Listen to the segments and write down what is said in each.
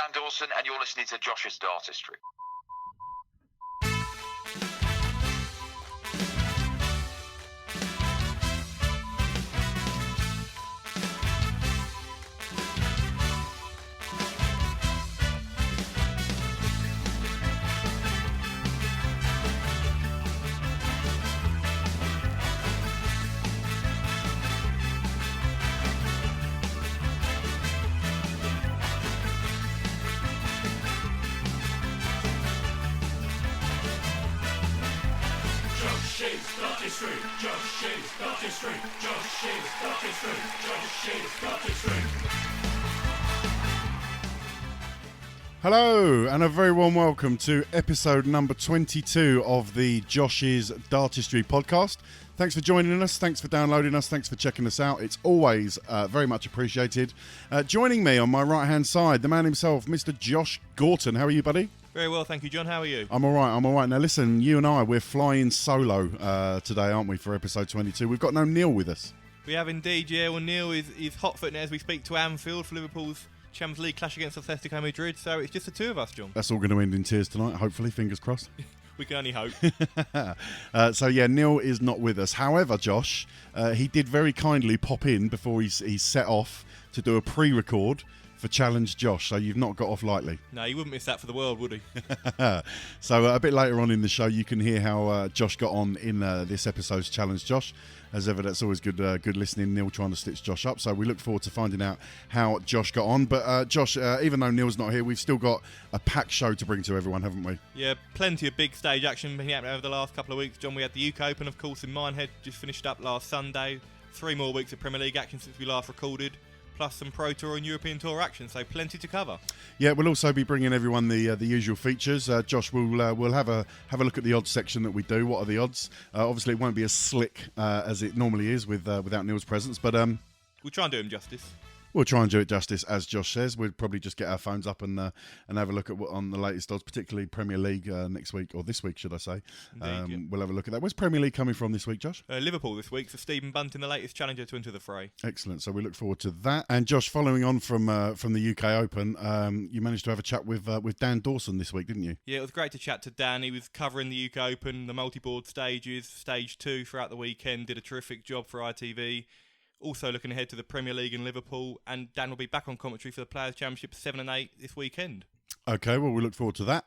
Dan Dawson, and you're listening to Josh's Dartistry. Hello, and a very warm welcome to episode number 22 of the Josh's Dartistry podcast. Thanks for joining us, thanks for downloading us, thanks for checking us out. It's always very much appreciated. Joining me on my right-hand side, the man himself, Mr. Josh Gorton. How are you, buddy? Very well, thank you, John. How are you? I'm all right. Now, listen, you and I, we're flying solo today, aren't we, for episode 22? We've got no Neil with us. We have indeed, yeah. Well, Neil is hot-footing as we speak to Anfield for Liverpool's Champions League clash against Atletico Madrid, so it's just the two of us, John. That's all going to end in tears tonight, hopefully, fingers crossed. We can only hope. So, yeah, Neil is not with us. However, Josh, he did very kindly pop in before he set off to do a pre-record for Challenge Josh, so you've not got off lightly. No, he wouldn't miss that for the world, would he? So a bit later on in the show, you can hear how Josh got on in this episode's Challenge Josh. As ever, that's always good listening, Neil trying to stitch Josh up. So we look forward to finding out how Josh got on. But Josh, even though Neil's not here, we've still got a packed show to bring to everyone, haven't we? Yeah, plenty of big stage action been happening over the last couple of weeks, John. We had the UK Open, of course, in Minehead, just finished up last Sunday. 3 more weeks of Premier League action since we last recorded, plus some Pro Tour and European Tour action, so plenty to cover. Yeah, we'll also be bringing everyone the usual features. Josh, we'll have a look at the odds section that we do. What are the odds? Obviously, it won't be as slick as it normally is without Neil's presence, but we'll try and do him justice. We'll try and do it justice, as Josh says. We'll probably just get our phones up and have a look at what on the latest odds, particularly Premier League next week, or this week, should I say. Indeed, yeah. We'll have a look at that. Where's Premier League coming from this week, Josh? Liverpool this week, so Stephen Bunting, the latest challenger, to enter the fray. Excellent. So we look forward to that. And Josh, following on from the UK Open, you managed to have a chat with Dan Dawson this week, didn't you? Yeah, it was great to chat to Dan. He was covering the UK Open, the multi-board stages, stage 2 throughout the weekend, did a terrific job for ITV. Also looking ahead to the Premier League in Liverpool, and Dan will be back on commentary for the Players' Championship 7 and 8 this weekend. Okay, well, we look forward to that.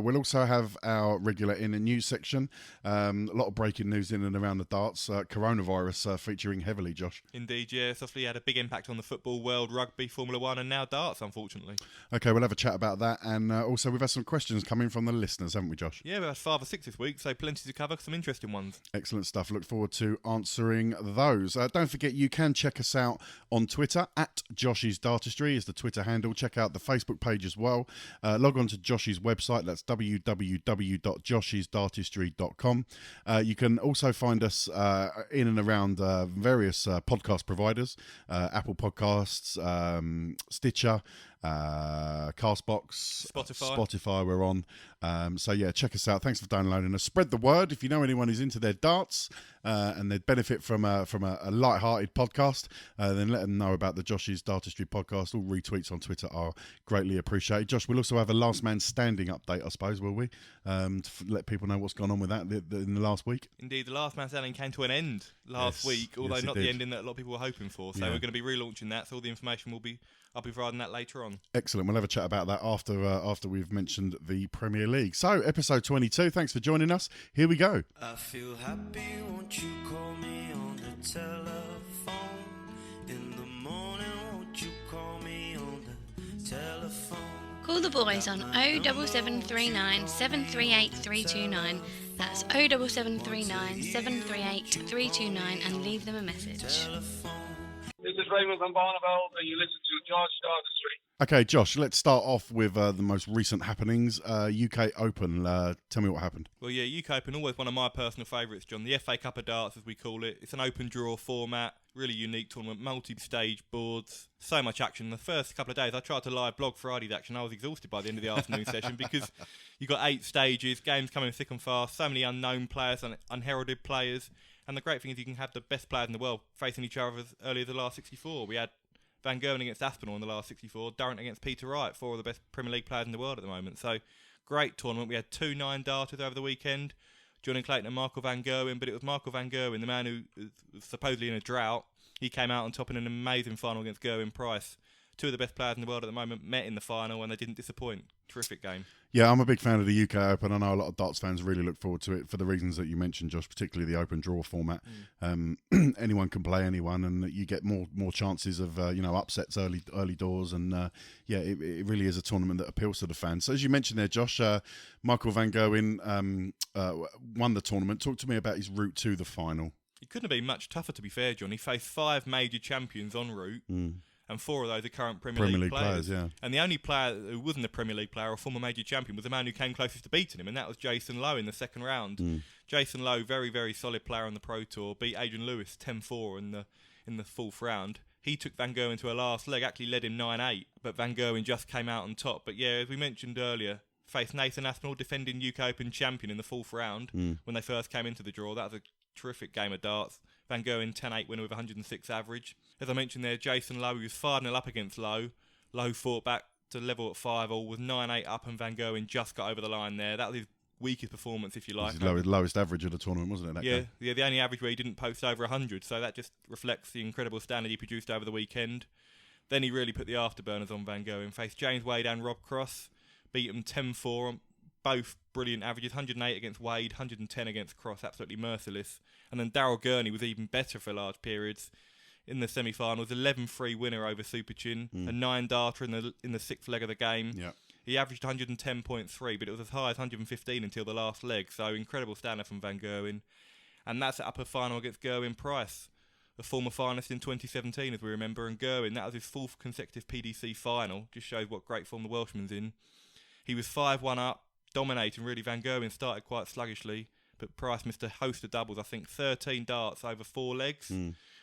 We'll also have our regular in the news section. A lot of breaking news in and around the darts. Coronavirus featuring heavily, Josh. Indeed, yeah. It's obviously had a big impact on the football world, rugby, Formula 1 and now darts, unfortunately. Okay, we'll have a chat about that. And also we've had some questions coming from the listeners, haven't we, Josh? Yeah, we've had 5 or 6 this week, so plenty to cover, some interesting ones. Excellent stuff. Look forward to answering those. Don't forget, you can check us out on Twitter. At Josh's Dartistry is the Twitter handle. Check out the Facebook page as well. Log on to Josh's website, that's www.joshisdartistry.com. You can also find us in and around various podcast providers, Apple Podcasts, Stitcher, Castbox, Spotify we're on. So yeah, check us out. Thanks for downloading us. Spread the word. If you know anyone who's into their darts and they'd benefit from a light-hearted podcast, then let them know about the Josh's Dartistry podcast. All retweets on Twitter are greatly appreciated. Josh, we'll also have a last man standing update, I suppose, will we? To let people know what's gone on with that in the last week. Indeed, the last man standing came to an end last week, although not the ending that a lot of people were hoping for. So we're going to be relaunching that, so all the information I'll be providing that later on. Excellent. We'll have a chat about that after we've mentioned the Premier League. So, episode 22. Thanks for joining us. Here we go. I feel happy, won't you call me on the telephone? In the morning, won't you call me on the telephone? Call the boys on 07739 738 329. That's 07739 738 329 and leave them a message. This is Raymond van Barneveld, and you listen to Josh's Dartistry. Okay, Josh, let's start off with the most recent happenings. UK Open, tell me what happened. Well, yeah, UK Open, always one of my personal favourites, John. The FA Cup of Darts, as we call it. It's an open draw format, really unique tournament, multi-stage boards, so much action. The first couple of days, I tried to live blog Friday's action. I was exhausted by the end of the afternoon session because you got 8 stages, games coming thick and fast, so many unknown players and unheralded players. And the great thing is you can have the best players in the world facing each other as early as the last 64. We had Van Gerwen against Aspinall in the last 64, Durrant against Peter Wright, 4 of the best Premier League players in the world at the moment. So, great tournament. We had 2 9-darters over the weekend, Johnny Clayton and Michael van Gerwen, but it was Michael van Gerwen, the man who was supposedly in a drought. He came out on top in an amazing final against Gerwyn Price. 2 of the best players in the world at the moment met in the final, and they didn't disappoint. Terrific game. Yeah, I'm a big fan of the UK Open. I know a lot of darts fans really look forward to it for the reasons that you mentioned, Josh, particularly the open draw format. Anyone can play anyone, and you get more chances of upsets early doors, and it really is a tournament that appeals to the fans. So as you mentioned there, Josh, Michael van Gerwen won the tournament. Talk to me about his route to the final. It couldn't have been much tougher, to be fair, John. He faced 5 major champions en route. And 4 of those are current Premier League players. Yeah. And the only player who wasn't a Premier League player or former major champion was the man who came closest to beating him, and that was Jason Lowe in the second round. Jason Lowe, very, very solid player on the Pro Tour, beat Adrian Lewis 10-4 in the 4th round. He took Van Gerwen to a last leg, actually led him 9-8, but Van Gerwen just came out on top. But yeah, as we mentioned earlier, faced Nathan Aspinall, defending UK Open champion in the 4th round when they first came into the draw. That was a terrific game of darts. Van Gerwen 10-8 winner with 106 average. As I mentioned there, Jason Lowe, he was 5-0 up against Lowe. Lowe fought back to level at 5-all, was 9-8 up, and Van Gerwen just got over the line there. That was his weakest performance, if you like. His lowest average of the tournament, wasn't it? Yeah, the only average where he didn't post over 100, so that just reflects the incredible standard he produced over the weekend. Then he really put the afterburners on Van Gerwen. Faced James Wade and Rob Cross, beat him 10-4, both brilliant averages, 108 against Wade, 110 against Cross, absolutely merciless. And then Daryl Gurney was even better for large periods. In the semi-finals, 11-3 winner over Superchin, a 9-darter in the 6th leg of the game. Yeah. He averaged 110.3, but it was as high as 115 until the last leg. So incredible standard from Van Gerwen. And that's at upper final against Gerwyn Price, the former finalist in 2017, as we remember. And Gerwyn, that was his 4th consecutive PDC final. Just shows what great form the Welshman's in. He was 5-1 up, dominating really. Van Gerwen started quite sluggishly, but Price missed a host of doubles. I think 13 darts over 4 legs.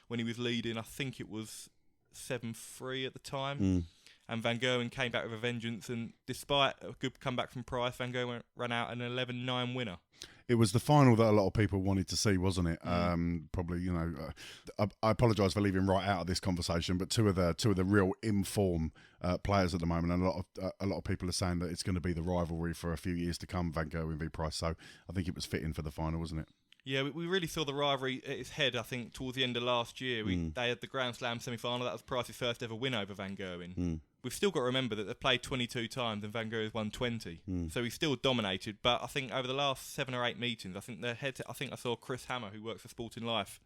When he was leading, I think it was 7-3 at the time. And Van Gerwen came back with a vengeance, and despite a good comeback from Price, Van Gerwen ran out an 11-9 winner. It was the final that a lot of people wanted to see, wasn't it? Probably, I apologise for leaving right out of this conversation, but two of the real in-form players at the moment, and a lot of people are saying that it's going to be the rivalry for a few years to come, Van Gerwen v Price. So I think it was fitting for the final, wasn't it? Yeah, we really saw the rivalry at its head, I think, towards the end of last year. They had the Grand Slam semi-final. That was Price's first ever win over Van Gerwen. We've still got to remember that they've played 22 times and Van Gerwen's won 20. So he's still dominated. But I think over the last 7 or 8 meetings, I think I saw Chris Hammer, who works for Sporting Life,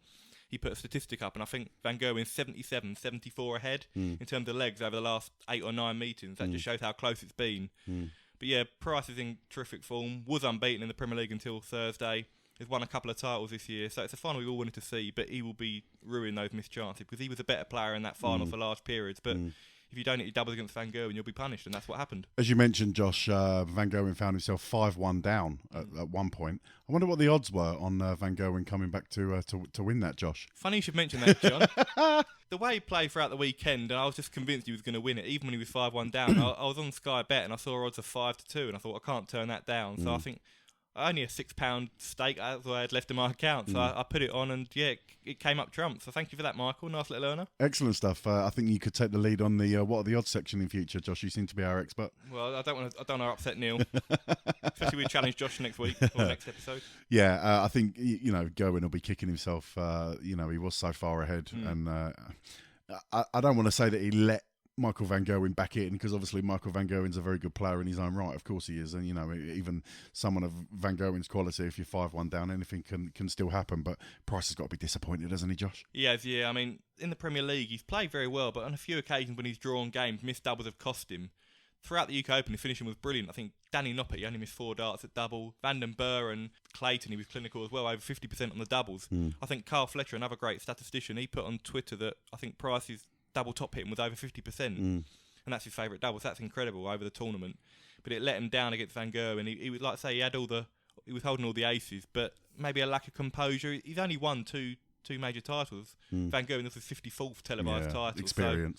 he put a statistic up, and I think Van Gerwen's 77, 74 ahead in terms of legs over the last 8 or 9 meetings. That just shows how close it's been. But yeah, Price is in terrific form, was unbeaten in the Premier League until Thursday. He's won a couple of titles this year, so it's a final we all wanted to see, but he will be ruining those missed chances because he was a better player in that final for large periods. But if you don't hit your doubles against Van Gerwen, you'll be punished, and that's what happened. As you mentioned, Josh, Van Gerwen found himself 5-1 down at one point. I wonder what the odds were on Van Gerwen coming back to win that, Josh. Funny you should mention that, John. The way he played throughout the weekend, and I was just convinced he was going to win it, even when he was 5-1 down. I was on Sky Bet, and I saw odds of 5-2, and I thought, I can't turn that down. So I think only a £6 stake as I had left in my account, so I put it on, and yeah, it came up trump. So thank you for that, Michael. Nice little earner. Excellent stuff. I think you could take the lead on the what are the odds section in future, Josh. You seem to be our expert. Well, I don't want to upset Neil, especially we challenge Josh next week or next episode. Yeah, I think Gerwyn will be kicking himself. He was so far ahead, and I don't want to say that he let Michael van Gerwen back in, because obviously Michael van Gerwen's a very good player in his own right. Of course he is, and even someone of Van Gerwen's quality, if you're 5-1 down, anything can still happen. But Price has got to be disappointed, hasn't he, Josh? Yeah. I mean, in the Premier League, he's played very well, but on a few occasions when he's drawn games, missed doubles have cost him. Throughout the UK Open, his finishing was brilliant. I think Danny Noppert, he only missed 4 darts at double. Van den Burr and Clayton, he was clinical as well, over 50% on the doubles. I think Carl Fletcher, another great statistician, he put on Twitter that I think Price's double top hitting was over 50%. And that's his favourite doubles. That's incredible over the tournament. But it let him down against Van Gerwen. He was, like I say, he was holding all the aces, but maybe a lack of composure. He's only won two major titles. Van Gerwen, this was 54th televised title.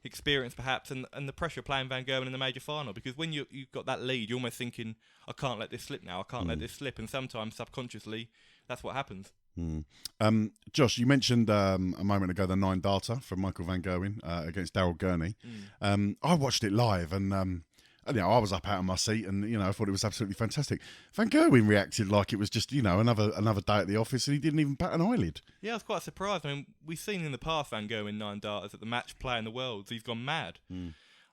Experience perhaps, and the pressure of playing Van Gerwen in the major final, because when you've got that lead, you're almost thinking, I can't let this slip now, I can't let this slip, and sometimes subconsciously that's what happens. Josh, you mentioned a moment ago the 9 darter from Michael van Gerwen against Daryl Gurney. I watched it live and I was up out of my seat and, I thought it was absolutely fantastic. Van Gerwen reacted like it was just, another day at the office and he didn't even bat an eyelid. Yeah, I was quite surprised. I mean, we've seen in the past Van Gerwen 9 darters at the match play in the world. He's gone mad.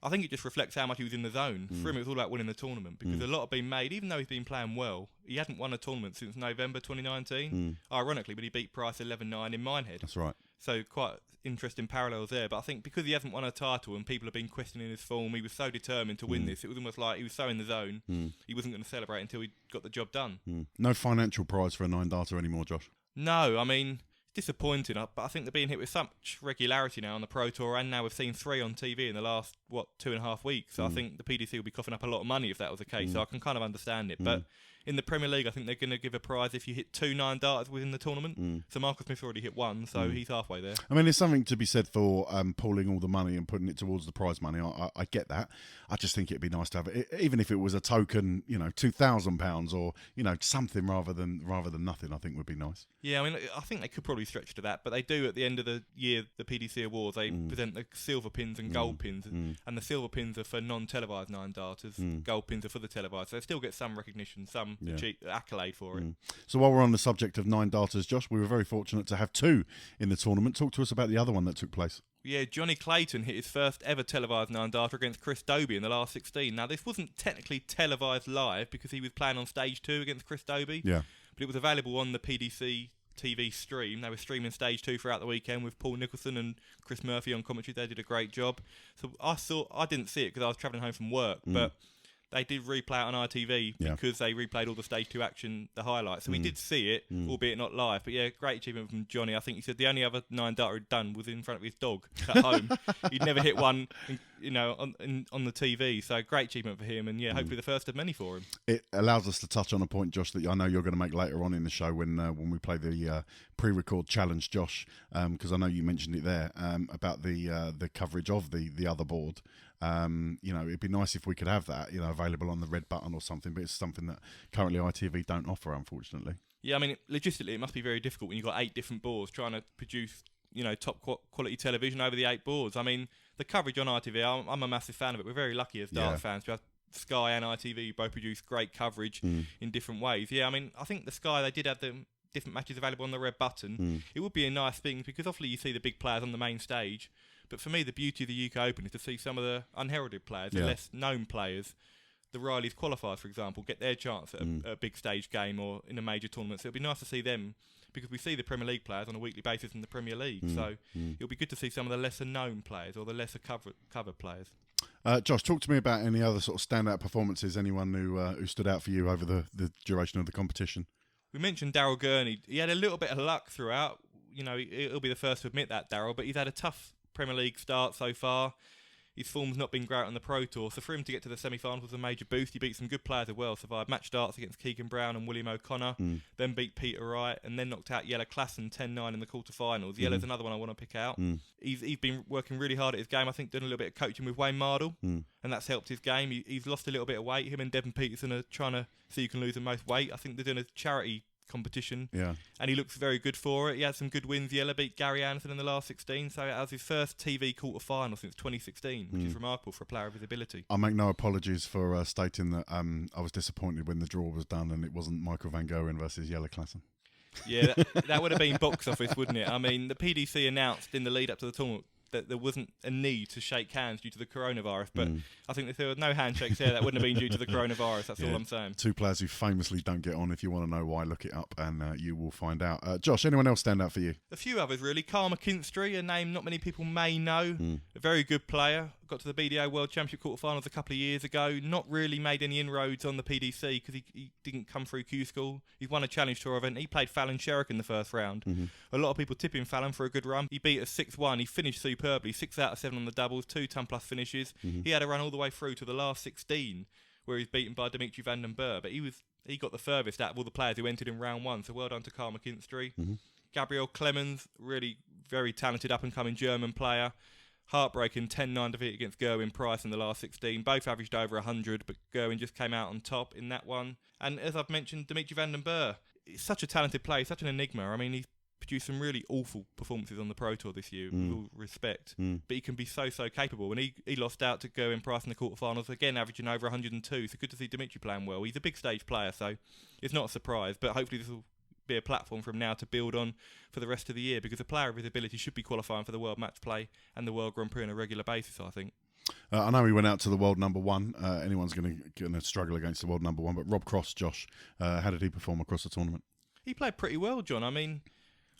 I think it just reflects how much he was in the zone. For him, it was all about winning the tournament because a lot have been made, even though he's been playing well, he hadn't won a tournament since November 2019. Ironically, but he beat Price 11-9 in Minehead. That's right. So quite interesting parallels there. But I think because he hasn't won a title and people have been questioning his form, he was so determined to win this. It was almost like he was so in the zone, he wasn't going to celebrate until he got the job done. No financial prize for a 9 darter anymore, Josh. No, I mean, disappointing, but I think they're being hit with such regularity now on the Pro Tour, and now we've seen 3 on TV in the last, 2.5 weeks. So I think the PDC will be coughing up a lot of money if that was the case, so I can kind of understand it. But in the Premier League, I think they're going to give a prize if you hit 2 9 darters within the tournament. So Marcus Smith's already hit 1, so he's halfway there. I mean, there's something to be said for pooling all the money and putting it towards the prize money. I get that. I just think it'd be nice to have it, even if it was a token, £2,000 or something rather than nothing. I think would be nice. Yeah, I mean, I think they could probably stretch to that, but they do at the end of the year, the PDC Awards, they present the silver pins and gold pins, and the silver pins are for non-televised 9 darters, gold pins are for the televised, so they still get some recognition, some accolade for it. So while we're on the subject of 9 darters, Josh, we were very fortunate to have 2 in the tournament. Talk to us about the other one that took place. Yeah, Johnny Clayton hit his first ever televised 9 darter against Chris Dobie in the last 16. Now, this wasn't technically televised live because he was playing on stage 2 against Chris Dobie, but it was available on the PDC TV stream. They were streaming stage 2 throughout the weekend with Paul Nicholson and Chris Murphy on commentary. They did a great job. So I didn't see it because I was travelling home from work, but they did replay it on ITV because they replayed all the stage 2 action, the highlights. So we did see it, albeit not live. But yeah, great achievement from Johnny. I think he said the only other 9 darter he'd done was in front of his dog at home. He'd never hit one, on the TV. So great achievement for him, and hopefully the first of many for him. It allows us to touch on a point, Josh, that I know you're going to make later on in the show when we play the pre-record challenge, Josh, because I know you mentioned it there about the coverage of the other board. It'd be nice if we could have that, available on the red button or something, but it's something that currently ITV don't offer, unfortunately. Yeah, I mean, logistically, it must be very difficult when you've got 8 different boards trying to produce, top quality television over the 8 boards. I mean, the coverage on ITV, I'm a massive fan of it. We're very lucky as Dart fans to have Sky and ITV both produce great coverage in different ways. Yeah, I mean, I think the Sky, they did have the different matches available on the red button. It would be a nice thing because obviously you see the big players on the main stage. But for me, the beauty of the UK Open is to see some of the unheralded players, the less known players, the Rileys qualifiers, for example, get their chance at a big stage game or in a major tournament. So it'll be nice to see them because we see the Premier League players on a weekly basis in the Premier League. So it'll be good to see some of the lesser known players or the lesser covered players. Josh, talk to me about any other sort of standout performances, anyone who stood out for you over the duration of the competition. We mentioned Daryl Gurney. He had a little bit of luck throughout. He'll be the first to admit that, Daryl, but he's had a tough Premier League start so far. His form's not been great on the Pro Tour, so for him to get to the semi-finals was a major boost. He beat some good players as well, survived match starts against Keegan Brown and William O'Connor, then beat Peter Wright, and then knocked out Jelle Klassen 10-9 in the quarterfinals. Jelle's another one I want to pick out. He's been working really hard at his game, I think doing a little bit of coaching with Wayne Mardle, and that's helped his game. He's lost a little bit of weight. Him and Devon Peterson are trying to see who can lose the most weight. I think they're doing a charity competition, and he looks very good for it. He had some good wins. Jelle beat Gary Anderson in the last 16, so it was his first TV quarter-final since 2016, which is remarkable for a player of his ability. I make no apologies for stating that I was disappointed when the draw was done and it wasn't Michael van Gerwen versus Jelle Klassen. Yeah, that would have been box office, wouldn't it? I mean, the PDC announced in the lead up to the tournament that there wasn't a need to shake hands due to the coronavirus, but I think if there were no handshakes there, that wouldn't have been due to the coronavirus. That's all I'm saying. 2 players who famously don't get on. If you want to know why, look it up and you will find out. Josh, anyone else stand out for you? A few others, really. Carl McKinstry, a name not many people may know. A very good player. Got to the BDO World Championship quarterfinals a couple of years ago. Not really made any inroads on the PDC because he didn't come through Q School. He's won a Challenge Tour event. He played Fallon Sherrick in the first round. A lot of people tipping Fallon for a good run. He beat us 6-1. He finished superbly. 6 out of 7 on the doubles, 2 ton-plus finishes. He had a run all the way through to the last 16 where he was beaten by Dimitri van den Berg. But he got the furthest out of all the players who entered in round 1. So well done to Carl McKinstry. Gabriel Clemens, really very talented up-and-coming German player. Heartbreaking 10-9 defeat against Gerwyn Price in the last 16. Both averaged over 100, but Gerwyn just came out on top in that one. And as I've mentioned, Dimitri van den Berg. He's such a talented player, such an enigma. I mean, he's produced some really awful performances on the Pro Tour this year, with all respect. But he can be so capable. And he lost out to Gerwyn Price in the quarterfinals, again averaging over 102. So good to see Dimitri playing well. He's a big stage player, so it's not a surprise. But hopefully this will be a platform from now to build on for the rest of the year, because a player of his ability should be qualifying for the World Match Play and the World Grand Prix on a regular basis, I think. I know he went out to the world number one. Anyone's going to struggle against the world number one. But Rob Cross, Josh, how did he perform across the tournament? He played pretty well, John. I mean,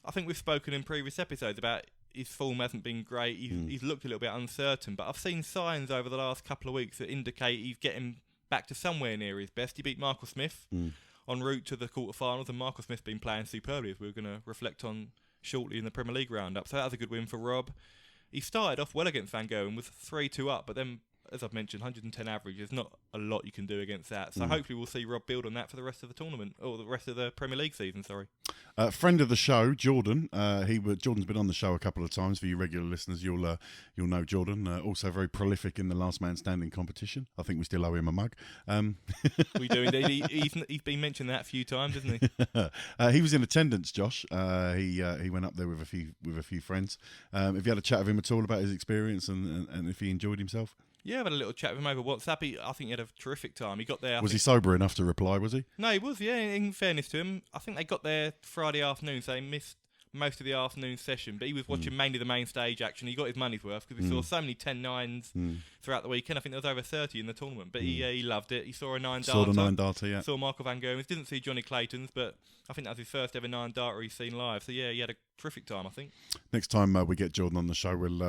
I think we've spoken in previous episodes about his form hasn't been great. He's looked a little bit uncertain, but I've seen signs over the last couple of weeks that indicate he's getting back to somewhere near his best. He beat Michael Smith en route to the quarterfinals, and Michael Smith's been playing superbly, as we're going to reflect on shortly in the Premier League roundup. So that was a good win for Rob. He started off well against Van Gerwen with 3-2 up, but then, as I've mentioned, 110 average. There's not a lot you can do against that. So hopefully we'll see Rob build on that for the rest of the tournament, or the rest of the Premier League season, sorry. Friend of the show, Jordan. Jordan's been on the show a couple of times. For you regular listeners, you'll know Jordan. Also very prolific in the last man standing competition. I think we still owe him a mug. We do indeed. He's been mentioned that a few times, hasn't he? He was in attendance, Josh. He went up there with a few friends. Have you had a chat with him at all about his experience and if he enjoyed himself? Yeah, I've had a little chat with him over WhatsApp. I think he had a terrific time. He got there. Was he sober enough to reply, was he? No, he was, yeah, in fairness to him. I think they got there Friday afternoon, so they missed most of the afternoon session, but he was watching mainly the main stage action. He got his money's worth, because we saw so many 10-9s throughout the weekend. I think there was over 30 in the tournament, but he loved it. He saw a 9-darter. Saw the 9-darter, yeah. Saw Michael van Gerwen. Didn't see Johnny Clayton's, but I think that was his first ever 9-darter he's seen live. So yeah, he had a terrific time, I think. Next time we get Jordan on the show, we'll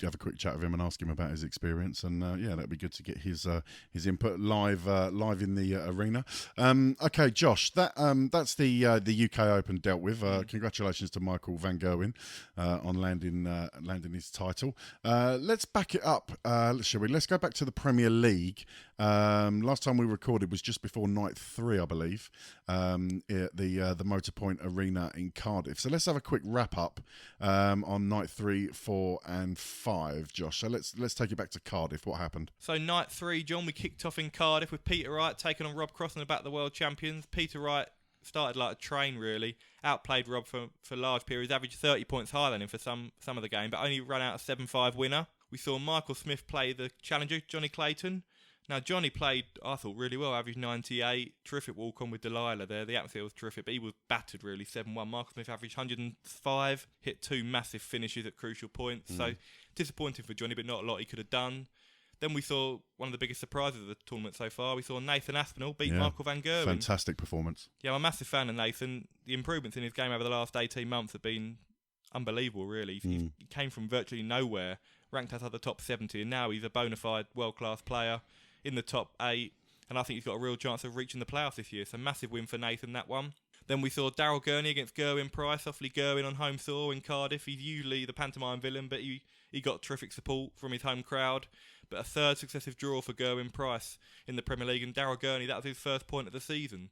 have a quick chat with him and ask him about his experience. And yeah, that'd be good to get his input live in the arena. Okay, Josh, that's the UK Open dealt with. Congratulations to Michael van Gerwen on landing his title. Let's back it up, shall we? Let's go back to the Premier League. Last time we recorded was just before night 3, I believe, at the Motorpoint Arena in Cardiff. So let's have a quick wrap up on night 3, 4, and 5, Josh. So let's take it back to Cardiff. What happened? So night 3, John, we kicked off in Cardiff with Peter Wright taking on Rob Cross on the back of the world champions. Peter Wright started like a train, really. Outplayed Rob for large periods, averaged 30 points higher than him for some of the game, but only run out a 7-5 winner. We saw Michael Smith play the challenger, Johnny Clayton. Now, Johnny played, I thought, really well, averaged 98, terrific walk-on with Delilah there. The atmosphere was terrific, but he was battered, really, 7-1. Michael Smith averaged 105, hit 2 massive finishes at crucial points. So, disappointing for Johnny, but not a lot he could have done. Then we saw one of the biggest surprises of the tournament so far. We saw Nathan Aspinall beat Michael van Gerwen. Fantastic performance. Yeah, I'm a massive fan of Nathan. The improvements in his game over the last 18 months have been unbelievable, really. He came from virtually nowhere, ranked outside the top 70, and now he's a bona fide world-class player in the top 8, and I think he's got a real chance of reaching the playoffs this year. So massive win for Nathan, that one. Then we saw Daryl Gurney against Gerwyn Price. Obviously Gerwyn on home soil in Cardiff. He's usually the pantomime villain, but he got terrific support from his home crowd. But a third successive draw for Gerwyn Price in the Premier League, and Daryl Gurney, that was his first point of the season.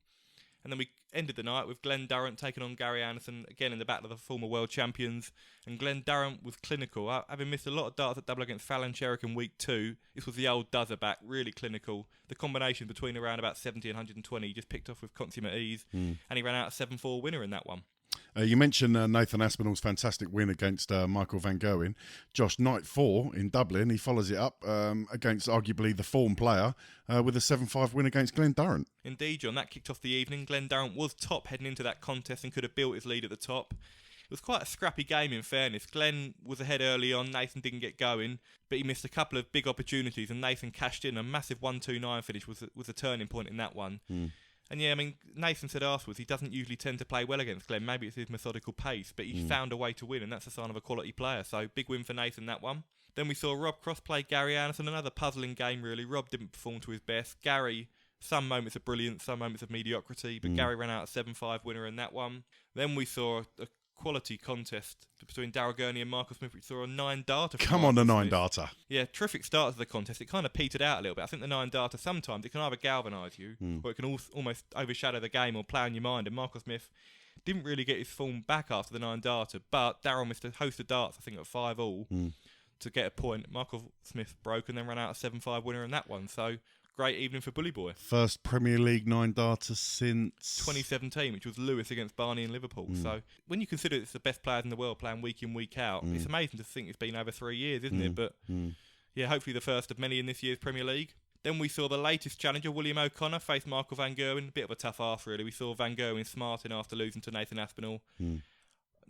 And then we ended the night with Glenn Durrant taking on Gary Anderson, again in the battle of the former world champions. And Glenn Durrant was clinical. Having missed a lot of darts at double against Fallon Sherrick in week 2, this was the old dozer back, really clinical. The combination between around about 70 and 120, he just picked off with consummate ease. And he ran out a 7-4 winner in that one. You mentioned Nathan Aspinall's fantastic win against Michael van Gerwen. Josh, night 4 in Dublin, he follows it up against arguably the form player with a 7-5 win against Glenn Durrant. Indeed, John, that kicked off the evening. Glenn Durrant was top heading into that contest and could have built his lead at the top. It was quite a scrappy game, in fairness. Glenn was ahead early on, Nathan didn't get going, but he missed a couple of big opportunities and Nathan cashed in. A massive 1-2-9 finish was a turning point in that one. And yeah, I mean, Nathan said afterwards he doesn't usually tend to play well against Glenn. Maybe it's his methodical pace, but he found a way to win, and that's a sign of a quality player. So big win for Nathan, that one. Then we saw Rob Cross play Gary Anderson, another puzzling game, really. Rob didn't perform to his best. Gary, some moments of brilliance, some moments of mediocrity, but Gary ran out a 7-5 winner in that one. Then we saw a quality contest between Daryl Gurney and Michael Smith, which saw a 9-darter. Come on, the 9-darter. Yeah, terrific start to the contest. It kind of petered out a little bit. I think the 9-darter, sometimes it can either galvanise you or it can almost overshadow the game or play on your mind. And Michael Smith didn't really get his form back after the 9-darter, but Daryl missed a host of darts, I think at 5-all, to get a point. Michael Smith broke and then ran out a 7-5 winner in that one. So great evening for Bully Boy. First Premier League 9 darter since 2017, which was Lewis against Barney in Liverpool. So when you consider it's the best players in the world playing week in, week out, it's amazing to think it's been over 3 years, isn't it? But yeah, hopefully the first of many in this year's Premier League. Then we saw the latest challenger, William O'Connor, face Michael van Gerwen. A bit of a tough ask, really. We saw van Gerwen smarting after losing to Nathan Aspinall.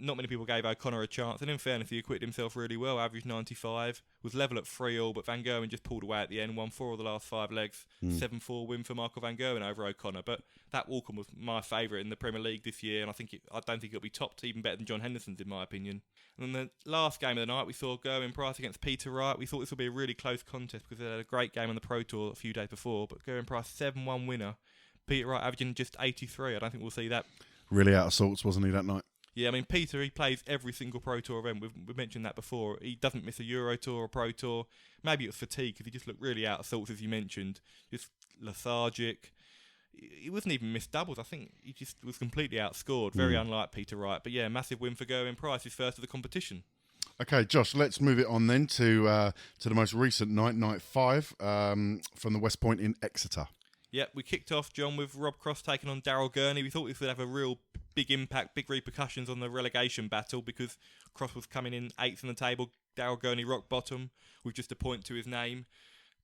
Not many people gave O'Connor a chance, and in fairness, he acquitted himself really well. Averaged 95, was level at 3-3, but Van Gerwen just pulled away at the end, won 4 of the last 5 legs. 7-4 win for Michael van Gerwen over O'Connor. But that Walkham was my favourite in the Premier League this year, and I don't think it'll be topped even better than John Henderson's, in my opinion. And then the last game of the night, we saw Gerwyn Price against Peter Wright. We thought this would be a really close contest because they had a great game on the Pro Tour a few days before, but Gerwyn Price 7-1 winner. Peter Wright averaging just 83. I don't think we'll see that. Really out of sorts, wasn't he, that night? Yeah, I mean, Peter, he plays every single Pro Tour event. We've mentioned that before. He doesn't miss a Euro Tour or Pro Tour. Maybe it was fatigue because he just looked really out of sorts, as you mentioned. Just lethargic. He wasn't even missed doubles. I think he just was completely outscored. Very unlike Peter Wright. But yeah, massive win for Gerwyn Price, his first of the competition. Okay, Josh, let's move it on then to the most recent night, night 5, from the West Point in Exeter. Yep, we kicked off, John, with Rob Cross taking on Daryl Gurney. We thought this would have a real big impact, big repercussions on the relegation battle because Cross was coming in 8th on the table, Daryl Gurney rock bottom with just a point to his name.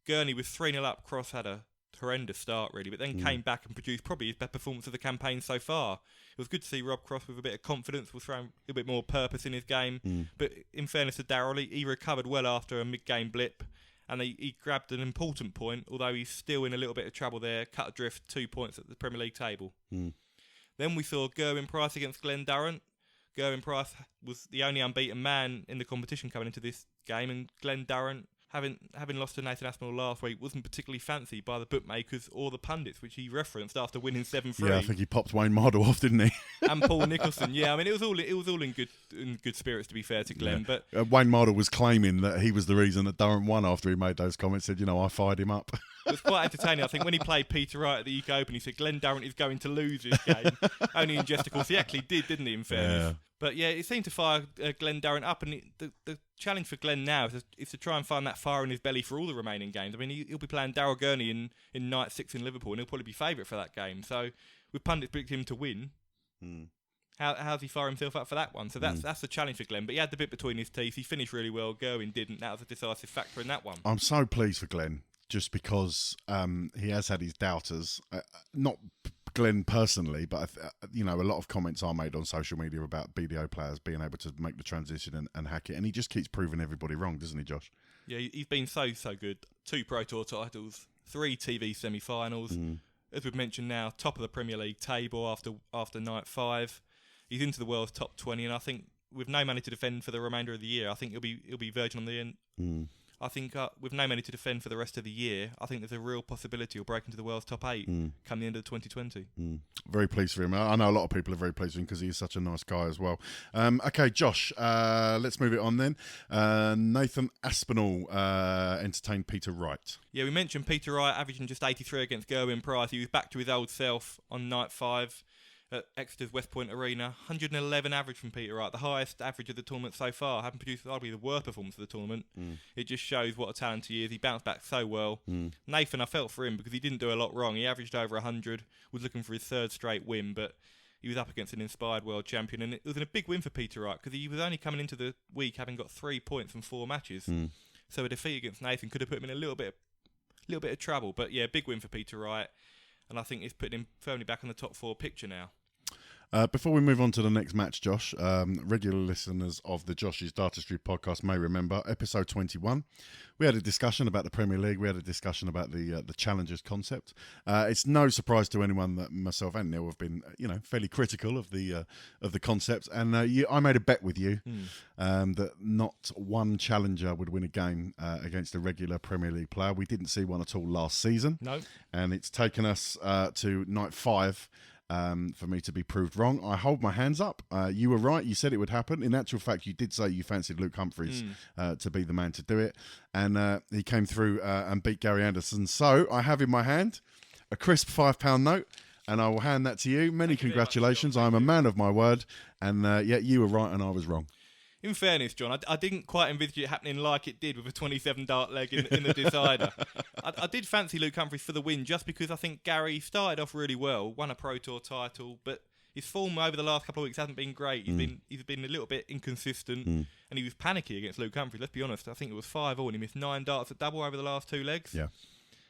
Gurney was 3-0 up. Cross had a horrendous start, really, but then came back and produced probably his best performance of the campaign so far. It was good to see Rob Cross with a bit of confidence, was throwing a little bit more purpose in his game. But in fairness to Daryl, he recovered well after a mid-game blip. And he grabbed an important point, although he's still in a little bit of trouble there. Cut adrift 2 points at the Premier League table. Then we saw Gerwyn Price against Glenn Durrant. Gerwyn Price was the only unbeaten man in the competition coming into this game, and Glenn Durrant, having lost to Nathan Aspinall last week, wasn't particularly fancied by the bookmakers or the pundits, which he referenced after winning 7-3. Yeah, I think he popped Wayne Mardle off, didn't he? And Paul Nicholson. Yeah, I mean, it was all in good spirits, to be fair to Glenn. Yeah. But Wayne Mardle was claiming that he was the reason that Durrant won after he made those comments. Said, I fired him up. It was quite entertaining. I think when he played Peter Wright at the UK Open, he said Glenn Durrant is going to lose this game. Only in gesticles. He actually did, didn't he, in fairness? Yeah. But yeah, it seemed to fire Glenn Durrant up, and the challenge for Glenn now is to try and find that fire in his belly for all the remaining games. I mean, he'll be playing Daryl Gurney in night 6 in Liverpool, and he'll probably be favourite for that game. So with pundits predicting him to win, how's he fire himself up for that one? So that's the challenge for Glenn. But he had the bit between his teeth. He finished really well. Gerwyn didn't. That was a decisive factor in that one. I'm so pleased for Glenn, just because he has had his doubters. Not Glenn personally, but a lot of comments are made on social media about BDO players being able to make the transition and hack it, and he just keeps proving everybody wrong, doesn't he, Josh? Yeah, he's been so good. 2 Pro Tour titles, 3 TV semi-finals. As we've mentioned now, top of the Premier League table after night 5. He's into the world's top 20, and I think with no money to defend for the remainder of the year, I think he'll be virgin on the end. I think with no money to defend for the rest of the year, I think there's a real possibility he'll break into the world's top 8 come the end of 2020. Very pleased for him. I know a lot of people are very pleased with him because he's such a nice guy as well. Okay, Josh, let's move it on then. Nathan Aspinall entertained Peter Wright. Yeah, we mentioned Peter Wright averaging just 83 against Gerwyn Price. He was back to his old self on night 5. At Exeter's West Point Arena, 111 average from Peter Wright, the highest average of the tournament so far. Having produced arguably the worst performance of the tournament. It just shows what a talent he is. He bounced back so well. Nathan, I felt for him because he didn't do a lot wrong. He averaged over 100, was looking for his 3rd straight win, but he was up against an inspired world champion, and it was a big win for Peter Wright because he was only coming into the week having got 3 points from 4 matches. So a defeat against Nathan could have put him in a little bit of trouble. But yeah, big win for Peter Wright, and I think it's putting him firmly back on the top 4 picture now. Before we move on to the next match, Josh, regular listeners of the Josh's Dartistry podcast may remember episode 21. We had a discussion about the Premier League. We had a discussion about the Challengers concept. It's no surprise to anyone that myself and Neil have been, fairly critical of the concept. And I made a bet with you that not one challenger would win a game against a regular Premier League player. We didn't see one at all last season. No, and it's taken us to night 5. For me to be proved wrong. I hold my hands up. You were right. You said it would happen. In actual fact, you did say you fancied Luke Humphries to be the man to do it. And he came through and beat Gary Anderson. So I have in my hand a crisp £5 note, and I will hand that to you. Many congratulations. I'm a man of my word. And you were right and I was wrong. In fairness, John, I didn't quite envisage it happening like it did with a 27 dart leg in the decider. I did fancy Luke Humphries for the win just because I think Gary started off really well, won a Pro Tour title, but his form over the last couple of weeks hasn't been great. He's been a little bit inconsistent, and he was panicky against Luke Humphries. Let's be honest, I think it was 5-all, and he missed 9 darts at double over the last 2 legs. Yeah,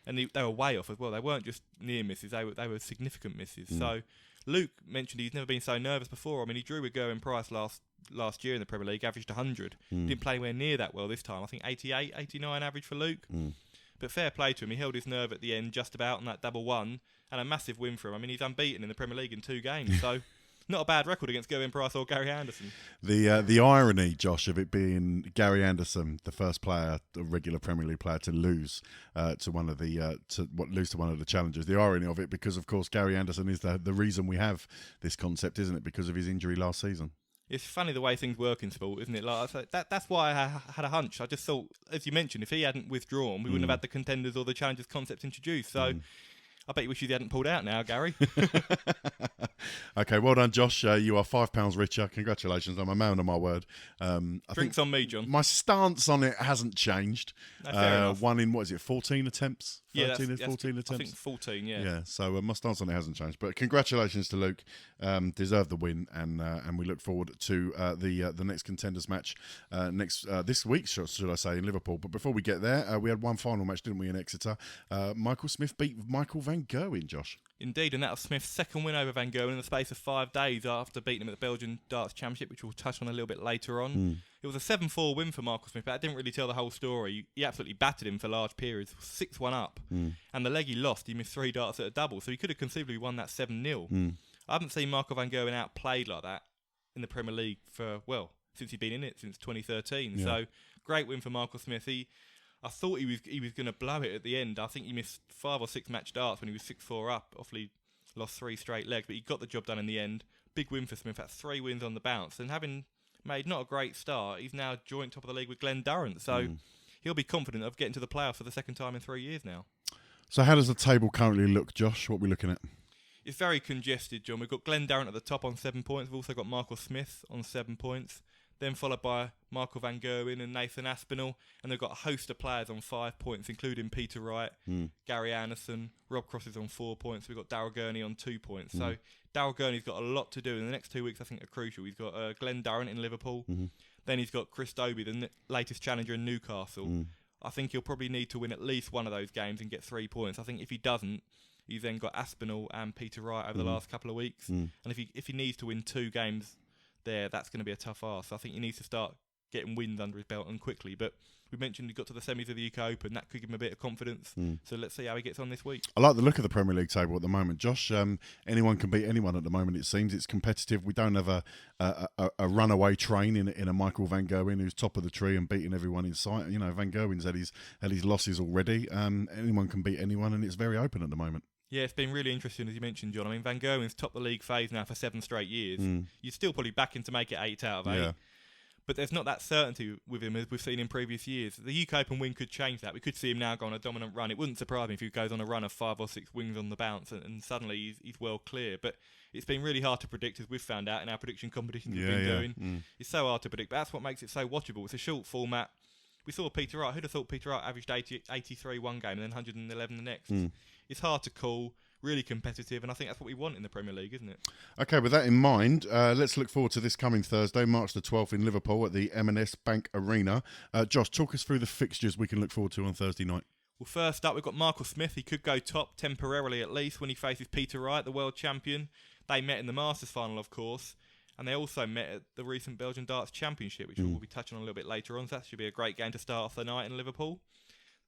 and they were way off as well. They weren't just near misses; they were significant misses. So Luke mentioned he's never been so nervous before. I mean, he drew with Gerwyn Price last year in the Premier League, averaged 100. Didn't play anywhere near that well this time. I think 88, 89 average for Luke. But fair play to him. He held his nerve at the end just about on that double one, and a massive win for him. I mean, he's unbeaten in the Premier League in 2 games, so not a bad record against Gerwyn Price or Gary Anderson. The irony, Josh, of it being Gary Anderson, the first player, the regular Premier League player, to lose to one of the challengers. The irony of it, because of course Gary Anderson is the reason we have this concept, isn't it? Because of his injury last season. It's funny the way things work in sport, isn't it? Like that's why I had a hunch. I just thought, as you mentioned, if he hadn't withdrawn, we wouldn't have had the contenders or the challengers concept introduced. So I bet you wish you hadn't pulled out now, Gary. Okay, well done, Josh. You are £5 richer. Congratulations. I'm a man of my word. Drinks on me, John. My stance on it hasn't changed. No, fair enough. One in, 14 attempts? 13 or 14 attempts? I think 14, yeah. Yeah, so my stance on it hasn't changed. But congratulations to Luke. Deserved the win, and we look forward to the next contenders match this week, should I say, in Liverpool. But before we get there, we had one final match, didn't we, in Exeter? Michael Smith beat Michael van Gerwen, Josh. Indeed, and that was Smith's second win over Van Gerwen in the space of 5 days after beating him at the Belgian Darts Championship, which we'll touch on a little bit later on. It was a 7-4 win for Michael Smith, but that didn't really tell the whole story. He absolutely battered him for large periods, 6-1 up. And the leg he lost, he missed 3 darts at a double, so he could have conceivably won that 7-0. I haven't seen Michael van Gerwen outplayed like that in the Premier League since he's been in it, since 2013. Yeah. So, great win for Michael Smith. I thought he was going to blow it at the end. I think he missed 5 or 6 match darts when he was 6-4 up. Obviously, lost 3 straight legs, but he got the job done in the end. Big win for Smith. That's 3 wins on the bounce. And having made not a great start, he's now joint top of the league with Glenn Durrant. So he'll be confident of getting to the playoffs for the second time in 3 years now. So how does the table currently look, Josh? What are we looking at? It's very congested, John. We've got Glenn Durrant at the top on 7 points. We've also got Michael Smith on 7 points. Then followed by Michael van Gerwen and Nathan Aspinall. And they've got a host of players on 5 points, including Peter Wright, Gary Anderson, Rob Cross is on 4 points. We've got Daryl Gurney on 2 points. So Daryl Gurney's got a lot to do. In the next 2 weeks, I think, are crucial. He's got Glenn Durrant in Liverpool. Then he's got Chris Dobie, the latest challenger in Newcastle. I think he'll probably need to win at least one of those games and get 3 points. I think if he doesn't, he's then got Aspinall and Peter Wright over the last couple of weeks. And if he needs to win 2 games there, that's going to be a tough ask. I think he needs to start getting wins under his belt and quickly. But we mentioned he got to the semis of the UK Open. That could give him a bit of confidence. So let's see how he gets on this week. I like the look of the Premier League table at the moment, Josh. Anyone can beat anyone at the moment, it seems. It's competitive. We don't have a runaway train in a Michael van Gerwen who's top of the tree and beating everyone in sight. You know, Van Gerwen's had his losses already. Anyone can beat anyone, and it's very open at the moment. Yeah, it's been really interesting, as you mentioned, John. I mean, Van Gerwen's top the league phase now for 7 straight years. You're still probably backing to make it 8 out of 8. Yeah. But there's not that certainty with him as we've seen in previous years. The UK Open win could change that. We could see him now go on a dominant run. It wouldn't surprise me if he goes on a run of 5 or 6 wins on the bounce and suddenly he's well clear. But it's been really hard to predict, as we've found out in our prediction competitions we've been doing. It's so hard to predict, but that's what makes it so watchable. It's a short format. We saw Peter Wright. Who'd have thought Peter Wright averaged 83 one game and then 111 the next? It's hard to call. Really competitive, and I think that's what we want in the Premier League, isn't it? Okay, with that in mind, let's look forward to this coming Thursday, March the 12th in Liverpool at the M&S Bank Arena. Josh, talk us through the fixtures we can look forward to on Thursday night. Well, first up, we've got Michael Smith. He could go top temporarily at least when he faces Peter Wright, the world champion. They met in the Masters final, of course, and they also met at the recent Belgian Darts Championship, which we'll be touching on a little bit later on, so that should be a great game to start off the night in Liverpool.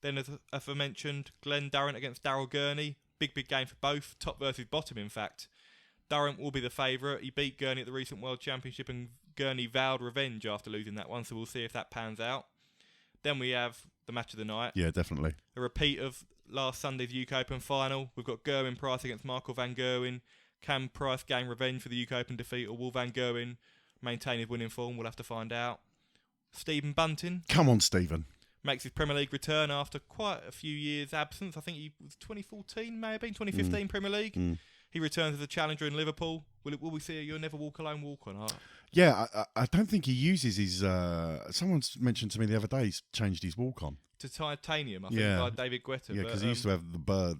Then, as I mentioned, Glenn Durrant against Daryl Gurney. Big game for both, top versus bottom, in fact. Durrant will be the favourite. He beat Gurney at the recent World Championship, and Gurney vowed revenge after losing that one, so we'll see if that pans out. Then we have the match of the night. Yeah, definitely. A repeat of last Sunday's UK Open final. We've got Gerwyn Price against Michael van Gerwen. Can Price gain revenge for the UK Open defeat, or will van Gerwen maintain his winning form? We'll have to find out. Stephen Bunting. Come on, Stephen. Makes his Premier League return after quite a few years' absence. I think he was 2014, may have been 2015 Premier League. he returns as a challenger in Liverpool. Will we see a You'll Never Walk Alone walk on? Yeah, I don't think he uses his... someone's mentioned to me the other day he's changed his walk-on. To titanium, I think, by David Guetta. Yeah, because he used to have the bird.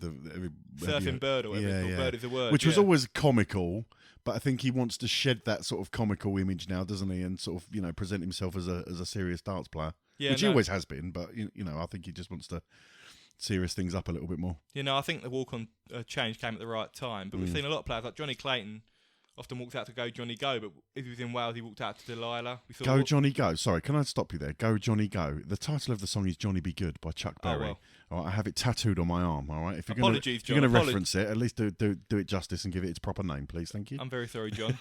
Surfing bird or whatever. Yeah. Bird is a word. Which was always comical, but I think he wants to shed that sort of comical image now, doesn't he? And sort of, present himself as a serious darts player. Yeah, which he always has been, but, I think he just wants to serious things up a little bit more. I think the walk-on change came at the right time, but we've seen a lot of players, like Johnny Clayton, often walks out to Go Johnny Go, but if he was in Wales, he walked out to Delilah. Go Johnny Go. Sorry, can I stop you there? Go Johnny Go. The title of the song is Johnny Be Good by Chuck Berry. Well. All right, I have it tattooed on my arm. All right, if you're Apologies, going to reference it, at least do it justice and give it its proper name, please. Thank you. I'm very sorry, John.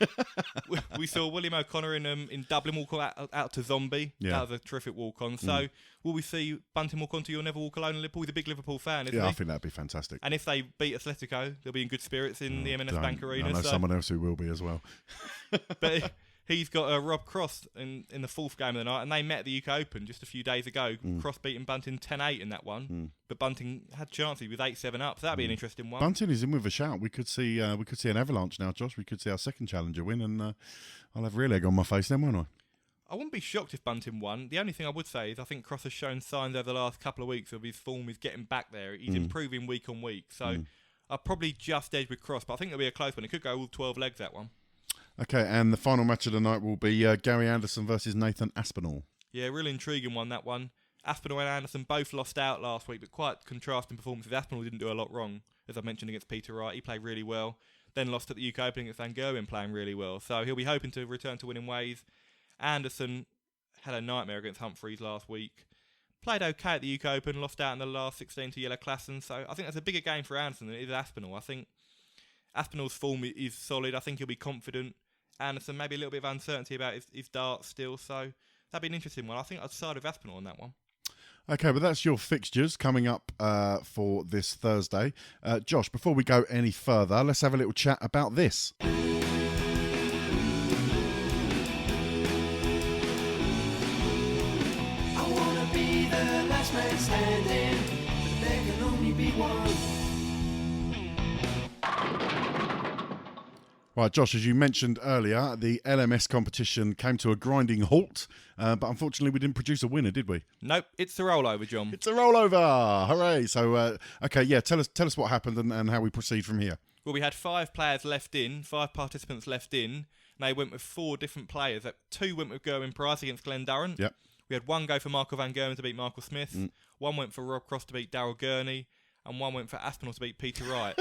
we saw William O'Connor in Dublin walk out to Zombie. Yeah. That was a terrific walk-on. So will we see Bunting walk on to You'll Never Walk Alone in Liverpool? He's a big Liverpool fan, isn't he? I think that'd be fantastic. And if they beat Atletico, they'll be in good spirits in the M&S Bank Arena. I know someone else who will be as well. But he's got Rob Cross in the fourth game of the night, and they met at the UK Open just a few days ago. Cross beating Bunting 10-8 in that one, but Bunting had chances with 8-7 up, so that'd be an interesting one. Bunting is in with a shout. We could see an avalanche now, Josh. We could see our second challenger win, and I'll have real egg on my face then, won't I? I wouldn't be shocked if Bunting won. The only thing I would say is I think Cross has shown signs over the last couple of weeks of his form is getting back there. He's improving week on week, so I'll probably just edge with Cross, but I think it'll be a close one. It could go all 12 legs, that one. Okay, and the final match of the night will be Gary Anderson versus Nathan Aspinall. Yeah, real intriguing one, that one. Aspinall and Anderson both lost out last week, but quite contrasting performances. Aspinall didn't do a lot wrong, as I mentioned, against Peter Wright. He played really well. Then lost at the UK Open against Van Gerwen, playing really well. So he'll be hoping to return to winning ways. Anderson had a nightmare against Humphreys last week. Played okay at the UK Open, lost out in the last 16 to Jelle Klassen. So I think that's a bigger game for Anderson than it is Aspinall. I think Aspinall's form is solid. I think he'll be confident. Anderson, maybe a little bit of uncertainty about his darts still, so that'd be an interesting one. I think I'd side with Aspinall on that one. Okay, but that's your fixtures coming up for this Thursday. Josh, before we go any further, let's have a little chat about this. I wanna be the last man standing, but there can only be one. Right, Josh, as you mentioned earlier, the LMS competition came to a grinding halt, but unfortunately we didn't produce a winner, did we? Nope, it's the rollover, John. It's a rollover! Hooray! So, tell us what happened and how we proceed from here. Well, we had 5 participants left in, and they went with 4 different players. 2 went with Gerwyn Price against Glenn Durrant. Yep. We had 1 go for Michael van Gerwen to beat Michael Smith, 1 went for Rob Cross to beat Daryl Gurney, and 1 went for Aspinall to beat Peter Wright.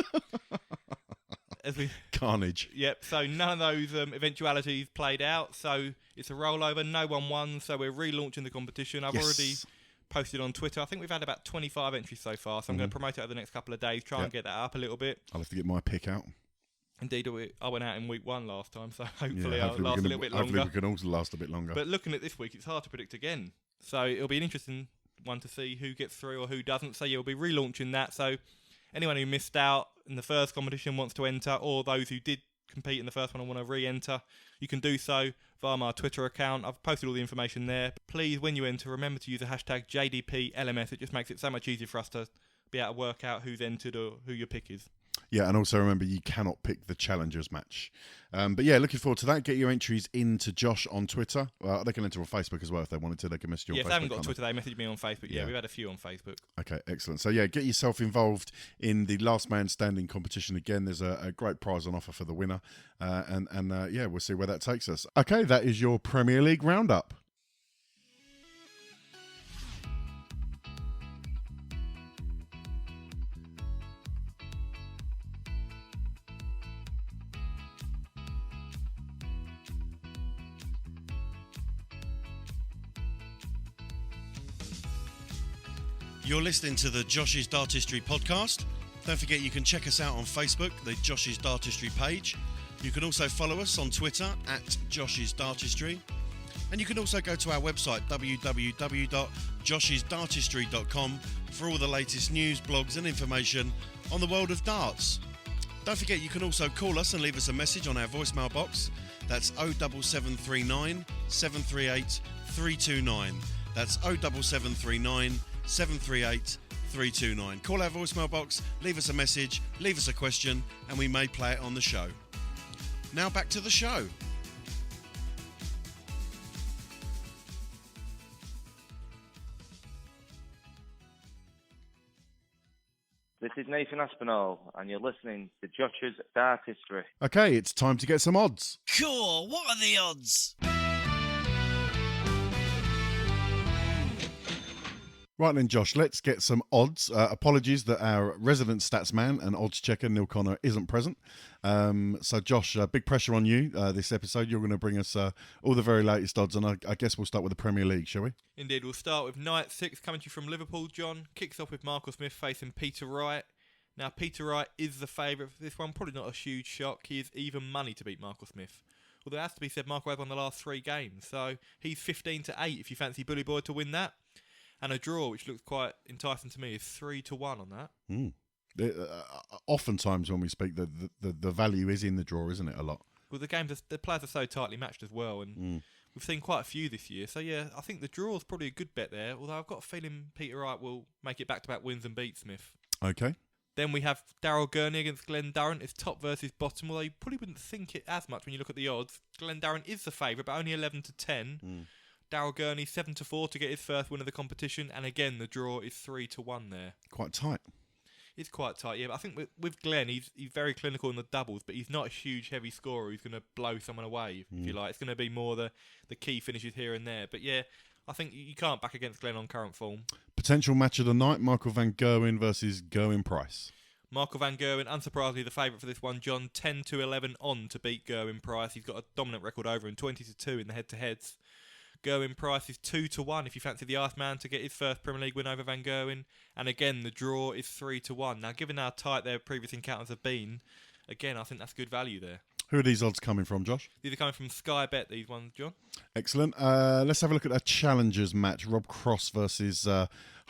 Carnage. Yep, so none of those eventualities played out, so it's a rollover, no one won, so we're relaunching the competition. I've already posted on Twitter. I think we've had about 25 entries so far, so I'm going to promote it over the next couple of days, try and get that up a little bit. I'll have to get my pick out. Indeed, I went out in week 1 last time, so hopefully I'll last a little bit longer. Hopefully we can also last a bit longer. But looking at this week, it's hard to predict again. So it'll be an interesting one to see who gets through or who doesn't. So we'll be relaunching that, so anyone who missed out in the first competition wants to enter, or those who did compete in the first one and want to re-enter, you can do so via my Twitter account. I've posted all the information there. Please, when you enter, remember to use the hashtag JDPLMS. It just makes it so much easier for us to be able to work out who's entered or who your pick is. Yeah, and also remember you cannot pick the challengers match. But yeah, looking forward to that. Get your entries into Josh on Twitter. They can enter on Facebook as well if they wanted to. They can message you on Facebook. If they haven't got Twitter, they message me on Facebook. Yeah, we've had a few on Facebook. Okay, excellent. So yeah, get yourself involved in the last man standing competition again. There's a great prize on offer for the winner. We'll see where that takes us. Okay, that is your Premier League roundup. You're listening to the Josh's Dartistry podcast. Don't forget you can check us out on Facebook, the Josh's Dartistry page. You can also follow us on Twitter at Josh's Dartistry. And you can also go to our website, www.joshisdartistry.com, for all the latest news, blogs and information on the world of darts. Don't forget you can also call us and leave us a message on our voicemail box. That's 07739 738 329. That's 07739 738 329. Call our voicemail box, leave us a message, leave us a question, and we may play it on the show. Now back to the show. This is Nathan Aspinall, and you're listening to Josh's Dartistry. Okay, it's time to get some odds. Cool, what are the odds? Right then, Josh, let's get some odds. Apologies that our resident stats man and odds checker, Neil Connor, isn't present. So, Josh, big pressure on you this episode. You're going to bring us all the very latest odds, and I guess we'll start with the Premier League, shall we? Indeed, we'll start with night 6 coming to you from Liverpool, John. Kicks off with Michael Smith facing Peter Wright. Now, Peter Wright is the favourite for this one. Probably not a huge shock. He is even money to beat Michael Smith. Although it has to be said, Michael has won the last 3 games. So he's 15-8 if you fancy Bully Boy to win that. And a draw, which looks quite enticing to me, is 3-1 on that. Oftentimes when we speak, the value is in the draw, isn't it, a lot? Well, the players are so tightly matched as well, and we've seen quite a few this year. So, yeah, I think the draw is probably a good bet there, although I've got a feeling Peter Wright will make it back-to-back wins and beat Smith. Okay. Then we have Daryl Gurney against Glen Durrant. It's top versus bottom, although you probably wouldn't think it as much when you look at the odds. Glen Durrant is the favourite, but only 11-10. Daryl Gurney 7-4 to get his first win of the competition, and again the draw is 3-1 there. Quite tight. It's quite tight, yeah. But I think with Glenn, he's very clinical in the doubles, but he's not a huge heavy scorer who's going to blow someone away, if you like. It's going to be more the key finishes here and there. But yeah, I think you can't back against Glenn on current form. Potential match of the night: Michael van Gerwen versus Gerwyn Price. Michael van Gerwen, unsurprisingly the favourite for this one, John, 10-11 on to beat Gerwyn Price. He's got a dominant record over him, 20-2 in the head-to-heads. Gerwyn Price is 2-1 if you fancy the Iceman to get his first Premier League win over Van Gerwen. And again, the draw is 3-1. Now, given how tight their previous encounters have been, again, I think that's good value there. Who are these odds coming from, Josh? These are coming from Sky Bet, these ones, John. Excellent. Let's have a look at a challengers match. Rob Cross versus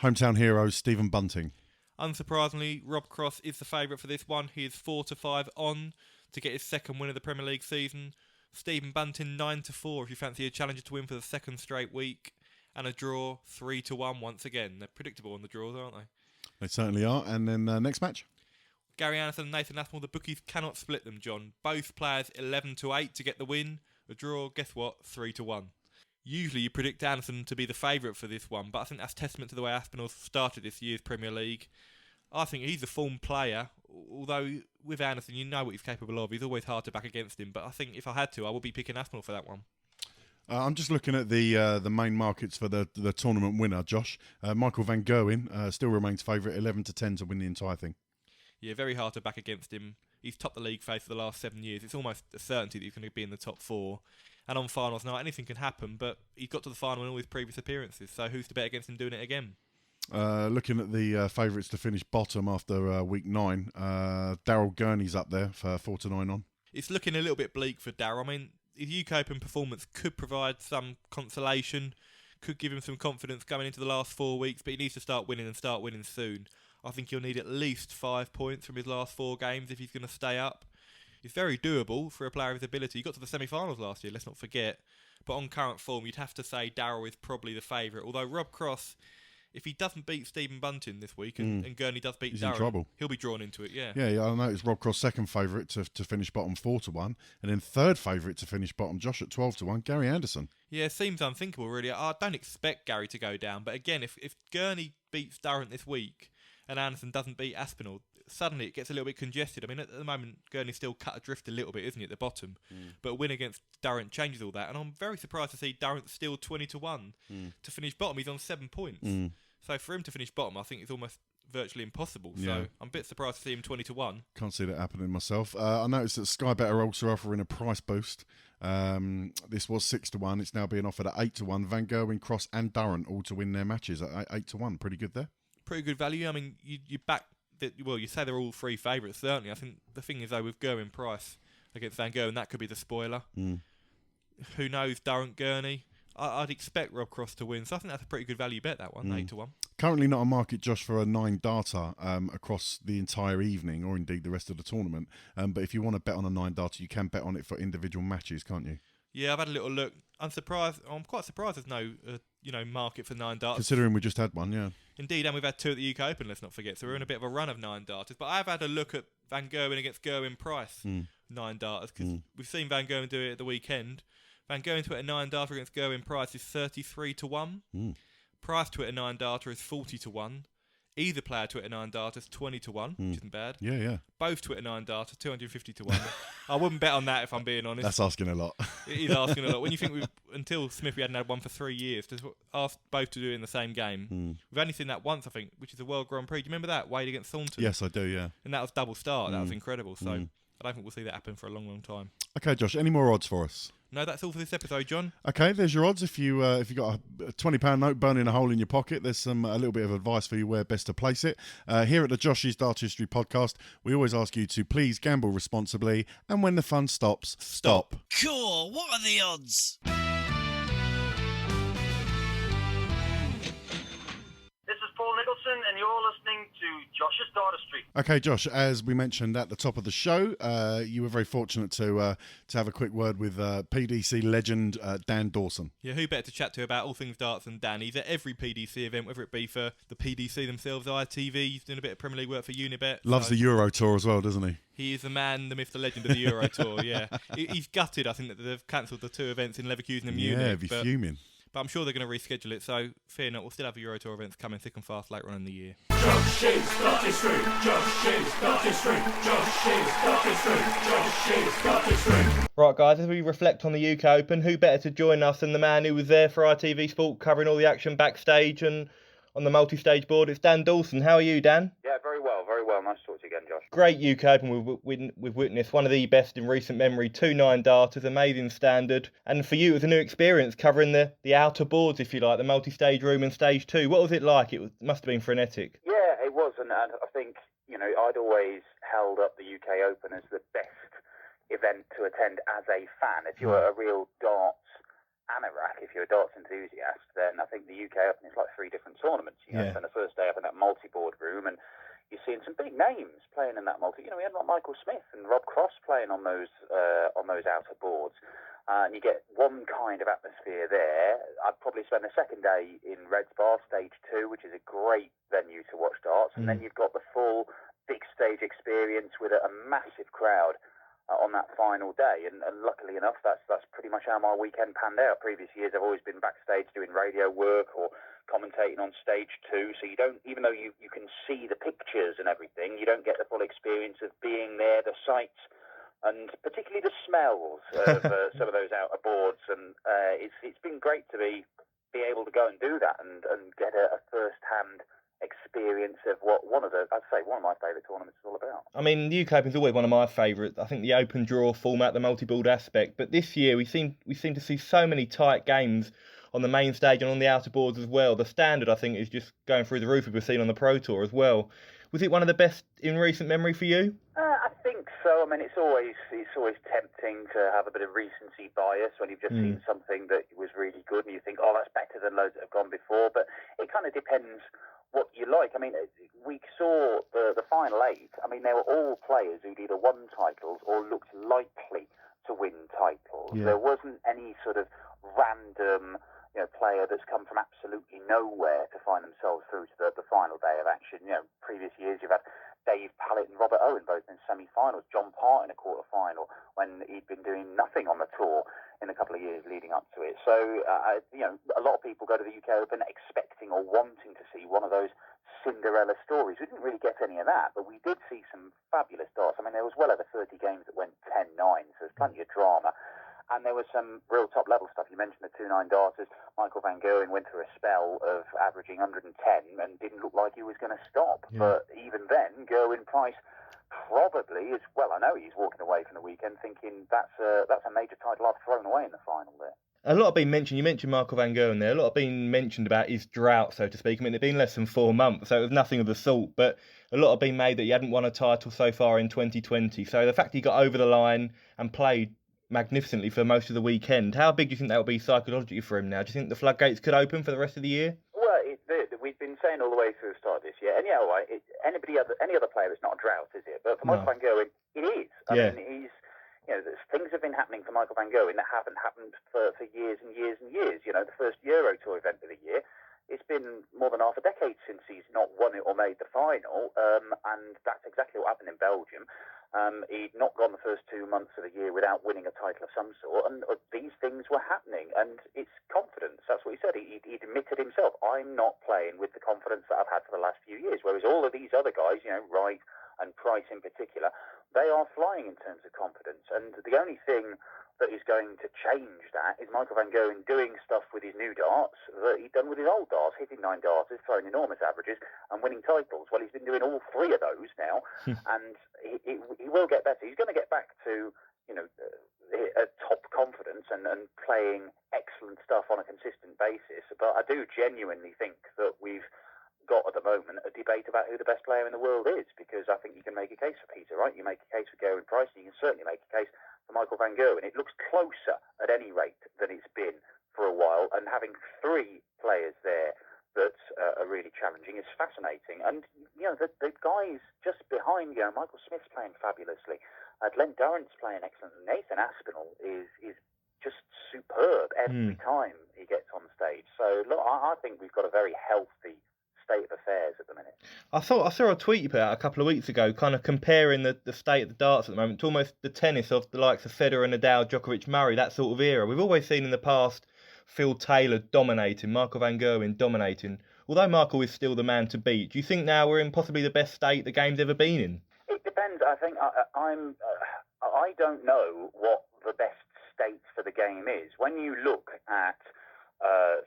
hometown hero Stephen Bunting. Unsurprisingly, Rob Cross is the favourite for this one. He is 4-5 on to get his second win of the Premier League season. Stephen Bunting 9-4 if you fancy a challenger to win for the second straight week. And a draw 3-1 once again. They're predictable on the draws, aren't they? They certainly are. And then next match? Gary Anderson and Nathan Aspinall, the bookies cannot split them, John. Both players 11-8 to get the win. A draw, guess what? 3-1. Usually you predict Anderson to be the favourite for this one, but I think that's testament to the way Aspinall started this year's Premier League. I think he's a form player, although with Anderson you know what he's capable of. He's always hard to back against him, but I think if I had to, I would be picking Aspinall for that one. I'm just looking at the main markets for the tournament winner, Josh. Michael van Gerwen still remains favourite, 11-10 to win the entire thing. Yeah, very hard to back against him. He's topped the league face for the last 7 years. It's almost a certainty that he's going to be in the top 4. And on finals night, anything can happen, but he's got to the final in all his previous appearances, so who's to bet against him doing it again? Looking at the favourites to finish bottom after week 9, Daryl Gurney's up there for 4-9 on. It's looking a little bit bleak for Daryl. I mean, his UK Open performance could provide some consolation, could give him some confidence going into the last 4 weeks, but he needs to start winning and start winning soon. I think he'll need at least 5 points from his last 4 games if he's going to stay up. It's very doable for a player of his ability. He got to the semi-finals last year, let's not forget. But on current form, you'd have to say Daryl is probably the favourite. Although Rob Cross, if he doesn't beat Stephen Bunting this week and Gurney does beat Daryl, he'll be drawn into it, yeah. Yeah, I noticed Rob Cross second favourite to finish bottom 4-1, and then third favourite to finish bottom, Josh, at 12-1, Gary Anderson. Yeah, it seems unthinkable, really. I don't expect Gary to go down, but again, if Gurney beats Durrant this week and Anderson doesn't beat Aspinall, suddenly it gets a little bit congested. I mean, at the moment, Gurney's still cut adrift a little bit, isn't he, at the bottom? But a win against Durrant changes all that, and I'm very surprised to see Durrant still 20-1 to finish bottom. He's on 7 points. So for him to finish bottom, I think it's almost virtually impossible. So I'm a bit surprised to see him 20-1. Can't see that happening myself. I noticed that Sky Bet are also offering a price boost. This was 6-1. It's now being offered at 8-1. Van Gerwen, Cross and Durrant all to win their matches at 8-1. Pretty good there. Pretty good value. I mean, you back... Well, you say they're all 3 favourites, certainly. I think the thing is, though, with Gerwyn Price against Van Gerwen, that could be the spoiler. Who knows, Durrant, Gurney? I'd expect Rob Cross to win, so I think that's a pretty good value bet, that one, 8-1. Currently not a market, Josh, for a 9-darter across the entire evening, or indeed the rest of the tournament. But if you want to bet on a 9-darter, you can bet on it for individual matches, can't you? Yeah, I've had a little look. I'm quite surprised there's no, market for 9 darts. Considering we just had one, yeah. Indeed, and we've had 2 at the UK Open, let's not forget. So we're in a bit of a run of 9 darters. But I've had a look at Van Gerwen against Gerwyn Price, 9 darters, because we've seen Van Gerwen do it at the weekend. Van Gerwen to hit a 9 darter against Gerwyn Price is 33-1. Price to hit a 9 darter is 40-1. Either player to hit a 9 darter is 20-1, which isn't bad. Yeah. Both to hit a 9 darter, 250-1. I wouldn't bet on that if I'm being honest. That's asking a lot. It is asking a lot. When you think until Smith, we hadn't had one for 3 years. To ask both to do it in the same game. We've only seen that once, I think, which is the World Grand Prix. Do you remember that? Wade against Thornton? Yes, I do, yeah. And that was double start. That was incredible. So I don't think we'll see that happen for a long, long time. Okay, Josh, any more odds for us? No, that's all for this episode, John. Okay, there's your odds. If you got a £20 note burning a hole in your pocket, there's a little bit of advice for you where best to place it. Here at the Josh's Dartistry podcast, we always ask you to please gamble responsibly, and when the fun stops, stop. Cool, what are the odds? This is Paul Nicholson, and you're listening to Josh's Dartistry. Okay, Josh, as we mentioned at the top of the show, you were very fortunate to have a quick word with PDC legend Dan Dawson. Yeah, who better to chat to about all things darts than Dan? He's at every PDC event, whether it be for the PDC themselves, ITV, he's doing a bit of Premier League work for Unibet. Loves the Euro Tour as well, doesn't he? He is the man, the myth, the legend of the Euro Tour, yeah. He's gutted, I think, that they've cancelled the 2 events in Leverkusen and Munich. Yeah, he'd be fuming. But I'm sure they're going to reschedule it, so fear not, we'll still have Euro Tour events coming thick and fast later on in the year. Josh's Dartistry, Josh's Dartistry, Josh's Dartistry, Josh's Dartistry. Right, guys, as we reflect on the UK Open, who better to join us than the man who was there for ITV Sport, covering all the action backstage and on the multi-stage board? It's Dan Dawson. How are you, Dan? Yeah, very well, very well. Nice to talk to you again, Josh. Great UK Open we've witnessed, one of the best in recent memory, 2 9 darters, amazing standard. And for you, it was a new experience covering the outer boards, if you like, the multi-stage room and stage 2. What was it like? Must have been frenetic. Yeah, it was, and I think, I'd always held up the UK Open as the best event to attend as a fan. If you're a real darts anorak, if you're a darts enthusiast, then I think the UK Open is like 3 different tournaments. You spend the first day up in that multi-board room, and you're seeing some big names playing in that multi. We had like Michael Smith and Rob Cross playing on those outer boards. And you get one kind of atmosphere there. I'd probably spend the second day in Reds Bar, stage 2, which is a great venue to watch darts. And then you've got the full big stage experience with a massive crowd on that final day. And luckily enough, that's pretty much how my weekend panned out. Previous years, I've always been backstage doing radio work or commentating on stage 2. So you don't, even though you can see the pictures and everything, you don't get the full experience of being there, the sights, and particularly the smells of some of those outer boards. And it's been great to be able to go and do that and get a first-hand experience of what one of my favourite tournaments is all about. I mean, the UK Open is always one of my favourites. I think the open draw format, the multi-board aspect. But this year we seem to see so many tight games on the main stage and on the outer boards as well. The standard, I think, is just going through the roof, as we've seen on the Pro Tour as well. Was it one of the best in recent memory for you? I think so. I mean, it's always tempting to have a bit of recency bias when you've just seen something that was really good and you think, oh, that's better than loads that have gone before. But it kind of depends what you like. I mean, we saw the final 8. I mean, they were all players who'd either won titles or looked likely to win titles. Yeah. There wasn't any sort of random player that's come from absolutely nowhere to find themselves through to the final day of action. Previous years you've had Dave Pallett and Robert Owen both in semi-finals, John Part in a quarter-final when he'd been doing nothing on the tour in a couple of years leading up to it. So, a lot of people go to the UK Open expecting or wanting to see one of those Cinderella stories. We didn't really get any of that, but we did see some fabulous darts. I mean, there was well over 30 games that went 10-9, so there's plenty of drama. And there was some real top-level stuff. You mentioned the 2 9 darters. Michael van Gerwen went through a spell of averaging 110 and didn't look like he was going to stop. Yeah. But even then, Gerwyn Price probably is, well, I know he's walking away from the weekend thinking that's a major title I've thrown away in the final there. A lot have been mentioned. You mentioned Michael van Gerwen there. A lot have been mentioned about his drought, so to speak. I mean, it's been less than 4 months, so it was nothing of the sort. But a lot have been made that he hadn't won a title so far in 2020. So the fact he got over the line and played magnificently for most of the weekend, how big do you think that will be psychologically for him now? Do you think the floodgates could open for the rest of the year? Well, we've been saying all the way through the start of this year, and any other player that's not a drought, is it? But for Michael van Gerwen, it is. I mean, things have been happening for Michael van Gerwen that haven't happened for years and years and years. You know, the first Euro Tour event of the year, it's been more than half a decade since he's not won it or made the final, and that's exactly what happened in Belgium. He'd not gone the first 2 months of the year without winning a title of some sort, and these things were happening, and it's confidence. That's what he said. He'd admitted himself, I'm not playing with the confidence that I've had for the last few years, whereas all of these other guys, you know, Wright and Price in particular, they are flying in terms of confidence, and the only thing that is going to change that is Michael van Gerwen doing stuff with his new darts that he'd done with his old darts, hitting 9 darters, throwing enormous averages, and winning titles. Well, he's been doing all 3 of those now, and he will get better. He's going to get back to, you know, top confidence and playing excellent stuff on a consistent basis. But I do genuinely think that we've got at the moment a debate about who the best player in the world is, because I think you can make a case for Peter Wright, you make a case for Gerwyn Price, and you can certainly make a case for Michael van Gerwen. It looks closer at any rate than it's been for a while, and having 3 players there that are really challenging is fascinating. And you know, the guys just behind, you know, Michael Smith's playing fabulously, Glenn Durrant's playing excellent, Nathan Aspinall is just superb every time he gets on stage. So look, I think we've got a very healthy state of affairs at the minute. I saw a tweet you put out a couple of weeks ago, kind of comparing the state of the darts at the moment to almost the tennis of the likes of Federer, Nadal, Djokovic, Murray, that sort of era. We've always seen in the past Phil Taylor dominating, Michael van Gerwen dominating. Although Michael is still the man to beat, do you think now we're in possibly the best state the game's ever been in? It depends. I think I don't know what the best state for the game is. When you look at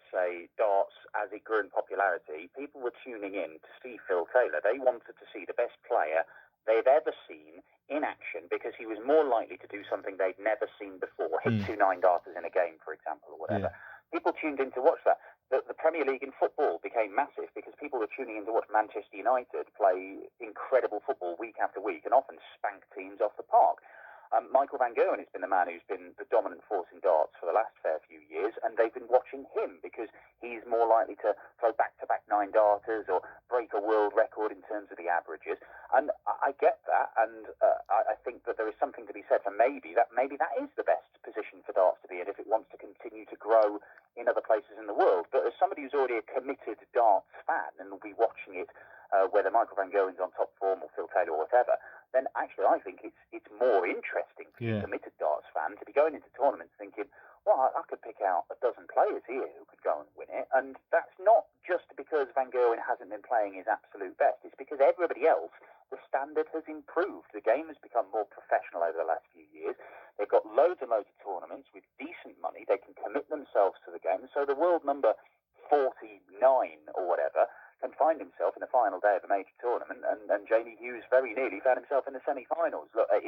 say, darts as it grew in popularity, people were tuning in to see Phil Taylor. They wanted to see the best player they'd ever seen in action, because he was more likely to do something they'd never seen before, hit 2 9-darters in a game, for example, or whatever. Yeah. People tuned in to watch that. The Premier League in football became massive because people were tuning in to watch Manchester United play incredible football week after week and often spank teams off the park. Michael van Gerwen has been the man who's been the dominant force in darts for the last fair few years, and they've been watching him because he's more likely to throw back-to-back 9-darters or break a world record in terms of the averages. And I get that, and I think that there is something to be said for maybe that is the best position for darts to be in if it wants to continue to grow in other places in the world. But as somebody who's already a committed darts fan and will be watching it, whether Michael van Gerwen's on top form or Phil Taylor or whatever, then actually I think it's more interesting for a committed darts fan to be going into tournaments thinking, well, I could pick out a dozen players here who could go and win it. And that's not just because Van Gerwen hasn't been playing his absolute best. It's because everybody else, the standard has improved. The game has become more professional over the last few years. They've got loads and loads of tournaments with decent money. They can commit themselves to the game. So the world number 49 or whatever can find himself in the final day of a major tournament, and Jamie Hughes very nearly found himself in the semi-finals. Look, I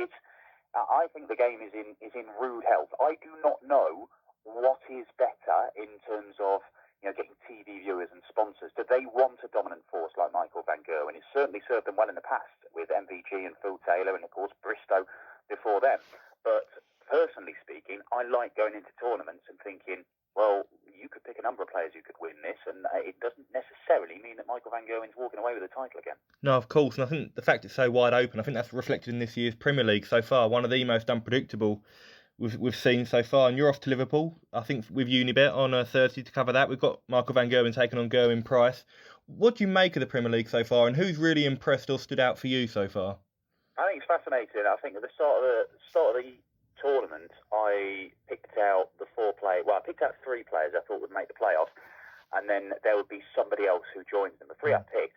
think the game is in rude health. I do not know what is better in terms of, you know, getting TV viewers and sponsors. Do they want a dominant force like Michael van Gerwen? It's certainly served them well in the past with MVG and Phil Taylor and, of course, Bristow before them. But personally speaking, I like going into tournaments and thinking, well, you could pick a number of players who could win this, and it doesn't necessarily mean that Michael van Gerwen's walking away with the title again. No, of course, and I think the fact it's so wide open, I think that's reflected in this year's Premier League so far, one of the most unpredictable we've seen so far. And you're off to Liverpool, I think, with Unibet on Thursday to cover that. We've got Michael van Gerwen taking on Gerwyn Price. What do you make of the Premier League so far, and who's really impressed or stood out for you so far? I think it's fascinating. I think at the start of the tournament, I picked out the 4 players. Well, I picked out 3 players I thought would make the playoffs, and then there would be somebody else who joins them. The 3 I picked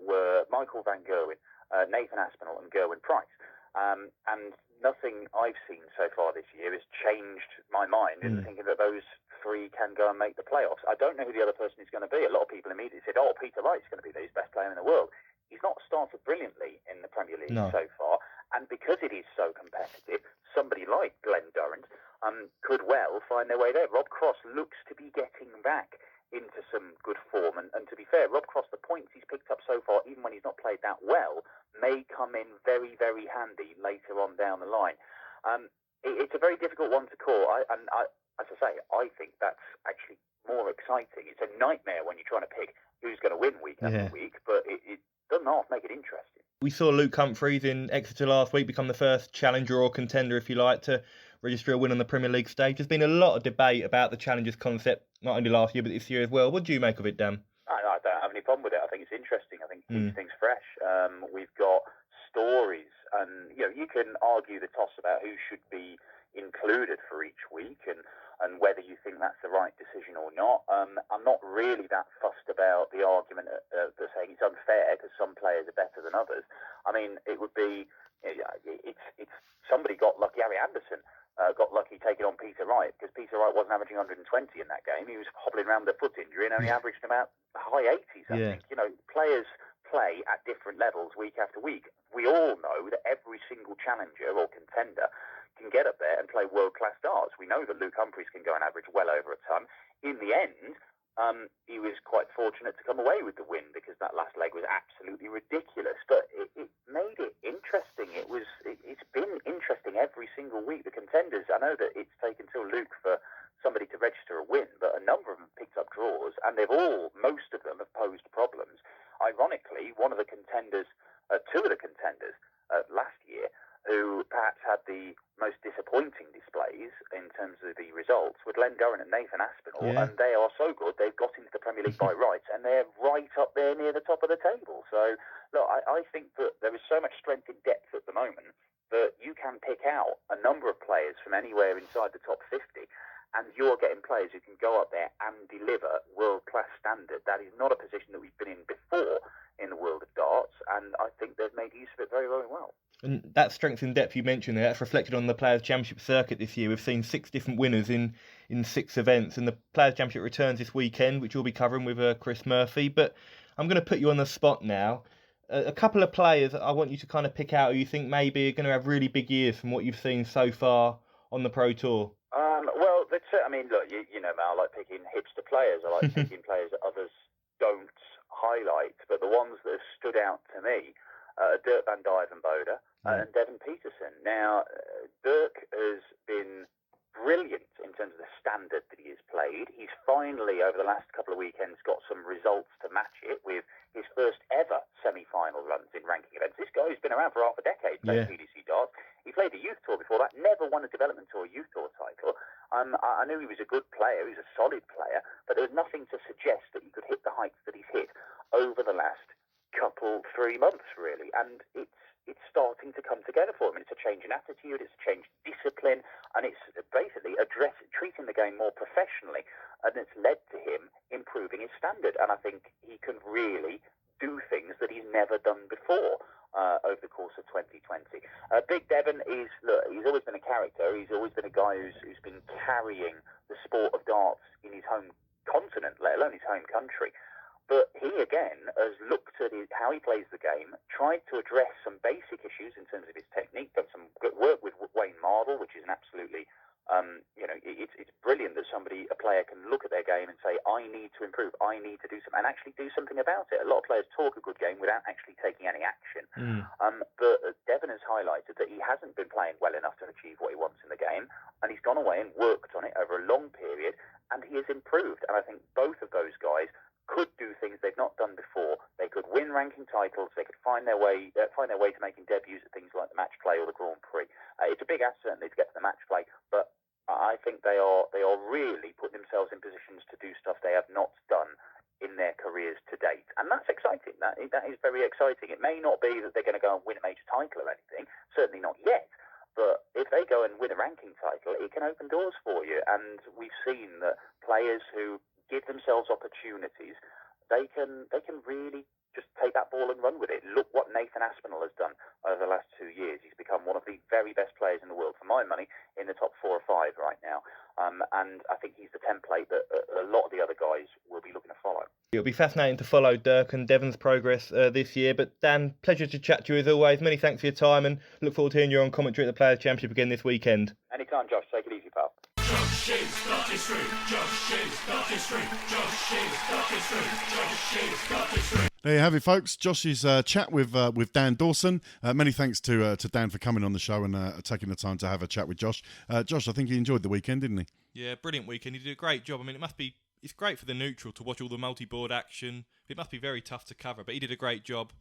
were Michael van Gerwen, Nathan Aspinall, and Gerwyn Price. And nothing I've seen so far this year has changed my mind into thinking that those 3 can go and make the playoffs. I don't know who the other person is going to be. A lot of people immediately said, "Oh, Peter Wright's going to be the best player in the world." He's not started brilliantly in the Premier League so far, and because it is so competitive, somebody like Glenn Durrant could well find their way there. Rob Cross looks to be getting back into some good form, and to be fair, Rob Cross, the points he's picked up so far, even when he's not played that well, may come in very, very handy later on down the line. It's a very difficult one to call, as I say, I think that's actually more exciting. It's a nightmare when you're trying to pick who's going to win week after week, but it doesn't half make it interesting. We saw Luke Humphreys in Exeter last week become the first challenger or contender, if you like, to register a win on the Premier League stage. There's been a lot of debate about the Challengers concept, not only last year but this year as well. What do you make of it, Dan? I don't have any problem with it. I think it's interesting. I think it keeps things fresh. We've got stories, and you can argue the toss about who should be included for each week and whether you think that's the right decision or not. I'm not really that fussed about the argument of saying it's unfair because some players are better than others. I mean, it would be it's somebody got lucky. Harry Anderson got lucky taking on Peter Wright because Peter Wright wasn't averaging 120 in that game. He was hobbling around with a foot injury and only averaged about high 80s. I think players play at different levels week after week. We all know that every single challenger or contender can get up there and play world-class darts. We know that Luke Humphries can go and average well over a ton. In the end, he was quite fortunate to come away with the win because that last leg was absolutely ridiculous. But it made it interesting. It's been interesting every single week. The contenders, I know that it's taken till Luke for somebody to register a win, but a number of them picked up draws, and most of them have posed problems. Ironically, two of the contenders last year, who perhaps had the most disappointing displays in terms of the results, were Glenn Gorton and Nathan Aspinall, and they are so good they've got into the Premier League by rights, and they're right up there near the top of the table. So, look, I think that there is so much strength in depth at the moment that you can pick out a number of players from anywhere inside the top 50, and you're getting players who can go up there and deliver world-class standard. That is not a position that we've been in before in the world of darts, and I think they've made use of it very, very well. And that strength in depth you mentioned there, that's reflected on the Players' Championship circuit this year. We've seen 6 different winners in 6 events, and the Players' Championship returns this weekend, which we'll be covering with Chris Murphy. But I'm going to put you on the spot now. A couple of players I want you to kind of pick out who you think maybe are going to have really big years from what you've seen so far on the Pro Tour. Well, that's it. I mean, look, you know, man, I like picking hipster players. I like picking players that others don't highlight. But the ones that have stood out to me are Dirk van Dijvenbode and Devon Peterson. Now, Dirk has been brilliant in terms of the standard that he has played. He's finally, over the last couple of weekends, got some results to match it with his first ever semi-final runs in ranking events. This guy who's been around for half a decade playing PDC darts. He played the Youth Tour before that, never won a Development Tour Youth Tour title. I knew he was a good player, he was a solid player, but there was nothing to suggest that he could hit the heights that he's hit over the last 3 months, really. And it's starting to come together for him. It's a change in attitude, it's a change in discipline, and it's basically treating the game more professionally, and it's led to him improving his standard. And I think he can really do things that he's never done before over the course of 2020. Big Devon he's always been a character. He's always been a guy who's been carrying the sport of darts in his home continent, let alone his home country. But he, again, has looked at how he plays the game, tried to address some basic issues in terms of his technique, done some good work with Wayne Mardle, which is an absolutely, it's brilliant that a player can look at their game and say, I need to improve, I need to do something, and actually do something about it. A lot of players talk a good game without actually taking any action. But Devon has highlighted that he hasn't been playing well enough to achieve what he wants in the game, and he's gone away and worked on it over a long period, and he has improved. And I think both of those guys could do things they've not done before. They could win ranking titles. They could find their way to making debuts at things like the Match Play or the Grand Prix. It's a big ask certainly to get to the Match Play, but I think they are really putting themselves in positions to do stuff they have not done in their careers to date, and that's exciting. That is very exciting. It may not be that they're going to go and win a major title or anything, certainly not yet. But if they go and win a ranking title, it can open doors for you. And we've seen that players who give themselves opportunities, they can really just take that ball and run with it. Look what Nathan Aspinall has done over the last 2 years. He's become one of the very best players in the world, for my money, in the top 4 or 5 right now. And I think he's the template that a lot of the other guys will be looking to follow. It'll be fascinating to follow Dirk and Devon's progress this year. But Dan, pleasure to chat to you as always. Many thanks for your time, and look forward to hearing you on commentary at the Players' Championship again this weekend. Anytime, Josh. Take it easy, pal. Josh's Dartistry, Josh's Dartistry, Josh's Dartistry, Josh's Dartistry. There you have it, folks. Josh's chat with Dan Dawson. Many thanks to Dan for coming on the show and taking the time to have a chat with Josh. Josh, I think he enjoyed the weekend, didn't he? Yeah, brilliant weekend. He did a great job. I mean, it's great for the neutral to watch all the multi-board action. It must be very tough to cover, but he did a great job.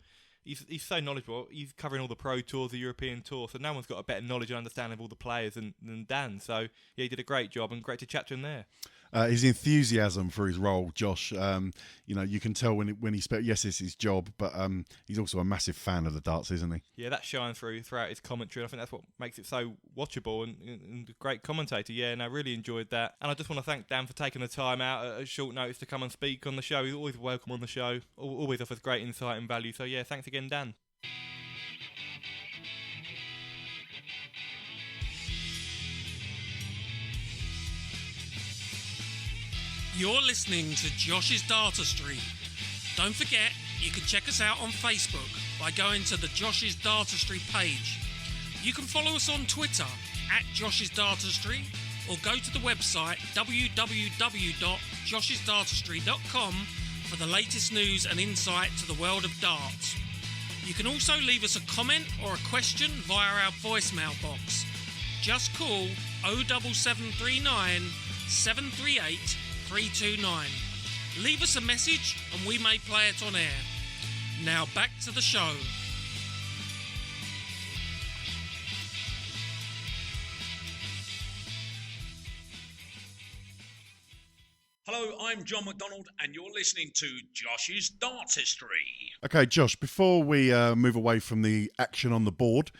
he's so knowledgeable. He's covering all the Pro Tours, the European Tour, so no one's got a better knowledge and understanding of all the players than Dan. So, yeah, he did a great job, and great to chat to him there. His enthusiasm for his role, Josh, you can tell when he spoke. Yes, it's his job, but he's also a massive fan of the darts, isn't he? Yeah, that shines throughout his commentary, and I think that's what makes it so watchable and a great commentator. Yeah, and I really enjoyed that. And I just want to thank Dan for taking the time out at short notice to come and speak on the show. He's always welcome on the show, always offers great insight and value. So, yeah, thanks again, Dan. You're listening to Josh's Dartistry. Don't forget, you can check us out on Facebook by going to the Josh's Dartistry page. You can follow us on Twitter at Josh's Dartistry, or go to the website www.joshisdartistry.com for the latest news and insight to the world of darts. You can also leave us a comment or a question via our voicemail box. Just call 07739 738 329. Leave us a message and we may play it on air. Now back to the show. Hello, I'm John McDonald, and you're listening to Josh's Dartistry. Okay, Josh, before we move away from the action on the board,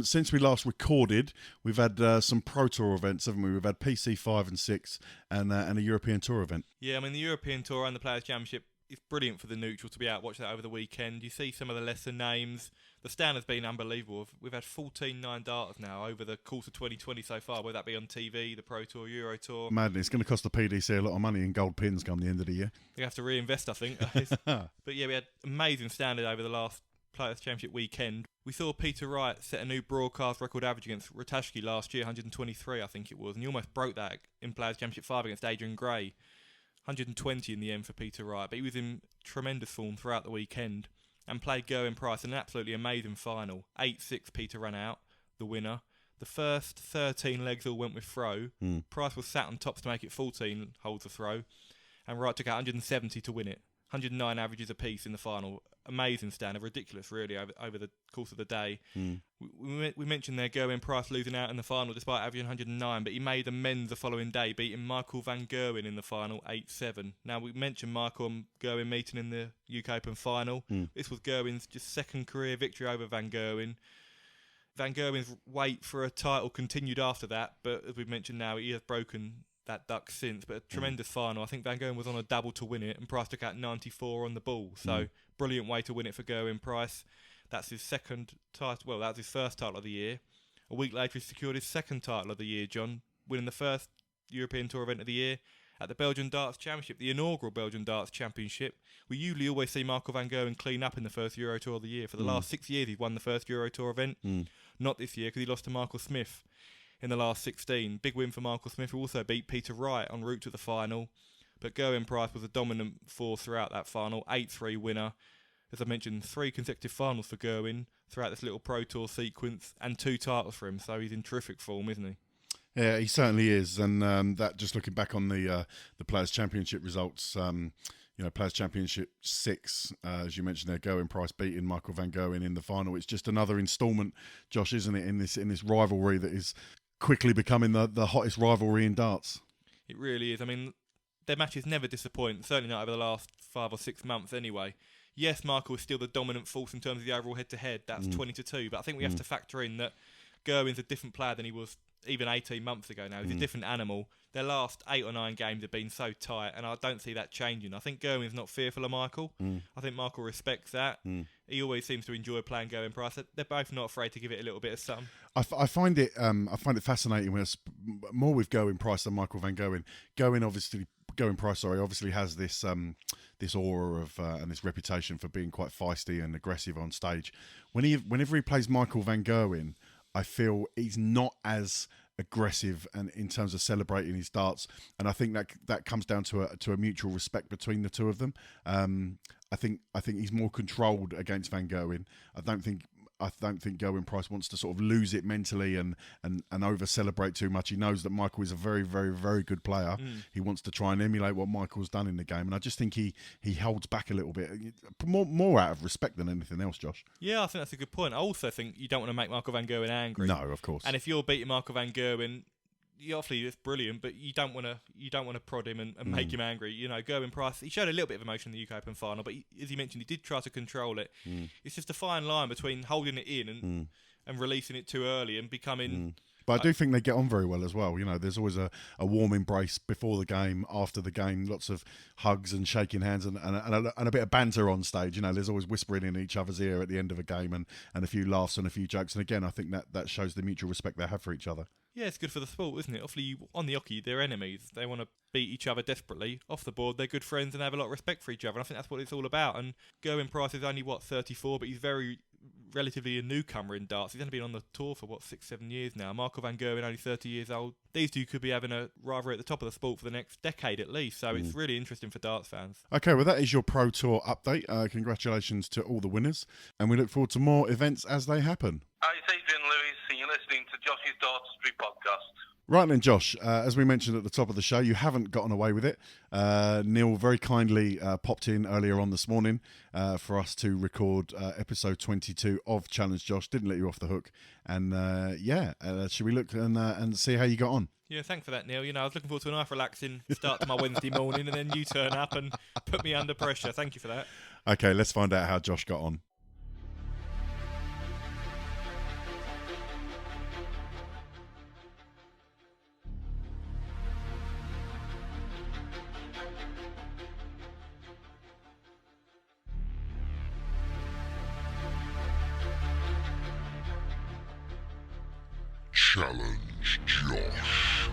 since we last recorded, we've had some Pro Tour events, haven't we? We've had PC 5 and 6 and a European Tour event. Yeah, I mean, the European Tour and the Players' Championship is brilliant for the neutral to be out watch that over the weekend. You see some of the lesser names. The standard's been unbelievable. We've had 14 9-darters now over the course of 2020 so far, whether that be on TV, the Pro Tour, Euro Tour. Madness. It's going to cost the PDC a lot of money in gold pins come the end of the year. They have to reinvest, I think. But yeah, we had amazing standard over the last Players' Championship weekend. We saw Peter Wright set a new broadcast record average against Ratajski last year, 123 I think it was, and he almost broke that in Players' Championship 5 against Adrian Gray. 120 in the end for Peter Wright, but he was in tremendous form throughout the weekend and played Gerwyn Price in an absolutely amazing final. 8-6 Peter ran out, the winner. The first 13 legs all went with throw. Price was sat on tops to make it 14 holes of throw, and Wright took out 170 to win it. 109 averages apiece in the final. Amazing standard, ridiculous really over the course of the day. We mentioned there Gerwyn Price losing out in the final despite averaging 109, but he made amends the following day, beating Michael van Gerwen in the final 8-7. Now, we mentioned Michael and Gerwyn meeting in the UK Open final. This was Gerwyn's just second career victory over Van Gerwen. Van Gerwen's wait for a title continued after that, but as we've mentioned now, he has broken that duck since, but a tremendous final. I think Van Gerwen was on a double to win it, and Price took out 94 on the ball. So brilliant way to win it for Gerwyn Price. That's his second title. Well, that's his first title of the year. A week later, he secured his second title of the year, John, winning the first European Tour event of the year at the Belgian Darts Championship, the inaugural Belgian Darts Championship. We usually always see Michael van Gerwen clean up in the first Euro Tour of the year. For the last 6 years, he's won the first Euro Tour event. Not this year, because he lost to Michael Smith in the last 16. Big win for Michael Smith, who also beat Peter Wright en route to the final. But Gerwyn Price was a dominant force throughout that final. 8-3 winner. As I mentioned, 3 consecutive finals for Gerwyn throughout this little Pro Tour sequence, and 2 titles for him. So he's in terrific form, isn't he? Yeah, he certainly is. And that, just looking back on the Players' Championship results, Players' Championship 6, as you mentioned there, Gerwyn Price beating Michael van Gerwen in the final. It's just another instalment, Josh, isn't it, in this rivalry that is quickly becoming the hottest rivalry in darts. It really is. I mean, their matches never disappoint, certainly not over the last 5 or 6 months anyway. Yes, Michael is still the dominant force in terms of the overall head-to-head. That's 20-2, but I think we have to factor in that Gerwyn's a different player than he was even 18 months ago now. He's a different animal. Their last 8 or 9 games have been so tight, and I don't see that changing. I think Gerwyn's not fearful of Michael. I think Michael respects that. He always seems to enjoy playing Gerwyn Price. They're both not afraid to give it a little bit of something. I find it fascinating when more with Gerwyn Price than Michael van Gerwen. Gerwyn Price obviously has this this aura of and this reputation for being quite feisty and aggressive on stage. Whenever he plays Michael van Gerwen, I feel he's not as aggressive and in terms of celebrating his darts, and I think that comes down to a mutual respect between the two of them. I think he's more controlled against Van Gerwen. I don't think I don't think Gerwyn Price wants to sort of lose it mentally and over celebrate too much. He knows that Michael is a very, very, very good player. He wants to try and emulate what Michael's done in the game, and I just think he holds back a little bit, more out of respect than anything else, Josh. Yeah, I think that's a good point. I also think you don't want to make Michael van Gerwen angry. No, of course. And if you're beating Michael van Gerwen, obviously it's brilliant, but you don't want to prod him and make him angry. You know, Gerwyn Price, he showed a little bit of emotion in the UK Open final, but as you mentioned, he did try to control it. It's just a fine line between holding it in and releasing it too early and becoming. But I do think they get on very well as well. You know, there's always a warm embrace before the game, after the game, lots of hugs and shaking hands and a bit of banter on stage. You know, there's always whispering in each other's ear at the end of a game and a few laughs and a few jokes. And again, I think that shows the mutual respect they have for each other. Yeah, it's good for the sport, isn't it? Obviously, on the hockey, they're enemies. They want to beat each other desperately. Off the board, they're good friends and they have a lot of respect for each other. And I think that's what it's all about. And Gerwyn Price is only, 34, but he's relatively a newcomer in darts. He's only been on the tour for 6-7 years now. Michael van Gerwen, only 30 years old. These two could be having a rivalry at the top of the sport for the next decade at least. So it's really interesting for darts fans. Okay, well that is your Pro Tour update. Congratulations to all the winners, and we look forward to more events as they happen. Hi, it's Adrian Lewis, and you're listening to Josh's Dartistry podcast. Right then, Josh, as we mentioned at the top of the show, you haven't gotten away with it. Neil very kindly popped in earlier on this morning for us to record episode 22 of Challenge Josh. Didn't let you off the hook. And should we look and see how you got on? Yeah, thanks for that, Neil. You know, I was looking forward to a nice relaxing start to my Wednesday morning, and then you turn up and put me under pressure. Thank you for that. Okay, let's find out how Josh got on. Challenge Josh.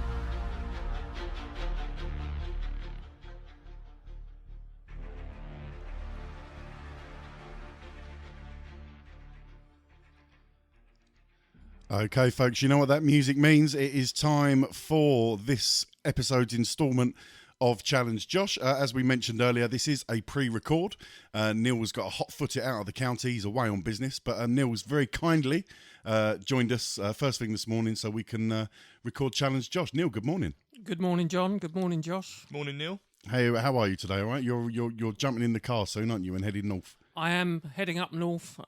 Okay, folks, you know what that music means. It is time for this episode's instalment of Challenge Josh. As we mentioned earlier, this is a pre-record. Neil's got a hot foot it out of the county. He's away on business, but Neil's very kindly joined us first thing this morning so we can record Challenge Josh. Neil, good morning. Good morning, John. Good morning, Josh. Morning, Neil. Hey, how are you today? All right, you're jumping in the car soon, aren't you, and heading north? I am heading up north.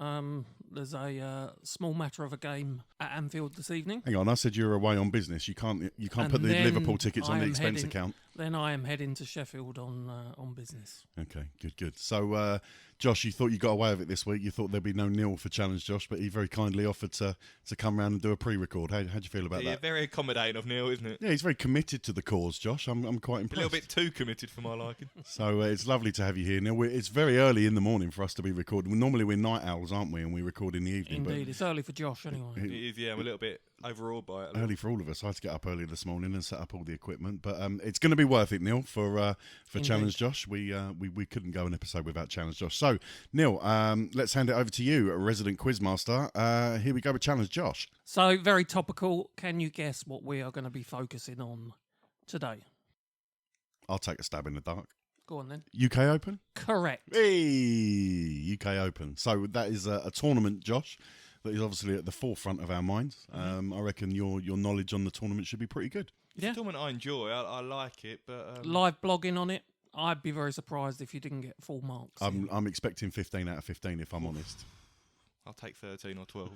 There's a small matter of a game at Anfield this evening. Hang on, I said you're away on business. You can't put the Liverpool tickets on the expense account. Then I am heading to Sheffield on business. Okay, good. So, Josh, you thought you got away with it this week. You thought there'd be no Neil for Challenge Josh, but he very kindly offered to come round and do a pre-record. How'd you feel about that? Yeah, very accommodating of Neil, isn't it? Yeah, he's very committed to the cause, Josh. I'm quite impressed. A little bit too committed for my liking. So it's lovely to have you here, Neil. It's very early in the morning for us to be recording. Normally we're night owls, aren't we? And we record in the evening. Indeed, it's early for Josh anyway. It is, yeah. I'm a little bit overawed by it. Early for all of us. I had to get up early this morning and set up all the equipment, but it's going to be worth it, Neil, for Challenge Josh. We couldn't go an episode without Challenge Josh. So, Neil, let's hand it over to you, resident quizmaster. Here we go with Challenge Josh. So, very topical. Can you guess what we are going to be focusing on today? I'll take a stab in the dark. Go on then. UK Open? Correct. Hey, UK Open. So that is a tournament, Josh, that is obviously at the forefront of our minds. I reckon your knowledge on the tournament should be pretty good. It's a tournament I enjoy. I like it, but live blogging on it. I'd be very surprised if you didn't get full marks. I'm expecting 15 out of 15 if I'm honest. I'll take 13 or 12.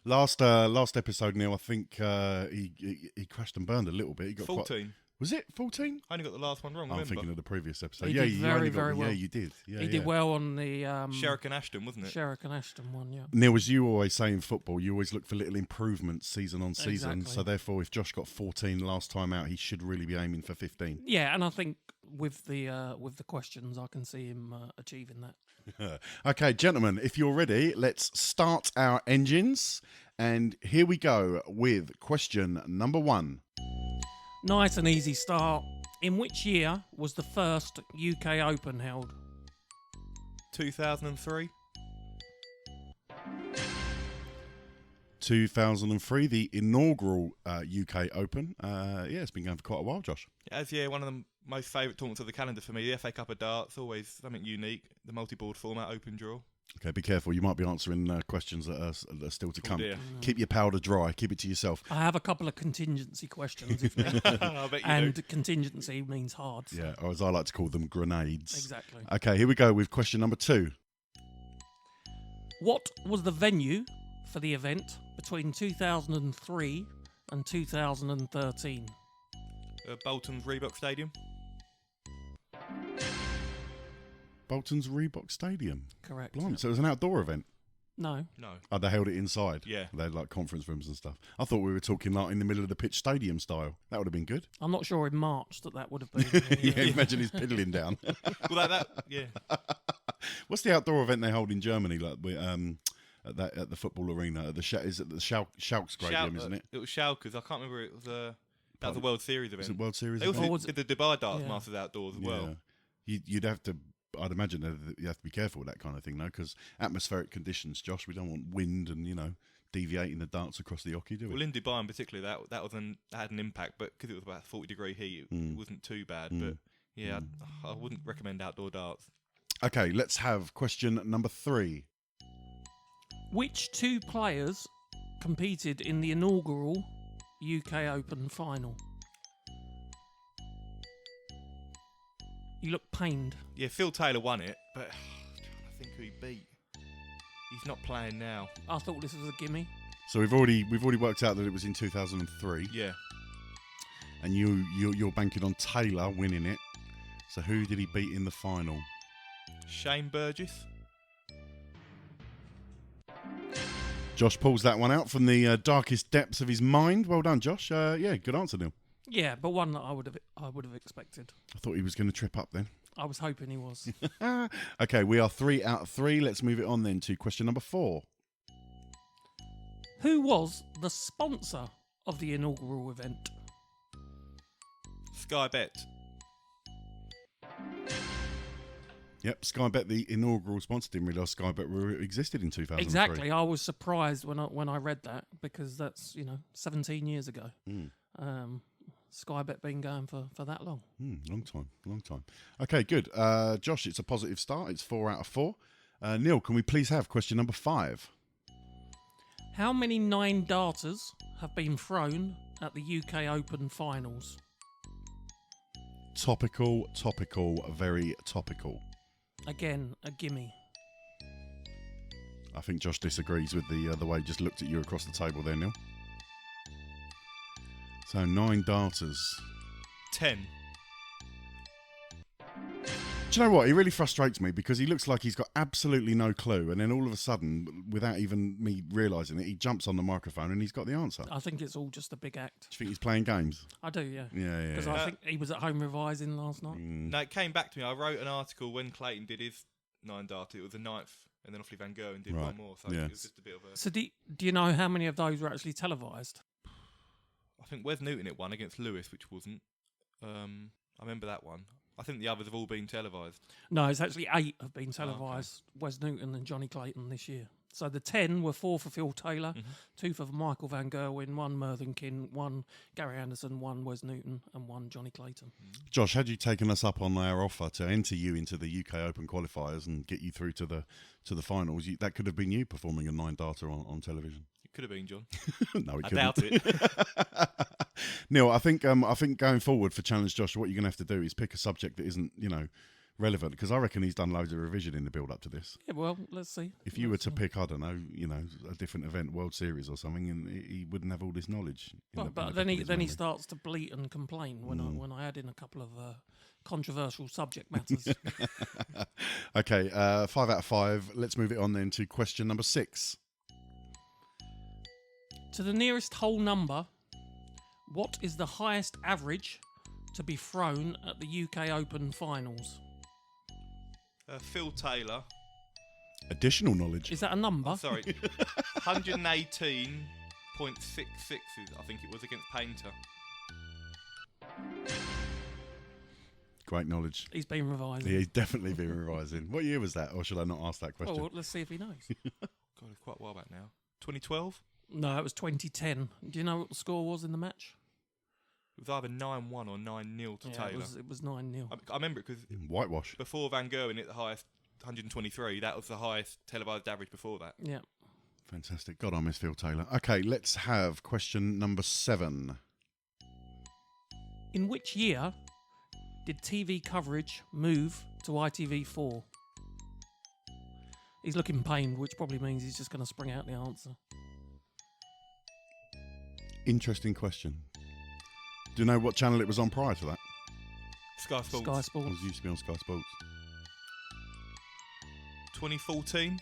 Last episode, Neil, I think he crashed and burned a little bit. He got 14. Was it 14? I only got the last one wrong. I'm thinking of the previous episode. He did very well. Yeah, you did. Yeah, he did well on the Sherrick and Ashton, wasn't it? Sherrick and Ashton one, yeah. Neil, as you always say in football, you always look for little improvements season on season. Exactly. So therefore, if Josh got 14 last time out, he should really be aiming for 15. Yeah, and I think with the questions, I can see him achieving that. Okay, gentlemen, if you're ready, let's start our engines. And here we go with question number 1. Nice and easy start. In which year was the first UK Open held? 2003. 2003, the inaugural UK Open. It's been going for quite a while, Josh. As one of the most favourite tournaments of the calendar for me. The FA Cup of Darts, always something unique. The multi-board format, open draw. Okay, be careful. You might be answering questions that are still to come. Dear. Keep your powder dry. Keep it to yourself. I have a couple of contingency questions, if need. I bet you And do. contingency means hard. So. Yeah, or as I like to call them, grenades. Exactly. Okay, here we go with question number 2. What was the venue for the event between 2003 and 2013? Bolton's Reebok Stadium. Bolton's Reebok Stadium. Correct. Blimey, so it was an outdoor event. No. No. Oh, they held it inside. Yeah. They had like conference rooms and stuff. I thought we were talking like in the middle of the pitch stadium style. That would have been good. I'm not sure in March that would have been. Yeah, imagine he's piddling down. Well, that yeah. What's the outdoor event they hold in Germany? Like at the football arena, is it the Schalke Stadium, isn't it? It was Schalke's. I can't remember. It was that was a World Series event. Was it World Series They also event? did the Dubai Darts Masters outdoors as well. You'd have to. I'd imagine that you have to be careful with that kind of thing, though, because atmospheric conditions, Josh. We don't want wind and deviating the darts across the hockey, do we? Well, in Dubai in particular, that had an impact, but because it was about 40-degree heat, it wasn't too bad. But yeah, I wouldn't recommend outdoor darts. Okay, let's have question number 3. Which 2 players competed in the inaugural UK Open final? You look pained. Yeah, Phil Taylor won it, but I think who he beat. He's not playing now. I thought this was a gimme. So we've already worked out that it was in 2003. Yeah. And you're banking on Taylor winning it. So who did he beat in the final? Shane Burgess. Josh pulls that one out from the darkest depths of his mind. Well done, Josh. Yeah, good answer, Neil. Yeah, but one that I would have expected. I thought he was going to trip up then. I was hoping he was. Okay, we are 3 out of 3. Let's move it on then to question number 4. Who was the sponsor of the inaugural event? Sky Bet. Yep, Sky Bet, the inaugural sponsor. Didn't realise Sky Bet existed in 2003. Exactly. I was surprised when I read that, because that's 17 years ago. Sky Bet been going for that long. Long time. Okay, good. Josh, it's a positive start. It's 4 out of 4. Neil, can we please have question number 5? How many 9 darters have been thrown at the UK Open finals? Topical, very topical. Again, a gimme. I think Josh disagrees with the way he just looked at you across the table there, Neil. So 9 darters. 10. Do you know what? He really frustrates me because he looks like he's got absolutely no clue, and then all of a sudden, without even me realising it, he jumps on the microphone and he's got the answer. I think it's all just a big act. Do you think he's playing games? I do, yeah. Yeah. Because I think he was at home revising last night. No, it came back to me. I wrote an article when Clayton did his 9 darter. It was the 9th, and then obviously Van Gerwen did one more. So it was just a bit of a... So do you know how many of those were actually televised? I think Wes Newton hit one against Lewis, which wasn't. I remember that one. I think the others have all been televised. No, it's actually 8 have been televised. Okay. Wes Newton and Johnny Clayton this year. So the 10 were 4 for Phil Taylor, 2 for Michael van Gerwen, 1 Merthenkin, 1 Gary Anderson, 1 Wes Newton, and 1 Johnny Clayton. Josh, had you taken us up on our offer to enter you into the UK Open qualifiers and get you through to the finals, that could have been you performing a 9 darter on television. It could have been, John. No, it couldn't. I doubt it. Neil, I think going forward for Challenge Josh, what you're going to have to do is pick a subject that isn't, relevant, because I reckon he's done loads of revision in the build up to this. Yeah, well, let's see. If you were to pick, I don't know, a different event, World Series or something, and he wouldn't have all this knowledge. But then he starts to bleat and complain when I add in a couple of controversial subject matters. Okay, 5 out of 5. Let's move it on then to question number 6. To the nearest whole number, what is the highest average to be thrown at the UK Open finals? Phil Taylor. Additional knowledge. Is that a number? Oh, sorry. 118.66, I think it was, against Painter. Great knowledge. He's been revising. He's definitely been revising. What year was that? Or should I not ask that question? Well, let's see if he knows. God, it's quite a while back now. 2012? No, it was 2010. Do you know what the score was in the match? It was either 9-1 or 9-0 to Taylor. It was 9-0. I remember it because whitewash. Before Van Gerwen hit the highest 123. That was the highest televised average before that. Yeah. Fantastic. God, I miss Phil Taylor. Okay, let's have question number 7. In which year did TV coverage move to ITV4? He's looking pained, which probably means he's just going to spring out the answer. Interesting question. Do you know what channel it was on prior to that? Sky Sports. Sky Sports. It was used to be on Sky Sports. 2014.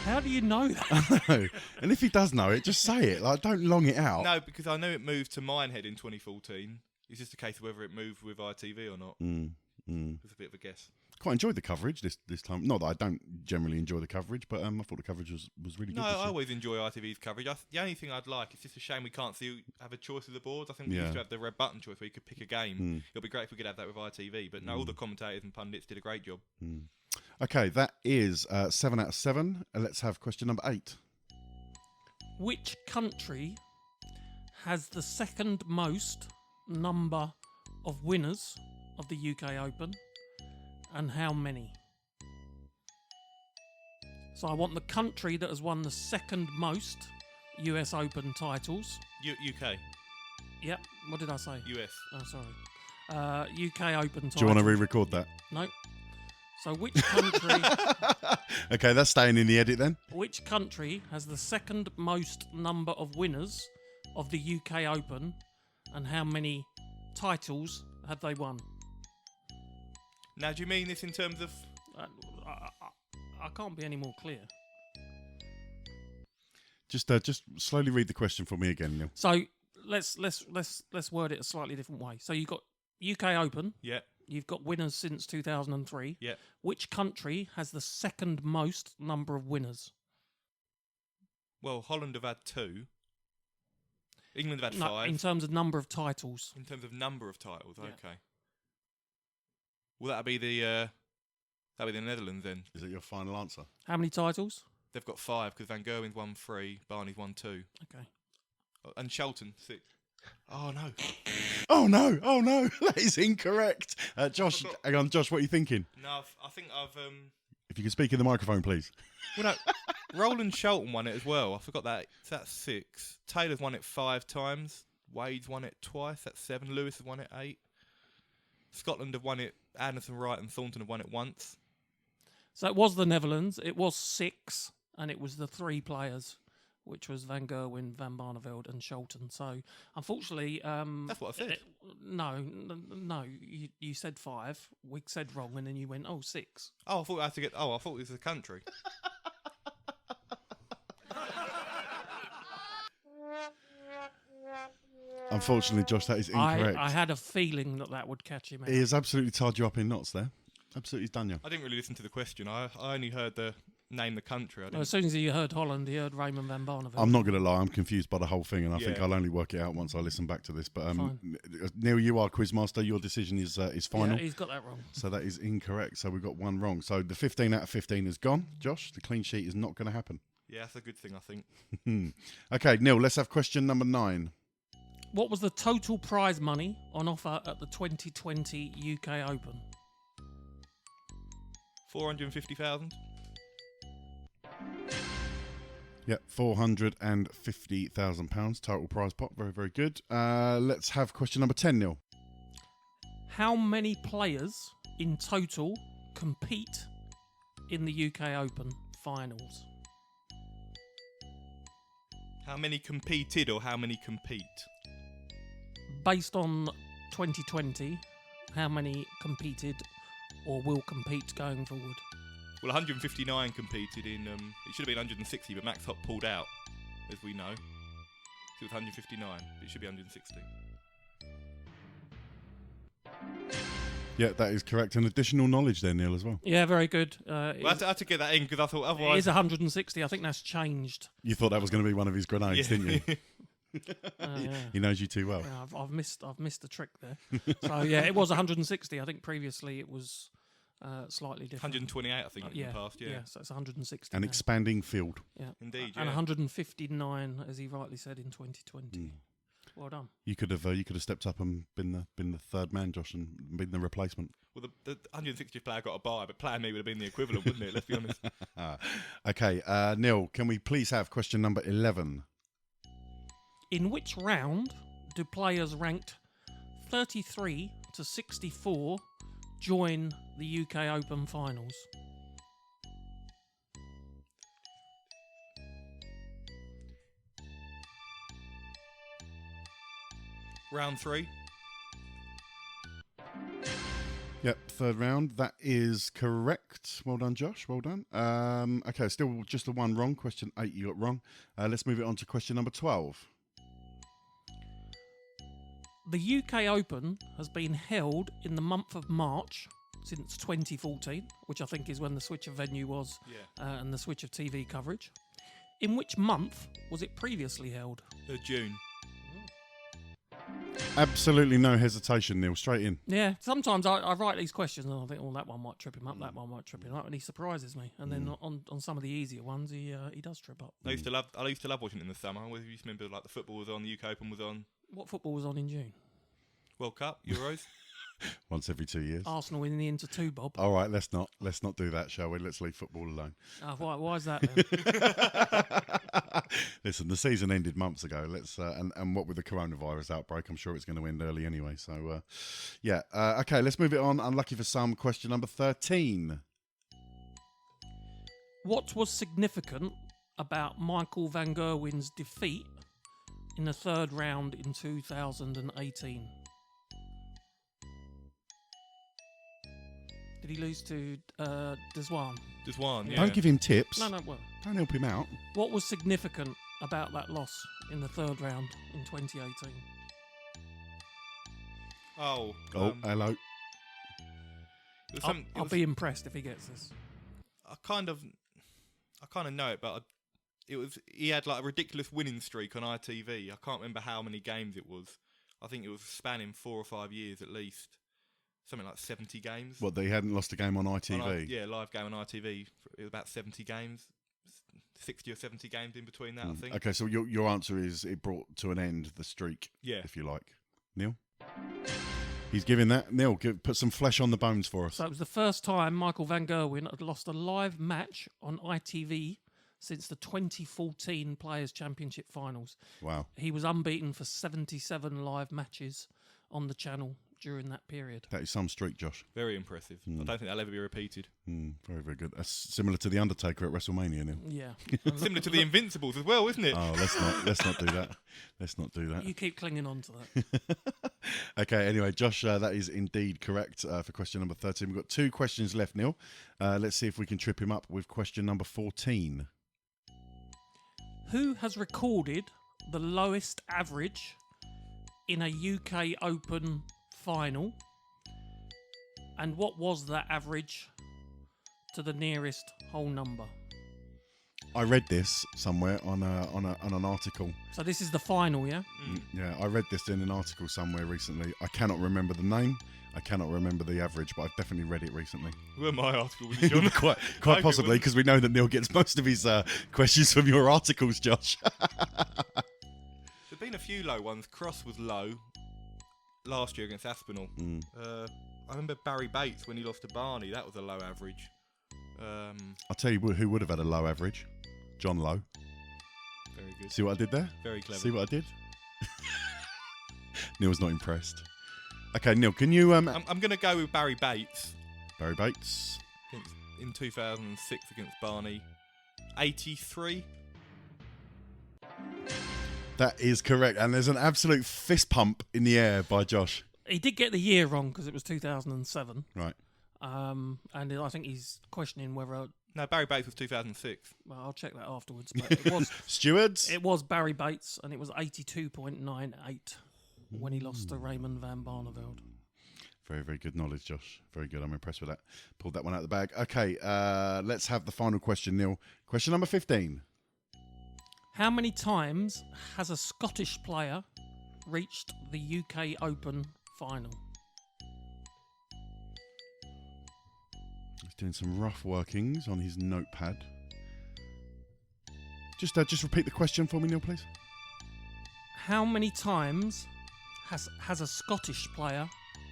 How do you know that? I know. And if he does know it, just say it. Like, don't long it out. No, because I know it moved to Minehead in 2014. It's just a case of whether it moved with ITV or not. It's a bit of a guess. Quite enjoyed the coverage this time. Not that I don't generally enjoy the coverage, but I thought the coverage was really good. No, this I year. always enjoy ITV's coverage. The only thing I'd like, it's just a shame we can't have a choice of the boards. I think we used to have the red button choice where you could pick a game. It'll be great if we could have that with ITV. But no, all the commentators and pundits did a great job. Okay, that is 7 out of 7. Let's have question number 8. Which country has the second most number of winners of the UK Open, and how many? So I want the country that has won the second most US Open titles. UK. Yep. What did I say? US. Oh, sorry. UK Open titles. Do you want to re-record that? No. So which country... Okay, that's staying in the edit then. Which country has the second most number of winners of the UK Open, and how many titles have they won? Now, do you mean this in terms of... I can't be any more clear. Just slowly read the question for me again, Neil. So let's word it a slightly different way. So you've got UK Open. Yeah. You've got winners since 2003. Yeah. Which country has the second most number of winners? Well, Holland have had 2. England have had No, 5. in terms of number of titles. In terms of number of titles, Yeah. okay. Well, that'll be the Netherlands then. Is it your final answer? How many titles? They've got 5 because Van Gerwen's won 3, Barney's won 2. Okay. And Shelton 6. Oh no! Oh no! That is incorrect. Josh, hang on, Josh. What are you thinking? No, I think I've. If you could speak in the microphone, please. Well, no, Roland Shelton won it as well. I forgot that. So that's 6. Taylor's won it 5 times. Wade's won it twice. That's 7. Lewis has won it 8. Scotland have won it. Anderson, Wright, and Thornton have won it once. So it was the Netherlands. It was 6, and it was the 3 players, which was Van Gerwen, Van Barneveld, and Shelton. So, unfortunately, that's what I said. No, you said 5. We said wrong, and then you went, 6. Oh, I thought I had to get. Oh, I thought it was a country. Unfortunately, Josh, that is incorrect. I had a feeling that would catch him out. He has absolutely tied you up in knots there. Absolutely done you. I didn't really listen to the question. I only heard the name the country. As soon as he heard Holland, he heard Raymond van Barneveld. I'm not going to lie, I'm confused by the whole thing, and I think Yeah. I'll only work it out once I listen back to this. But Fine. Neil, you are quizmaster. Your decision is final. Yeah, he's got that wrong. So that is incorrect. So we've got 1 wrong. So the 15 out of 15 is gone. Josh, the clean sheet is not going to happen. Yeah, that's a good thing, I think. Okay, Neil, let's have question number 9. What was the total prize money on offer at the 2020 UK Open? 450,000. Yep, £450,000 total prize pot. Very, very good. Let's have question number 10, Neil. How many players in total compete in the UK Open finals? How many competed or how many compete? Based on 2020, how many competed or will compete going forward? Well, 159 competed in. It should have been 160, but Max Hopp pulled out, as we know. So it was 159. But it should be 160. Yeah, that is correct. And additional knowledge there, Neil, as well. Yeah, very good. Well, I had to get that in because I thought otherwise. It is 160. I think that's changed. You thought that was going to be one of his grenades, didn't you? Yeah. He knows you too well. Yeah, I've missed the trick there. So yeah, it was 160. I think previously it was slightly different. 128, I think, in the past. Yeah. So it's 160. An now. expanding field. Yeah, Indeed. and 159, as he rightly said, in 2020. Well done. You could have stepped up and been the third man, Josh, and been the replacement. Well, the 160th player got a bye, but player me would have been the equivalent, wouldn't it? Let's be honest. Okay, Neil, can we please have question number 11? In which round do players ranked 33 to 64 join the UK Open finals? Round 3. Yep, third round. That is correct. Well done, Josh. Well done. Okay, still just the one wrong. Question 8 you got wrong. Let's move it on to question number 12. The UK Open has been held in the month of March since 2014, which I think is when the switch of venue was, and the switch of TV coverage. In which month was it previously held? June. Absolutely no hesitation, Neil. Straight in. Yeah, sometimes I write these questions and I think, that one might trip him up, that one might trip him up, and he surprises me. And then on some of the easier ones, he does trip up. I used to love watching it in the summer. I always used to remember like the football was on, the UK Open was on. What football was on in June? World Cup, Euros. Once every 2 years. Arsenal in the into 2, Bob. All right, let's not do that, shall we? Let's leave football alone. Why is that then? Listen, the season ended months ago. Let's and what with the coronavirus outbreak, I'm sure it's going to end early anyway. So, okay, let's move it on. Unlucky for some. Question number 13. What was significant about Michael van Gerwen's defeat in the third round in 2018? Did he lose to Deswan? Deswan, yeah. Don't give him tips. No, well. Don't help him out. What was significant about that loss in the third round in 2018? Hello. I'll be impressed if he gets this. I kind of know it, but he had like a ridiculous winning streak on ITV. I can't remember how many games it was. I think it was spanning 4 or 5 years at least. Something like 70 games. What, they hadn't lost a game on ITV? Live game on ITV. It was about 70 games. 60 or 70 games in between that, I think. Okay, so your answer is it brought to an end the streak, if you like. Neil? He's giving that. Neil, put some flesh on the bones for us. So it was the first time Michael van Gerwen had lost a live match on ITV since the 2014 Players' Championship Finals. Wow. He was unbeaten for 77 live matches on the channel during that period. That is some streak, Josh. Very impressive. I don't think that'll ever be repeated. Very, very good. That's similar to The Undertaker at WrestleMania, Neil. Yeah. Similar to the Invincibles as well, isn't it? Oh, let's not do that. Let's not do that. You keep clinging on to that. Okay, anyway, Josh, that is indeed correct for question number 13. We've got 2 questions left, Neil. Let's see if we can trip him up with question number 14. Who has recorded the lowest average in a UK Open final, and what was that average to the nearest whole number? I read this somewhere on an article. So this is the final, yeah? Yeah, I read this in an article somewhere recently. I cannot remember the name. I cannot remember the average, but I've definitely read it recently. Where my article was, John? quite possibly, because we know that Neil gets most of his questions from your articles, Josh. There's been a few low ones. Cross was low last year against Aspinall. I remember Barry Bates when he lost to Barney. That was a low average. I'll tell you who would have had a low average. John Lowe. Very good. See what I did there? Very clever. See what I did? Neil's not impressed. Okay, Neil, can you... I'm going to go with Barry Bates. Barry Bates. In 2006 against Barney. 83. That is correct. And there's an absolute fist pump in the air by Josh. He did get the year wrong because it was 2007. Right. And I think he's questioning whether... No, Barry Bates was 2006. Well, I'll check that afterwards. But it was Stewards? It was Barry Bates, and it was 82.98 when he lost to Raymond van Barneveld. Very, very good knowledge, Josh. Very good. I'm impressed with that. Pulled that one out of the bag. Okay, let's have the final question, Neil. Question number 15. How many times has a Scottish player reached the UK Open final? He's doing some rough workings on his notepad. Just repeat the question for me, Neil, please. How many times has a Scottish player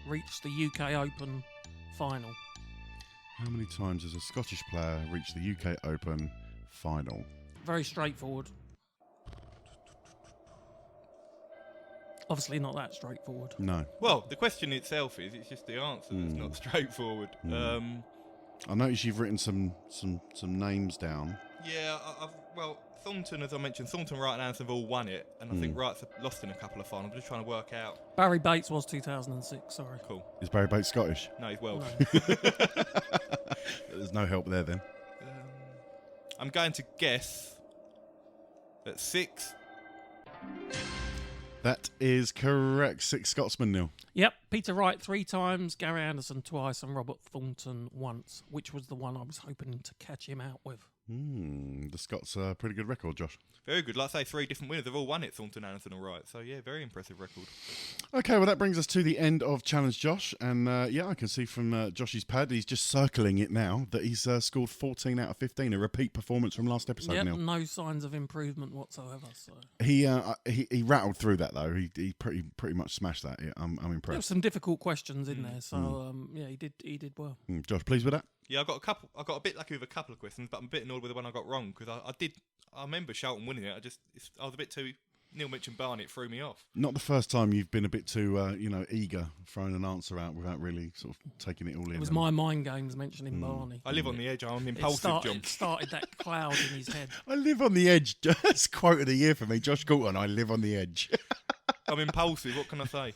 reached the UK Open final? How many times has a Scottish player reached the UK Open final? Very straightforward. Obviously not that straightforward. No. Well, the question itself it's just the answer that's not straightforward. I notice you've written some names down. Yeah, Thornton, as I mentioned, Thornton, Wright and Anderson have all won it, and I think Wright's lost in a couple of finals. I'm just trying to work out. Barry Bates was 2006, sorry. Cool. Is Barry Bates Scottish? No, he's Welsh. No. There's no help there then. I'm going to guess at 6. That is correct. 6 Scotsmen, Neil. Yep, Peter Wright 3 times, Gary Anderson twice, and Robert Thornton once, which was the one I was hoping to catch him out with. The Scots are a pretty good record, Josh. Very good. Like I say, 3 different winners. They've all won it, Thornton, Anderson and Wright. So, yeah, very impressive record. Okay, well, that brings us to the end of Challenge Josh. And, I can see from Josh's pad, he's just circling it now, that he's scored 14 out of 15, a repeat perforance from last episode, Yep, Neil. no signs of improvement whatsoever. So He rattled through that, though. He pretty much smashed that. Yeah, I'm impressed. there were some difficult questions in there, so he did well. Josh, pleased with that? Yeah, I got a bit lucky with a couple of questions, but I'm a bit annoyed with the one I got wrong because I remember Shelton winning it. I was a bit too. Neil mentioned Barney, it threw me off. Not the first time you've been a bit too, eager, throwing an answer out without really sort of taking it all in. It was my mind games mentioning Barney. I live on the edge. I'm impulsive, John. It started that cloud in his head. I live on the edge. That's quote of the year for me. Josh Gorton, I live on the edge. I'm impulsive. What can I say?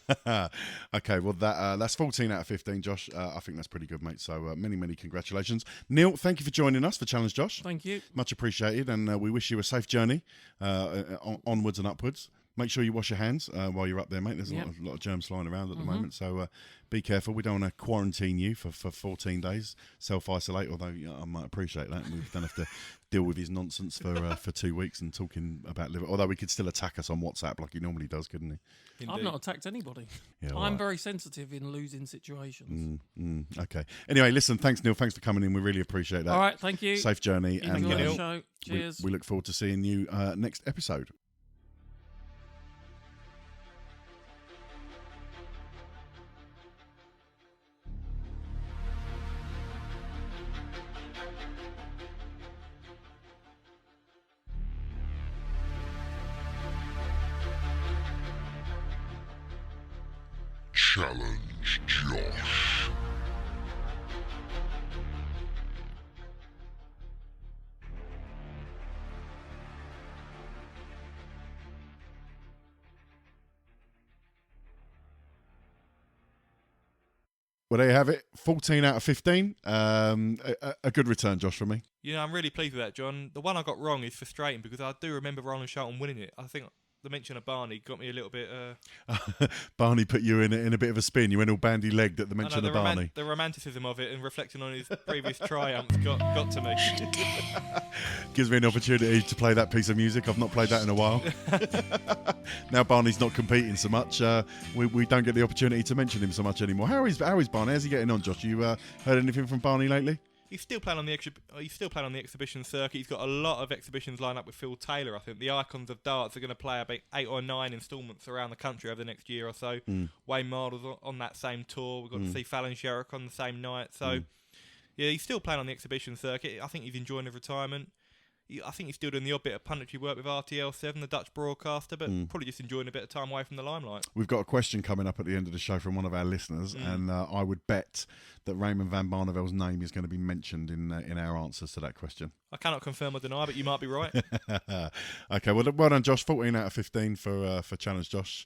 Okay, well that's 14 out of 15, Josh. I think that's pretty good, mate. So many congratulations, Neil. Thank you for joining us for Challenge Josh. Thank you. Much appreciated, and we wish you a safe journey onwards and upwards. Make sure you wash your hands while you're up there, mate. There's a lot of germs flying around at the moment, so be careful. We don't want to quarantine you for 14 days, self-isolate, although I might appreciate that. We don't have to deal with his nonsense for 2 weeks and talking about Liverpool. Although he could still attack us on WhatsApp like he normally does, couldn't he? Indeed. I've not attacked anybody. Yeah, I'm very sensitive in losing situations. Okay. Anyway, listen, thanks, Neil. Thanks for coming in. We really appreciate that. All right, thank you. Safe journey. Enjoy the show. Cheers. We look forward to seeing you next episode. Challenge Josh. Well, there you have it. 14 out of 15. A good return, Josh, from me. Yeah, I'm really pleased with that, John. The one I got wrong is frustrating because I do remember Roland Shelton winning it. I think the mention of Barney got me a little bit... Barney put you in a bit of a spin. You went all bandy-legged at the mention of Barney. The romanticism of it and reflecting on his previous triumphs got to me. Gives me an opportunity to play that piece of music. I've not played that in a while. Now Barney's not competing so much. We don't get the opportunity to mention him so much anymore. How is Barney? How's he getting on, Josh? You heard anything from Barney lately? He's still playing on the exhibition circuit. He's got a lot of exhibitions lined up with Phil Taylor. I think the Icons of Darts are going to play about 8 or 9 instalments around the country over the next year or so. Wayne Mardle's on that same tour. We've got to see Fallon Sherrock on the same night. So, yeah, he's still playing on the exhibition circuit. I think he's enjoying his retirement. I think he's still doing the odd bit of punditry work with RTL7, the Dutch broadcaster, but probably just enjoying a bit of time away from the limelight. We've got a question coming up at the end of the show from one of our listeners, and I would bet that Raymond van Barnevel's name is going to be mentioned in our answers to that question. I cannot confirm or deny, but you might be right. Okay, well done, Josh. 14 out of 15 for Challenge Josh.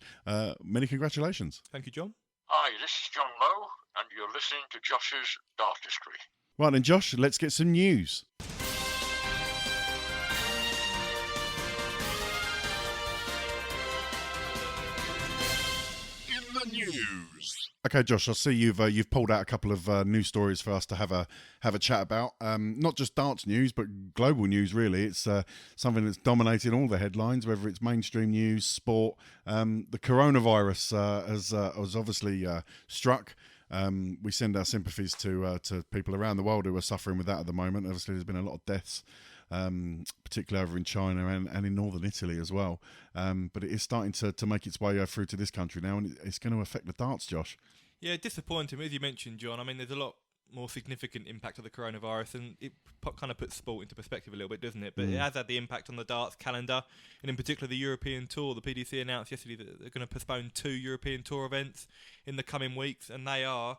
Many congratulations. Thank you, John. Hi, this is John Lowe, and you're listening to Josh's Dartistry. Right then, Josh, let's get some news. News. Okay, Josh, I see you've pulled out a couple of news stories for us to have a chat about. Not just darts news, but global news. Really, it's something that's dominating all the headlines, whether it's mainstream news, sport. The coronavirus has obviously struck. We send our sympathies to people around the world who are suffering with that at the moment. Obviously, there's been a lot of deaths particularly over in China and in northern Italy as well. But it is starting to make its way through to this country now, and it's going to affect the darts, Josh. Yeah, disappointing. As you mentioned, John, I mean, there's a lot more significant impact of the coronavirus, and it kind of puts sport into perspective a little bit, doesn't it? But it has had the impact on the darts calendar, and in particular the European Tour. The PDC announced yesterday that they're going to postpone 2 European Tour events in the coming weeks, and they are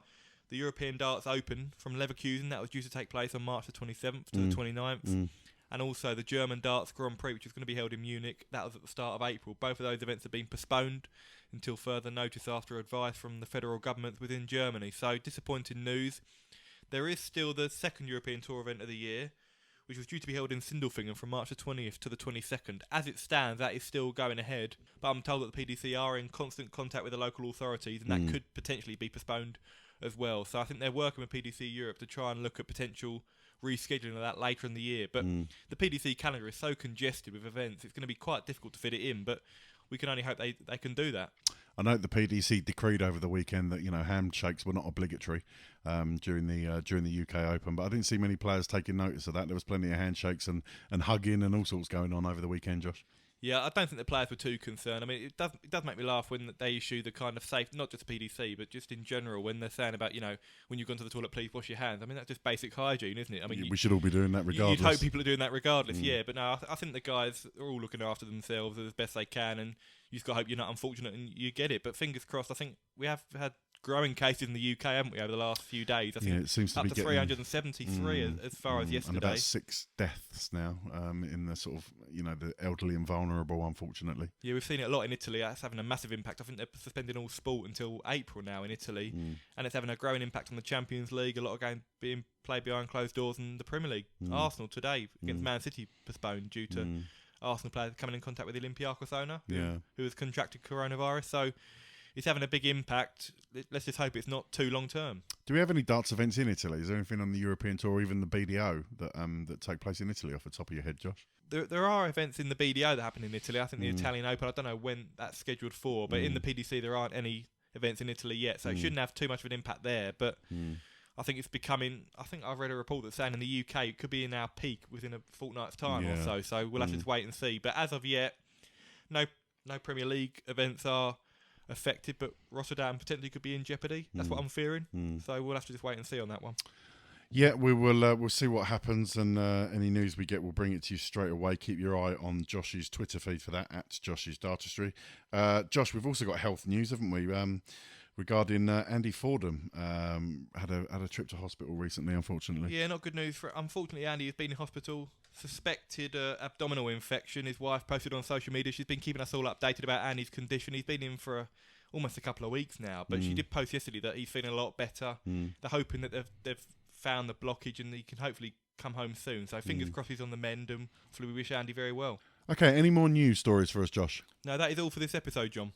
the European Darts Open from Leverkusen, that was due to take place on March the 27th to the 29th, and also the German Darts Grand Prix, which was going to be held in Munich. That was at the start of April. Both of those events have been postponed until further notice after advice from the federal government within Germany. So disappointing news. There is still the second European Tour event of the year, which was due to be held in Sindelfingen from March the 20th to the 22nd. As it stands, that is still going ahead, but I'm told that the PDC are in constant contact with the local authorities, and that could potentially be postponed as well. So I think they're working with PDC Europe to try and look at potential rescheduling of that later in the year. But the PDC calendar is so congested with events, it's going to be quite difficult to fit it in, but we can only hope they can do that. I know the PDC decreed over the weekend that handshakes were not obligatory during the UK Open, but I didn't see many players taking notice of that. There was plenty of handshakes and hugging and all sorts going on over the weekend, Josh. Yeah, I don't think the players were too concerned. I mean, it does make me laugh when they issue the kind of safe, not just the PDC, but just in general, when they're saying about, when you've gone to the toilet, please wash your hands. I mean, that's just basic hygiene, isn't it? I mean, we should all be doing that regardless. You'd hope people are doing that regardless, yeah. But no, I think the guys are all looking after themselves as best they can, and you just got to hope you're not unfortunate and you get it. But fingers crossed, I think we have had growing cases in the UK, haven't we, over the last few days? I think it seems to up be to getting 373 as far as yesterday. And about 6 deaths now in the sort of, the elderly and vulnerable, unfortunately. Yeah, we've seen it a lot in Italy. That's having a massive impact. I think they're suspending all sport until April now in Italy, and it's having a growing impact on the Champions League. A lot of games being played behind closed doors in the Premier League. Arsenal today against Man City postponed due to Arsenal players coming in contact with the Olympiacos owner who has contracted coronavirus. So it's having a big impact. Let's just hope it's not too long term. Do we have any darts events in Italy? Is there anything on the European Tour or even the BDO that take place in Italy off the top of your head, Josh? There are events in the BDO that happen in Italy. I think the Italian Open, I don't know when that's scheduled for, but in the PDC there aren't any events in Italy yet, so it shouldn't have too much of an impact there. But I think it's becoming, I think I read a report that's saying in the UK it could be in our peak within a fortnight's time or so. So we'll have to wait and see. But as of yet, no Premier League events are affected, but Rotterdam potentially could be in jeopardy. That's what I'm fearing. So we'll have to just wait and see on that one. Yeah, we will. We'll see what happens, and any news we get, we'll bring it to you straight away. Keep your eye on Josh's Twitter feed for that, at Josh's Dartistry. Josh, we've also got health news, haven't we? Regarding Andy Fordham, had a trip to hospital recently, unfortunately. Yeah, not good news. Unfortunately, Andy has been in hospital, suspected abdominal infection. His wife posted on social media. She's been keeping us all updated about Andy's condition. He's been in for almost a couple of weeks now, but she did post yesterday that he's feeling a lot better. They're hoping that they've found the blockage and he can hopefully come home soon. So fingers crossed he's on the mend, and hopefully we wish Andy very well. Okay, any more news stories for us, Josh? No, that is all for this episode, John.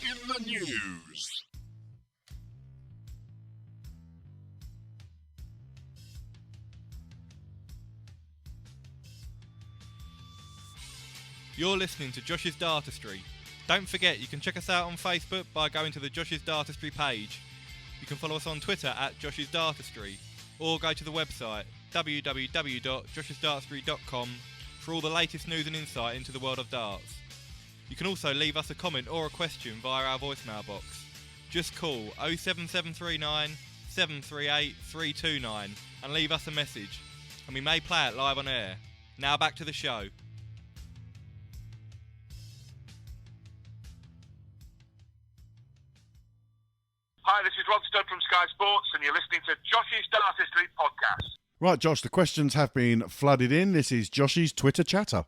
In the news. You're listening to Josh's Dartistry. Don't forget, you can check us out on Facebook by going to the Josh's Dartistry page. You can follow us on Twitter at Josh's Dartistry, or go to the website www.joshisdartistry.com for all the latest news and insight into the world of darts. You can also leave us a comment or a question via our voicemail box. Just call 07739 738 329 and leave us a message, and we may play it live on air. Now back to the show. Hi, this is Rod Studd from Sky Sports, and you're listening to Josh's Dartistry podcast. Right, Josh, the questions have been flooded in. This is Josh's Twitter chatter.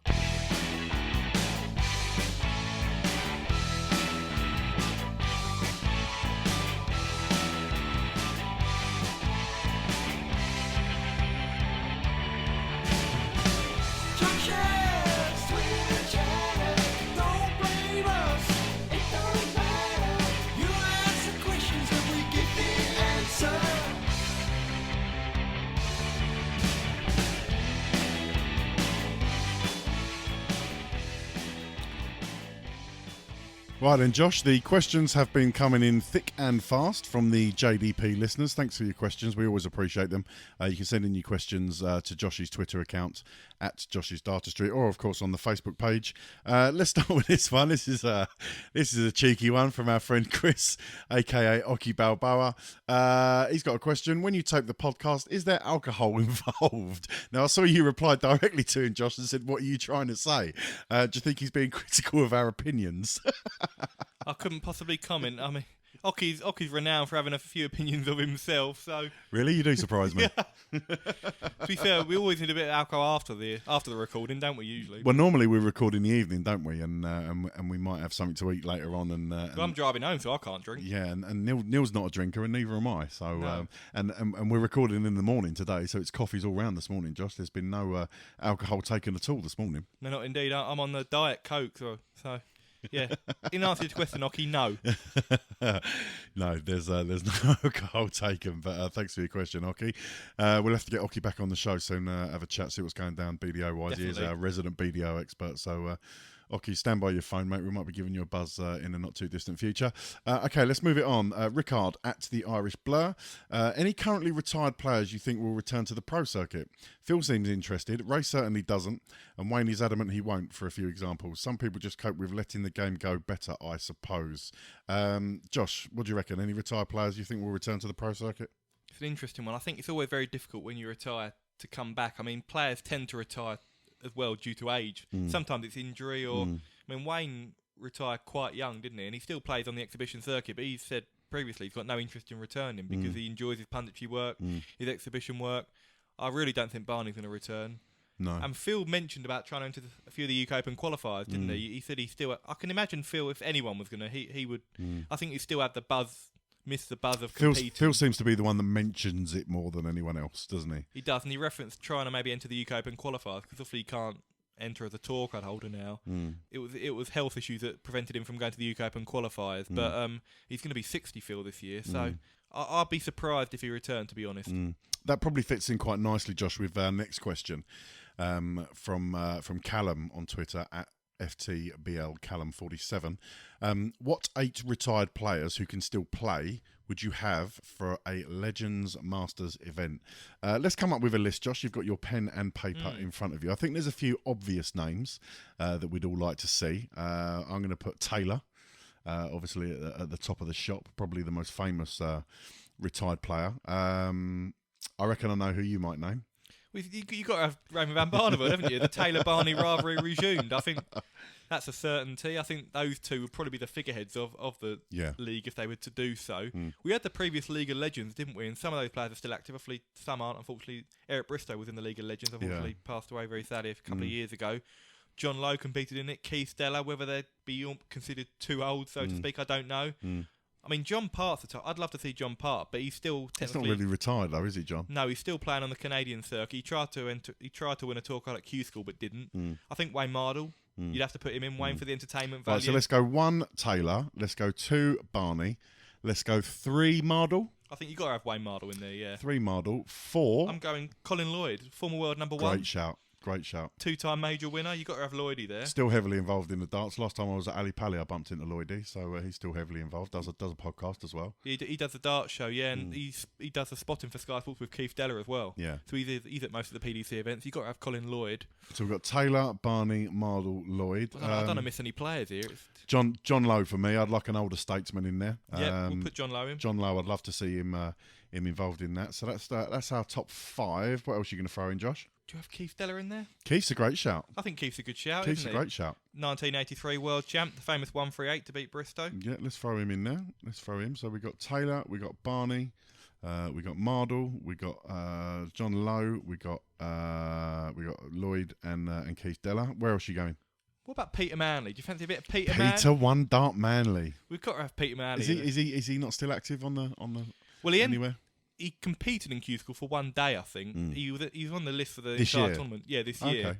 Right then, Josh, the questions have been coming in thick and fast from the JDP listeners. Thanks for your questions. We always appreciate them. You can send in your questions to Josh's Twitter account at Josh's Dartistry, or of course on the Facebook page. Let's start with this one. This is a cheeky one from our friend Chris, aka Oki Balboa. He's got a question. When you tape the podcast, is there alcohol involved? Now, I saw you replied directly to him, Josh, and said, "What are you trying to say?" Do you think he's being critical of our opinions? I couldn't possibly comment. I mean, Oki's renowned for having a few opinions of himself, so... Really? You do surprise me. To be fair, we always need a bit of alcohol after the recording, don't we, usually? Well, normally we record in the evening, don't we? And we might have something to eat later on. Well, I'm driving home, so I can't drink. Yeah, and Neil's not a drinker, and neither am I. So, No. and we're recording in the morning today, so it's coffees all round this morning, Josh. There's been no alcohol taken at all this morning. No, not indeed. I'm on the Diet Coke, so yeah. In answer to your question, Oki, no. No, there's no alcohol taken, but thanks for your question, Oki. We'll have to get Oki back on the show soon, have a chat, see what's going down BDO-wise. He is our resident BDO expert, so... Oki, stand by your phone, mate. We might be giving you a buzz in the not-too-distant future. Okay, let's move it on. Rickard at the Irish Blur. Any currently retired players you think will return to the pro circuit? Phil seems interested. Ray certainly doesn't. And Wayne is adamant he won't, for a few examples. Some people just cope with letting the game go better, I suppose. Josh, what do you reckon? Any retired players you think will return to the pro circuit? It's an interesting one. I think it's always very difficult when you retire to come back. I mean, players tend to retire as well due to age. Sometimes it's injury or... I mean, Wayne retired quite young, didn't he? And he still plays on the exhibition circuit, but he said previously he's got no interest in returning because he enjoys his punditry work, his exhibition work. I really don't think Barney's going to return. No. And Phil mentioned about trying to enter a few of the UK Open qualifiers, didn't he? He said he still... I can imagine Phil, if anyone was going to, he would... I think he still had the buzz... Miss the buzz of competing. Phil seems to be the one that mentions it more than anyone else, doesn't he? He does, and he referenced trying to maybe enter the UK Open qualifiers because obviously he can't enter as a tour card holder now. It was health issues that prevented him from going to the UK Open qualifiers. But he's going to be 60, Phil, this year, so I'd be surprised if he returned, to be honest. That probably fits in quite nicely, Josh, with our next question from Callum on Twitter at FTBL Callum 47. What 8 retired players who can still play would you have for a Legends Masters event? Let's come up with a list, Josh. You've got your pen and paper in front of you. I think there's a few obvious names that we'd all like to see. I'm going to put Taylor, obviously at the top of the shop, probably the most famous retired player. I reckon I know who you might name. You've got to have Raymond van Barneveld, haven't you? The Taylor-Barney rivalry resumed. I think that's a certainty. I think those two would probably be the figureheads of the league if they were to do so. We had the previous League of Legends, didn't we? And some of those players are still active. Hopefully, some aren't. Unfortunately, Eric Bristow was in the League of Legends. Unfortunately, passed away very sadly a couple of years ago. John Lowe competed in it. Keith Stella, whether they'd be considered too old, so to speak, I don't know. I mean, John Part's the top. I'd love to see John Part, but he's still technically... He's not really retired, though, is he, John? No, he's still playing on the Canadian circuit. He tried to win a tour card at Q School, but didn't. I think Wayne Mardle. You'd have to put him in, Wayne, for the entertainment value. Right, so let's go 1 Taylor. Let's go 2 Barney. Let's go 3 Mardle. I think you've got to have Wayne Mardle in there, yeah. 3 Mardle. 4... I'm going Colin Lloyd, former world number 1. Great shout. 2-time major winner. You've got to have Lloydie there. Still heavily involved in the darts. Last time I was at Ali Pali, I bumped into Lloydie, so he's still heavily involved. Does a podcast as well. He does the darts show, yeah, and he does the spotting for Sky Sports with Keith Deller as well. Yeah. So he's at most of the PDC events. You've got to have Colin Lloyd. So we've got Taylor, Barney, Mardle, Lloyd. I don't want to miss any players here. John Lowe for me. I'd like an older statesman in there. Yeah, we'll put John Lowe in. John Lowe, I'd love to see him involved in that. So that's our top 5. What else are you going to throw in, Josh? Do you have Keith Deller in there? Keith's a great shout. I think Keith's a good shout. Keith's a great shout. 1983 world champ, the famous 138 to beat Bristow. Yeah, let's throw him in there. Let's throw him. So we got Taylor, we got Barney, we got Mardle, we got John Lowe, we got Lloyd and Keith Deller. Where else are you going? What about Peter Manley? Do you fancy a bit of Peter Manley? Peter One Dart Manley. We've got to have Peter Manley. Is he not still active on the? Well, anywhere. He competed in Q School for one day, I think. He was on the list for the entire tournament. Yeah, this year. Okay.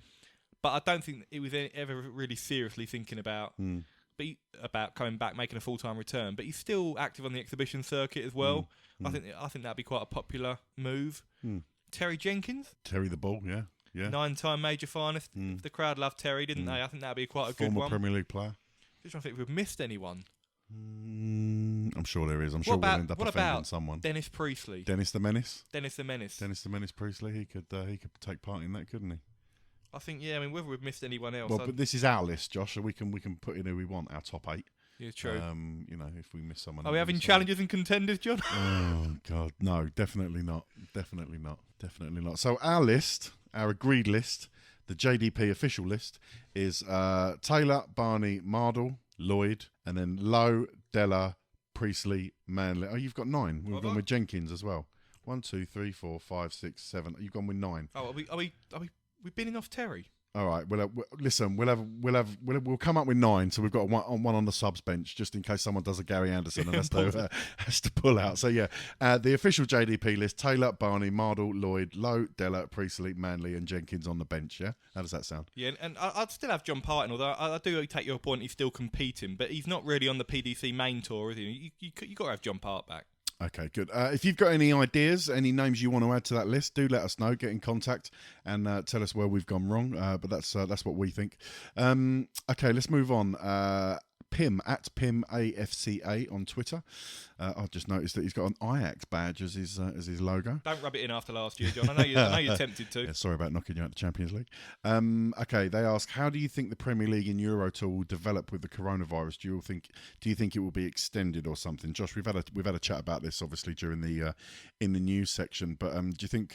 But I don't think he was ever really seriously thinking about coming back, making a full-time return. But he's still active on the exhibition circuit as well. I think that'd be quite a popular move. Terry Jenkins. Terry the Bull, yeah. 9-time major finalist. The crowd loved Terry, didn't they? I think that'd be quite a good one. Former Premier League player. Just trying to think if we've missed anyone. I'm sure there is. I'm sure we'll end up offending someone. Dennis Priestley? Dennis the Menace? Dennis the Menace. Dennis the Menace Priestley. He could take part in that, couldn't he? I think, yeah. I mean, whether we've missed anyone else. Well, but this is our list, Josh, so we can put in who we want, our top 8. Yeah, true. You know, if we miss someone. Are we having challengers and contenders, John? Oh, God. No, definitely not. Definitely not. Definitely not. So our list, our agreed list, the JDP official list, is Taylor, Barney, Mardle, Lloyd, and then Lowe, Della, Priestley, Manley. Oh, you've got 9. We've gone with Jenkins as well. 1, 2, 3, 4, 5, 6, 7. You've gone with 9. Oh, we're binning off Terry? All right. Listen. We'll come up with 9. So we've got one on the subs bench just in case someone does a Gary Anderson and has to pull out. So yeah, the official JDP list: Taylor, Barney, Mardle, Lloyd, Lowe, Della, Priestley, Manley, and Jenkins on the bench. Yeah. How does that sound? Yeah, and I'd still have John Parton, although I do take your point. He's still competing, but he's not really on the PDC main tour, is he? You got to have John Part back. Okay, good. If you've got any ideas, any names you want to add to that list, do let us know. Get in contact and tell us where we've gone wrong. But that's what we think. Okay, let's move on. Pim at PimAFCA on Twitter. I've just noticed that he's got an Ajax badge as his logo. Don't rub it in after last year, John. I know you're tempted to. Yeah, sorry about knocking you out of the Champions League. Okay, they ask, how do you think the Premier League in Euro Tour will develop with the coronavirus? Do you think it will be extended or something? Josh, we've had a chat about this obviously during the in the news section, but do you think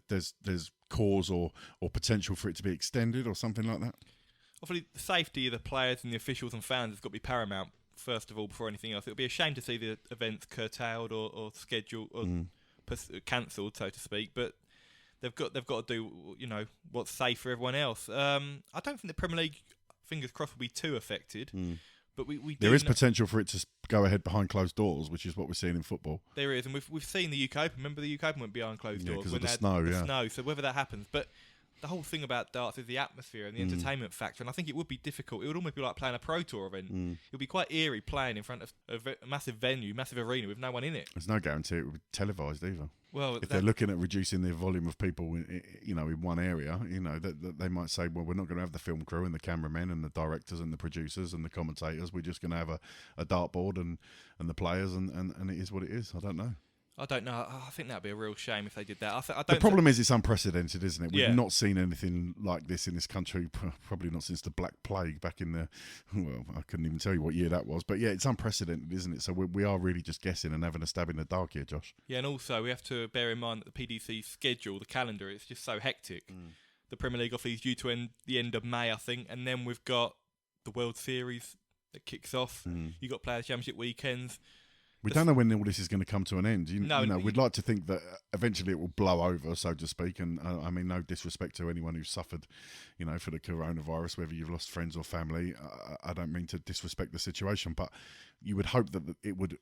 there's cause or potential for it to be extended or something like that? Obviously, the safety of the players and the officials and fans has got to be paramount, first of all, before anything else. It would be a shame to see the events curtailed or scheduled or cancelled, so to speak, but they've got to do, what's safe for everyone else. I don't think the Premier League, fingers crossed, will be too affected, but we there is potential for it to go ahead behind closed doors, which is what we're seeing in football. There is, and we've seen the UK Open. Remember the UK Open went behind closed doors because of the snow. Snow, so whether that happens, but the whole thing about darts is the atmosphere and the entertainment factor, and I think it would be difficult. It would almost be like playing a Pro Tour event. It would be quite eerie playing in front of a massive venue, massive arena with no one in it. There's no guarantee it would be televised either. Well, if they're looking at reducing the volume of people, in one area, that they might say, well, we're not going to have the film crew and the cameramen and the directors and the producers and the commentators. We're just going to have a dartboard and the players, and it is what it is. I don't know. I don't know. I think that would be a real shame if they did that. The problem is it's unprecedented, isn't it? We've not seen anything like this in this country, probably not since the Black Plague back in I couldn't even tell you what year that was. But yeah, it's unprecedented, isn't it? So we are really just guessing and having a stab in the dark here, Josh. Yeah, and also we have to bear in mind that the PDC schedule, the calendar, it's just so hectic. The Premier League obviously is due to end the end of May, I think, and then we've got the World Series that kicks off. You've got Players' Championship weekends. We don't know when all this is going to come to an end. We'd like to think that eventually it will blow over, so to speak. And I mean, no disrespect to anyone who's suffered, for the coronavirus, whether you've lost friends or family. I don't mean to disrespect the situation, but you would hope that it would,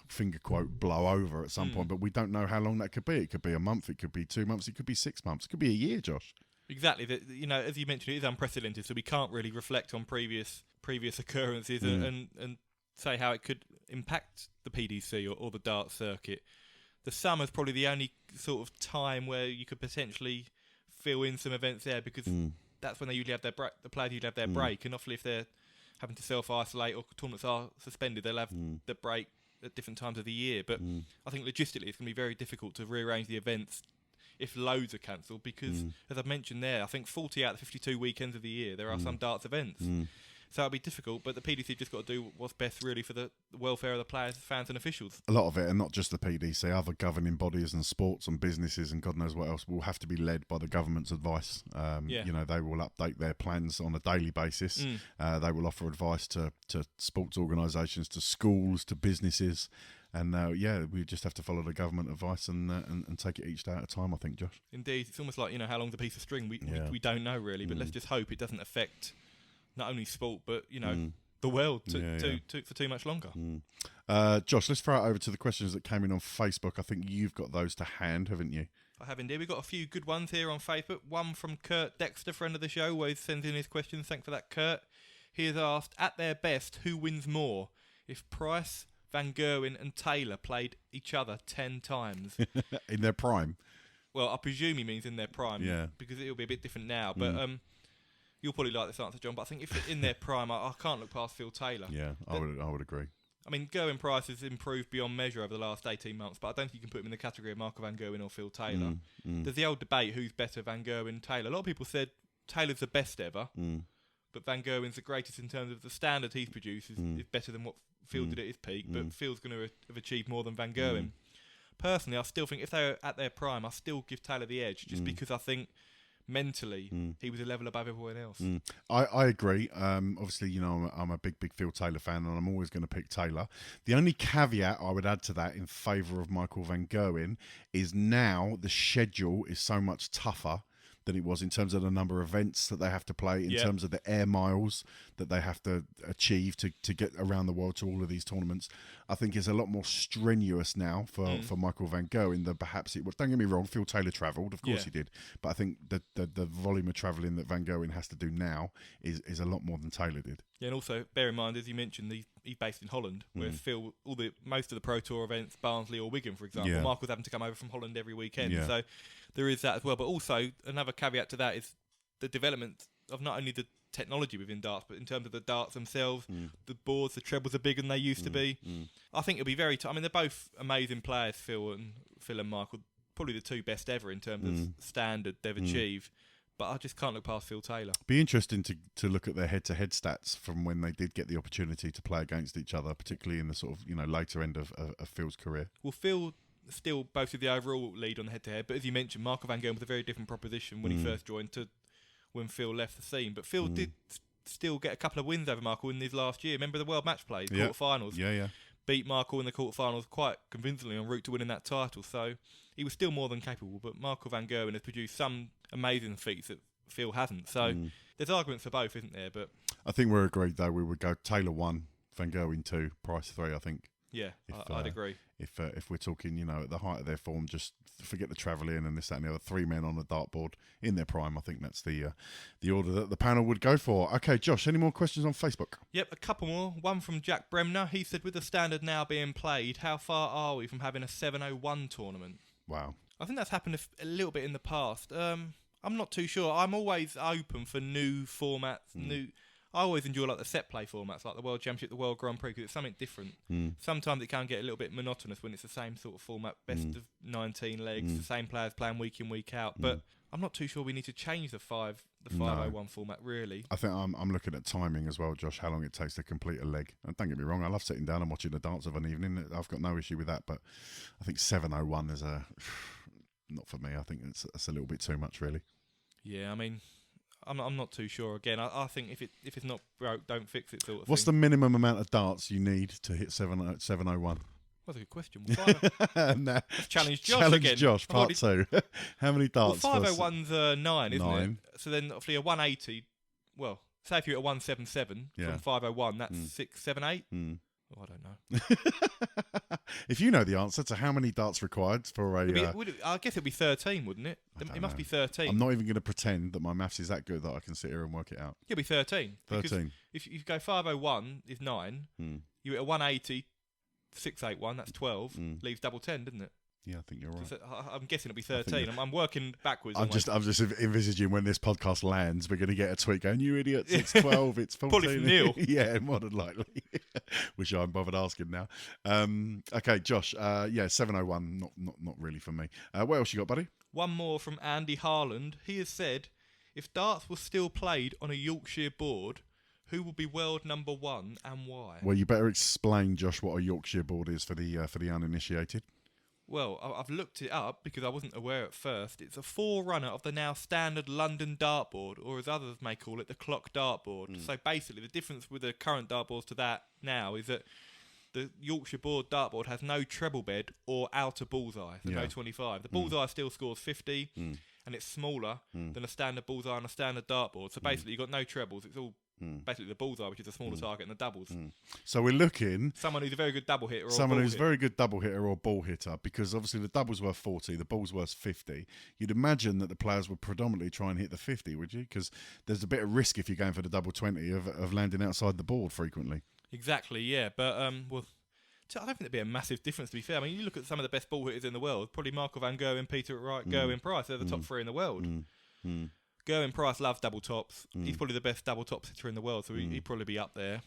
finger quote, blow over at some point. But we don't know how long that could be. It could be a month. It could be 2 months. It could be 6 months. It could be a year, Josh. Exactly. As you mentioned, it is unprecedented, so we can't really reflect on previous occurrences and say how it could impact the PDC or the dart circuit. The summer's probably the only sort of time where you could potentially fill in some events there, because that's when they usually have their break. The players usually have their break, and obviously if they're having to self-isolate or tournaments are suspended, they'll have the break at different times of the year. But I think logistically it's going to be very difficult to rearrange the events if loads are cancelled, because as I've mentioned there, I think 40 out of the 52 weekends of the year there are some darts events. So it'll be difficult, but the PDC just got to do what's best really for the welfare of the players, fans and officials. A lot of it, and not just the PDC, other governing bodies and sports and businesses and God knows what else, will have to be led by the government's advice. They will update their plans on a daily basis. They will offer advice to sports organisations, to schools, to businesses. And we just have to follow the government advice and take it each day at a time, I think, Josh. Indeed. It's almost like, how long's a piece of string? We don't know really, but let's just hope it doesn't affect not only sport, but, the world for too much longer. Josh, let's throw it over to the questions that came in on Facebook. I think you've got those to hand, haven't you? I have indeed. We've got a few good ones here on Facebook. One from Kurt Dexter, friend of the show, always sends in his questions. Thanks for that, Kurt. He has asked, at their best, who wins more? If Price, Van Gerwen and Taylor played each other 10 times. In their prime? Well, I presume he means in their prime. Yeah. Because it'll be a bit different now. But You'll probably like this answer, John, but I think if in their prime, I can't look past Phil Taylor. Yeah, I would agree. I mean, Gerwyn Price has improved beyond measure over the last 18 months, but I don't think you can put him in the category of Michael van Gerwen or Phil Taylor. There's the old debate, who's better, Van Gerwen, Taylor. A lot of people said Taylor's the best ever, but Van Gerwen's the greatest in terms of the standard he's produced is better than what Phil did at his peak, but Phil's going to have achieved more than Van Gerwen. Personally, I still think if they're at their prime, I still give Taylor the edge, just because I think mentally he was a level above everyone else. I agree. Obviously, you know, I'm a big Phil Taylor fan, and I'm always going to pick Taylor. The only caveat I would add to that in favour of Michael van Gerwen is now the schedule is so much tougher than it was in terms of the number of events that they have to play, in terms of the air miles that they have to achieve to get around the world to all of these tournaments. I think it's a lot more strenuous now for Michael van Gerwen than perhaps it was. Don't get me wrong, Phil Taylor travelled, of course he did, but I think the volume of travelling that Van Gerwen has to do now is a lot more than Taylor did. Yeah, and also bear in mind, as you mentioned, he's based in Holland, where Phil, most of the Pro Tour events, Barnsley or Wigan, for example, Michael's having to come over from Holland every weekend. So there is that as well. But also, another caveat to that is the development of not only the technology within darts, but in terms of the darts themselves, the boards, the trebles are bigger than they used to be. I think it'll be very I mean, they're both amazing players, Phil and Michael, probably the two best ever in terms of standard they've achieved. But I just can't look past Phil Taylor. Be interesting to look at their head-to-head stats from when they did get the opportunity to play against each other, particularly in the sort of, you know, later end of Phil's career. Well, Phil still boasted the overall lead on the head-to-head, but as you mentioned, Michael van Gerwen was a very different proposition when he first joined to when Phil left the scene. But Phil did still get a couple of wins over Michael in his last year. Remember the World Match Play, quarterfinals? Yeah. Beat Michael in the quarterfinals quite convincingly en route to winning that title. So he was still more than capable. But Michael van Gerwen has produced some amazing feats that Phil hasn't. So there's arguments for both, isn't there? But I think we're agreed, though. We would go Taylor 1, Van Gerwen 2, Price 3, I think. Yeah, I'd agree. If we're talking, you know, at the height of their form, just forget the travelling and this, that and the other, 3 men on the dartboard in their prime, I think that's the order that the panel would go for. Okay, Josh, any more questions on Facebook? Yep, a couple more. One from Jack Bremner. He said, with the standard now being played, how far are we from having a 701 tournament? Wow. I think that's happened a little bit in the past. I'm not too sure. I'm always open for new formats, I always enjoy like the set play formats, like the World Championship, the World Grand Prix, because it's something different. Sometimes it can get a little bit monotonous when it's the same sort of format, best of 19 legs, the same players playing week in, week out. But I'm not too sure we need to change the 501 format, really. I think I'm looking at timing as well, Josh, how long it takes to complete a leg. And don't get me wrong, I love sitting down and watching the darts of an evening. I've got no issue with that, but I think 701 is not for me. I think it's a little bit too much, really. Yeah, I mean, I'm not too sure. Again, I think if it's not broke, don't fix it. Sort of What's thing. the minimum amount of darts you need to hit 701? That's a good question. Well, Nah. Challenge Josh again. Josh, part 2. How many darts? Well, 501's 9, isn't 9. it? So then, obviously, a 180. Well, say if you're at 177 from 501, that's 6, 7, 8. Oh, I don't know. If you know the answer to how many darts required for a... I guess it'd be 13, wouldn't it? It must be 13. I'm not even going to pretend that my maths is that good that I can sit here and work it out. It'd be 13. 13. If you go 501 is 9, you're at 180, 681, that's 12, leaves double 10, doesn't it? Yeah, I think you're right. So I'm guessing it'll be 13. I'm working backwards. I'm just envisaging when this podcast lands, we're going to get a tweet going, you idiots, it's 12, it's 14. Probably from Neil. Yeah, more than likely. Which I'm bothered asking now. Okay, Josh, 701, not really for me. What else you got, buddy? One more from Andy Harland. He has said, if darts was still played on a Yorkshire board, who will be world number 1 and why? Well, you better explain, Josh, what a Yorkshire board is for the uninitiated. Well, I've looked it up because I wasn't aware at first. It's a forerunner of the now standard London dartboard, or as others may call it, the clock dartboard. So basically, the difference with the current dartboards to that now is that the Yorkshire board dartboard has no treble bed or outer bullseye, so no 25. The bullseye still scores 50, and it's smaller than a standard bullseye on a standard dartboard. So basically, you've got no trebles. It's all basically the bullseye, which is a smaller target, and the doubles. So we're looking... Someone who's a very good double hitter or someone ball who's hitter. very good double hitter or ball hitter, because obviously the double's worth 40, the ball's worth 50. You'd imagine that the players would predominantly try and hit the 50, would you? Because there's a bit of risk if you're going for the double 20 of landing outside the board frequently. Exactly, yeah. But, well... I don't think there'd be a massive difference, to be fair. I mean, you look at some of the best ball hitters in the world, probably Michael van Gerwen, Peter Wright, Gerwyn Price, they're the top 3 in the world. Gerwyn Price loves double tops. He's probably the best double top sitter in the world, so he'd probably be up there.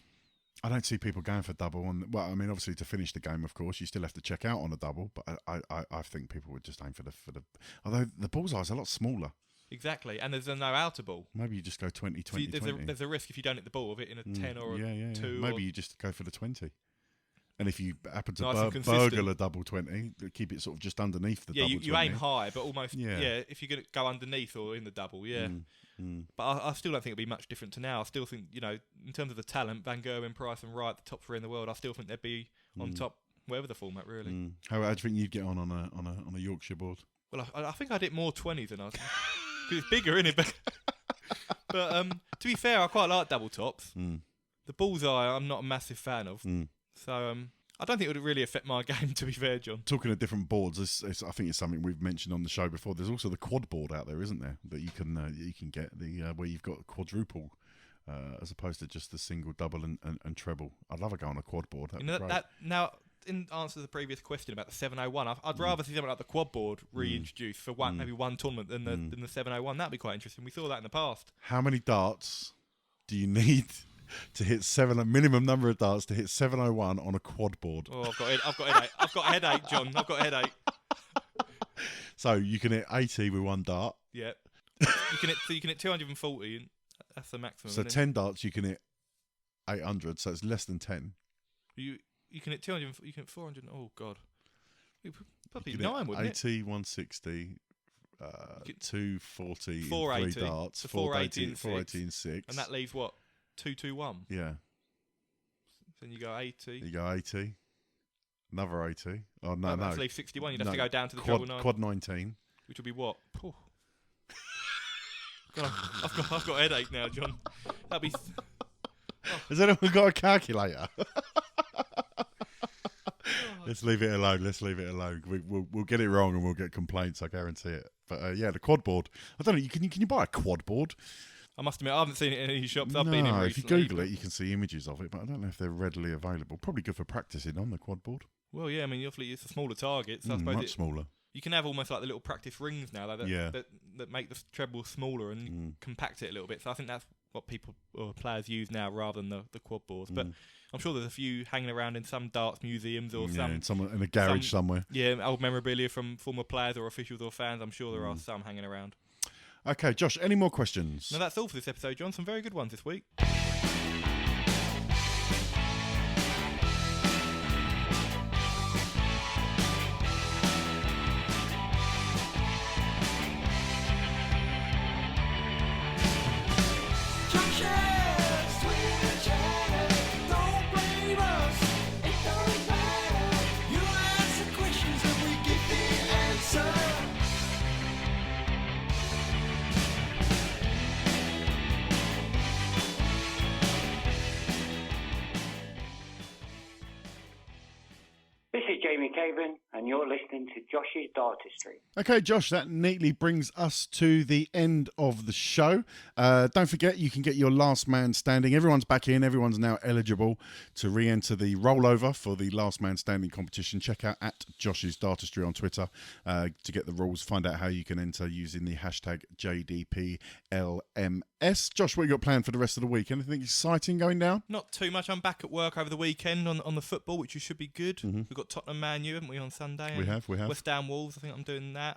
I don't see people going for double. Well, I mean, obviously to finish the game, of course, you still have to check out on a double. But I think people would just aim for the. Although the bullseye's a lot smaller. Exactly, and there's no outer ball. Maybe you just go 20, 20, 20. There's a risk if you don't hit the ball of it in a 10 or a 2. Maybe you just go for the 20. And if you happen to nice burgle a double 20, keep it sort of just underneath the double 20. Yeah, you aim high, but almost, if you're going to go underneath or in the double, But I still don't think it'll be much different to now. I still think, in terms of the talent, Van Gerwen, Price and Wright, the top 3 in the world, I still think they'd be on top, whatever the format, really. How do you think you'd get on a Yorkshire board? Well, I think I'd hit more 20s than I was. Because it's bigger, isn't it? But to be fair, I quite like double tops. The bullseye, I'm not a massive fan of. So I don't think it would really affect my game, to be fair, John. Talking of different boards, I think it's something we've mentioned on the show before. There's also the quad board out there, isn't there? That you can get where you've got quadruple as opposed to just the single, double, and treble. I'd love to go on a quad board. Now, in answer to the previous question about the 701, I'd rather see something like the quad board reintroduced for maybe one tournament than the 701. That'd be quite interesting. We saw that in the past. How many darts do you need to hit minimum number of darts to hit 701 on a quad board? Oh, I've got a headache, John. I've got a headache. So you can hit 80 with one dart. Yeah. You can hit 240, and that's the maximum. So 10 darts you can hit 800, so it's less than 10. You can hit 200, you can hit 400. Oh God, probably 9, wouldn't 80, 160, 240, 480, 3 darts, so 480, 480 and 6, and that leaves what 221. Yeah. Then you go 80. You go 80. Another 80. Oh no, that leaves 61. You'd have to go down to the treble 9. Quad 19. Which would be what? Oh. God, I've got a headache now, John. That'd be. Has anyone got a calculator? Let's leave it alone. We'll get it wrong and we'll get complaints. I guarantee it. But the quad board. I don't know. Can you buy a quad board? I must admit, I haven't seen it in any shops I've been in recently. If you Google it, you can see images of it, but I don't know if they're readily available. Probably good for practicing on the quad board. Well, yeah, I mean, obviously it's a smaller target, so I suppose much smaller. You can have almost like the little practice rings now that make the treble smaller and compact it a little bit. So I think that's what people or players use now rather than the quad boards. But I'm sure there's a few hanging around in some darts museums or in a garage somewhere. Yeah, old memorabilia from former players or officials or fans. I'm sure there are some hanging around. Okay, Josh, any more questions? No, that's all for this episode, John. Some very good ones this week. And you're listening to Josh's Dartistry. Okay, Josh, that neatly brings us to the end of the show. Don't forget, you can get your last man standing. Everyone's back in. Everyone's now eligible to re-enter the rollover for the last man standing competition. Check out at Josh's Dartistry on Twitter to get the rules. Find out how you can enter using the hashtag JDPLMS. Josh, what you got planned for the rest of the week? Anything exciting going down? Not too much. I'm back at work over the weekend on the football, which should be good. We've got Tottenham Man U, haven't we, on Sunday? We have. West Ham Wolves, I think I'm doing that.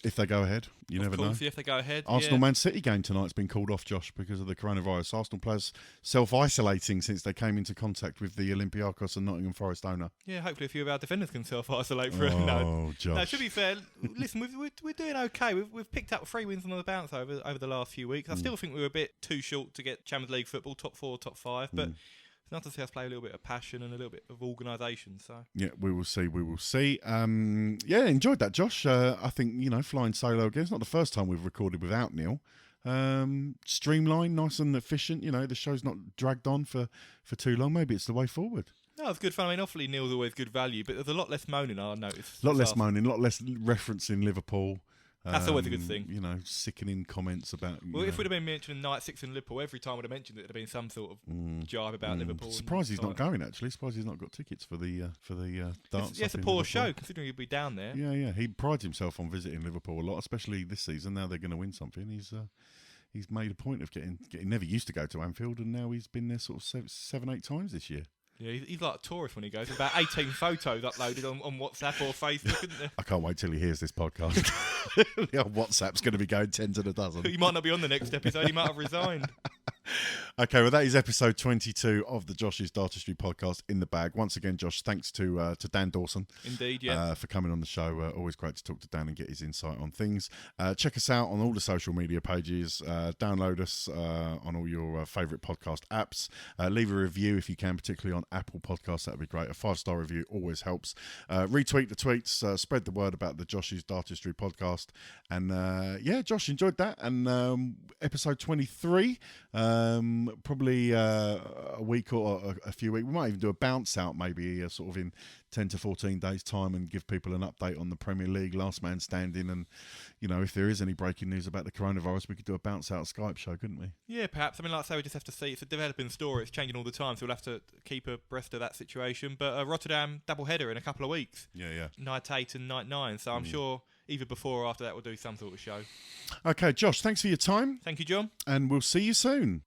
If they go ahead, you never know. Yeah, if they go ahead. Arsenal Man City game tonight's been called off, Josh, because of the coronavirus. Arsenal players self-isolating since they came into contact with the Olympiacos and Nottingham Forest owner. Yeah, hopefully a few of our defenders can self-isolate for it. No, Josh. No, to be fair, listen, we're doing okay. We've picked up 3 wins on the bounce over the last few weeks. I still think we were a bit too short to get Champions League football, top 4, top 5, but it's nice to see us play a little bit of passion and a little bit of organisation. So yeah, we will see. Enjoyed that, Josh. I think flying solo again. It's not the first time we've recorded without Neil. Streamlined, nice and efficient. The show's not dragged on for too long. Maybe it's the way forward. No, it's good fun. I mean, obviously Neil's always good value, but there's a lot less moaning. I noticed. A lot less moaning, a lot less referencing Liverpool. That's always a good thing. You know, sickening comments about. Well, if we'd have been mentioning night 6 in Liverpool, every time we'd have mentioned it, there'd have been some sort of jibe about Liverpool. Surprised he's not going. Actually, surprised he's not got tickets for the darts. It's a poor show considering he'd be down there. Yeah. He prides himself on visiting Liverpool a lot, especially this season. Now they're going to win something. He's made a point of getting. Never used to go to Anfield, and now he's been there sort of 7-8 times this year. Yeah, he's like a tourist when he goes. There's about 18 photos uploaded on WhatsApp or Facebook, isn't there? I can't wait till he hears this podcast. The old WhatsApp's going to be going 10 to the dozen. He might not be on the next episode. He might have resigned. Okay, well, that is episode 22 of the Josh's Dartistry podcast in the bag. Once again, Josh, thanks to Dan Dawson. Indeed, yeah. For coming on the show. Always great to talk to Dan and get his insight on things. Check us out on all the social media pages. Download us on all your favourite podcast apps. Leave a review if you can, particularly on Apple Podcasts. That would be great. A 5-star review always helps. Retweet the tweets. Spread the word about the Josh's Dartistry podcast. And yeah, Josh, enjoyed that. And episode 23, probably a week or a few weeks. We might even do a bounce out maybe sort of in 10 to 14 days time and give people an update on the Premier League, last man standing, and you know, if there is any breaking news about the coronavirus, we could do a bounce out Skype show, couldn't we? Yeah, perhaps. I mean, like I say, we just have to see. It's a developing story. It's changing all the time, so we'll have to keep abreast of that situation. But Rotterdam double header in a couple of weeks. Yeah. Night 8 and night 9. So I'm sure either before or after that we'll do some sort of show. Okay, Josh, thanks for your time. Thank you, John. And we'll see you soon.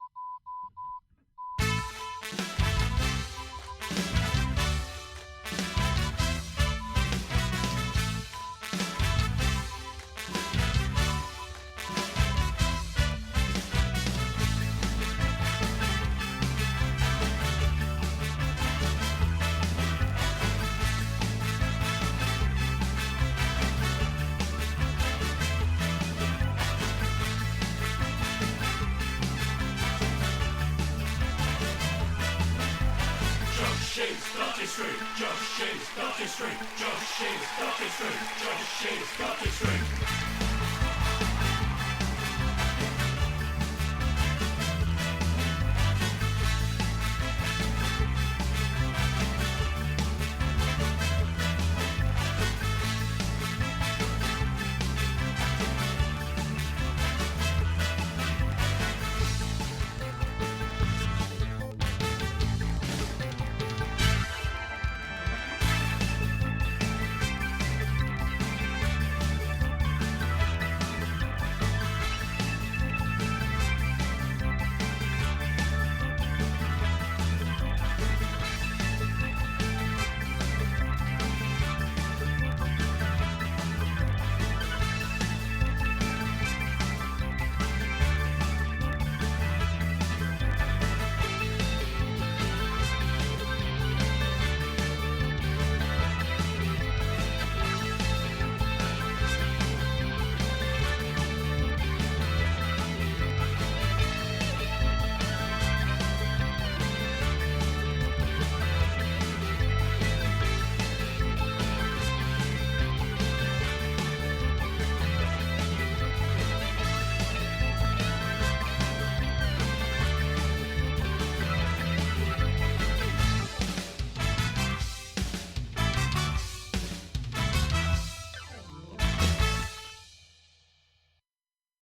Josh's Dartistry.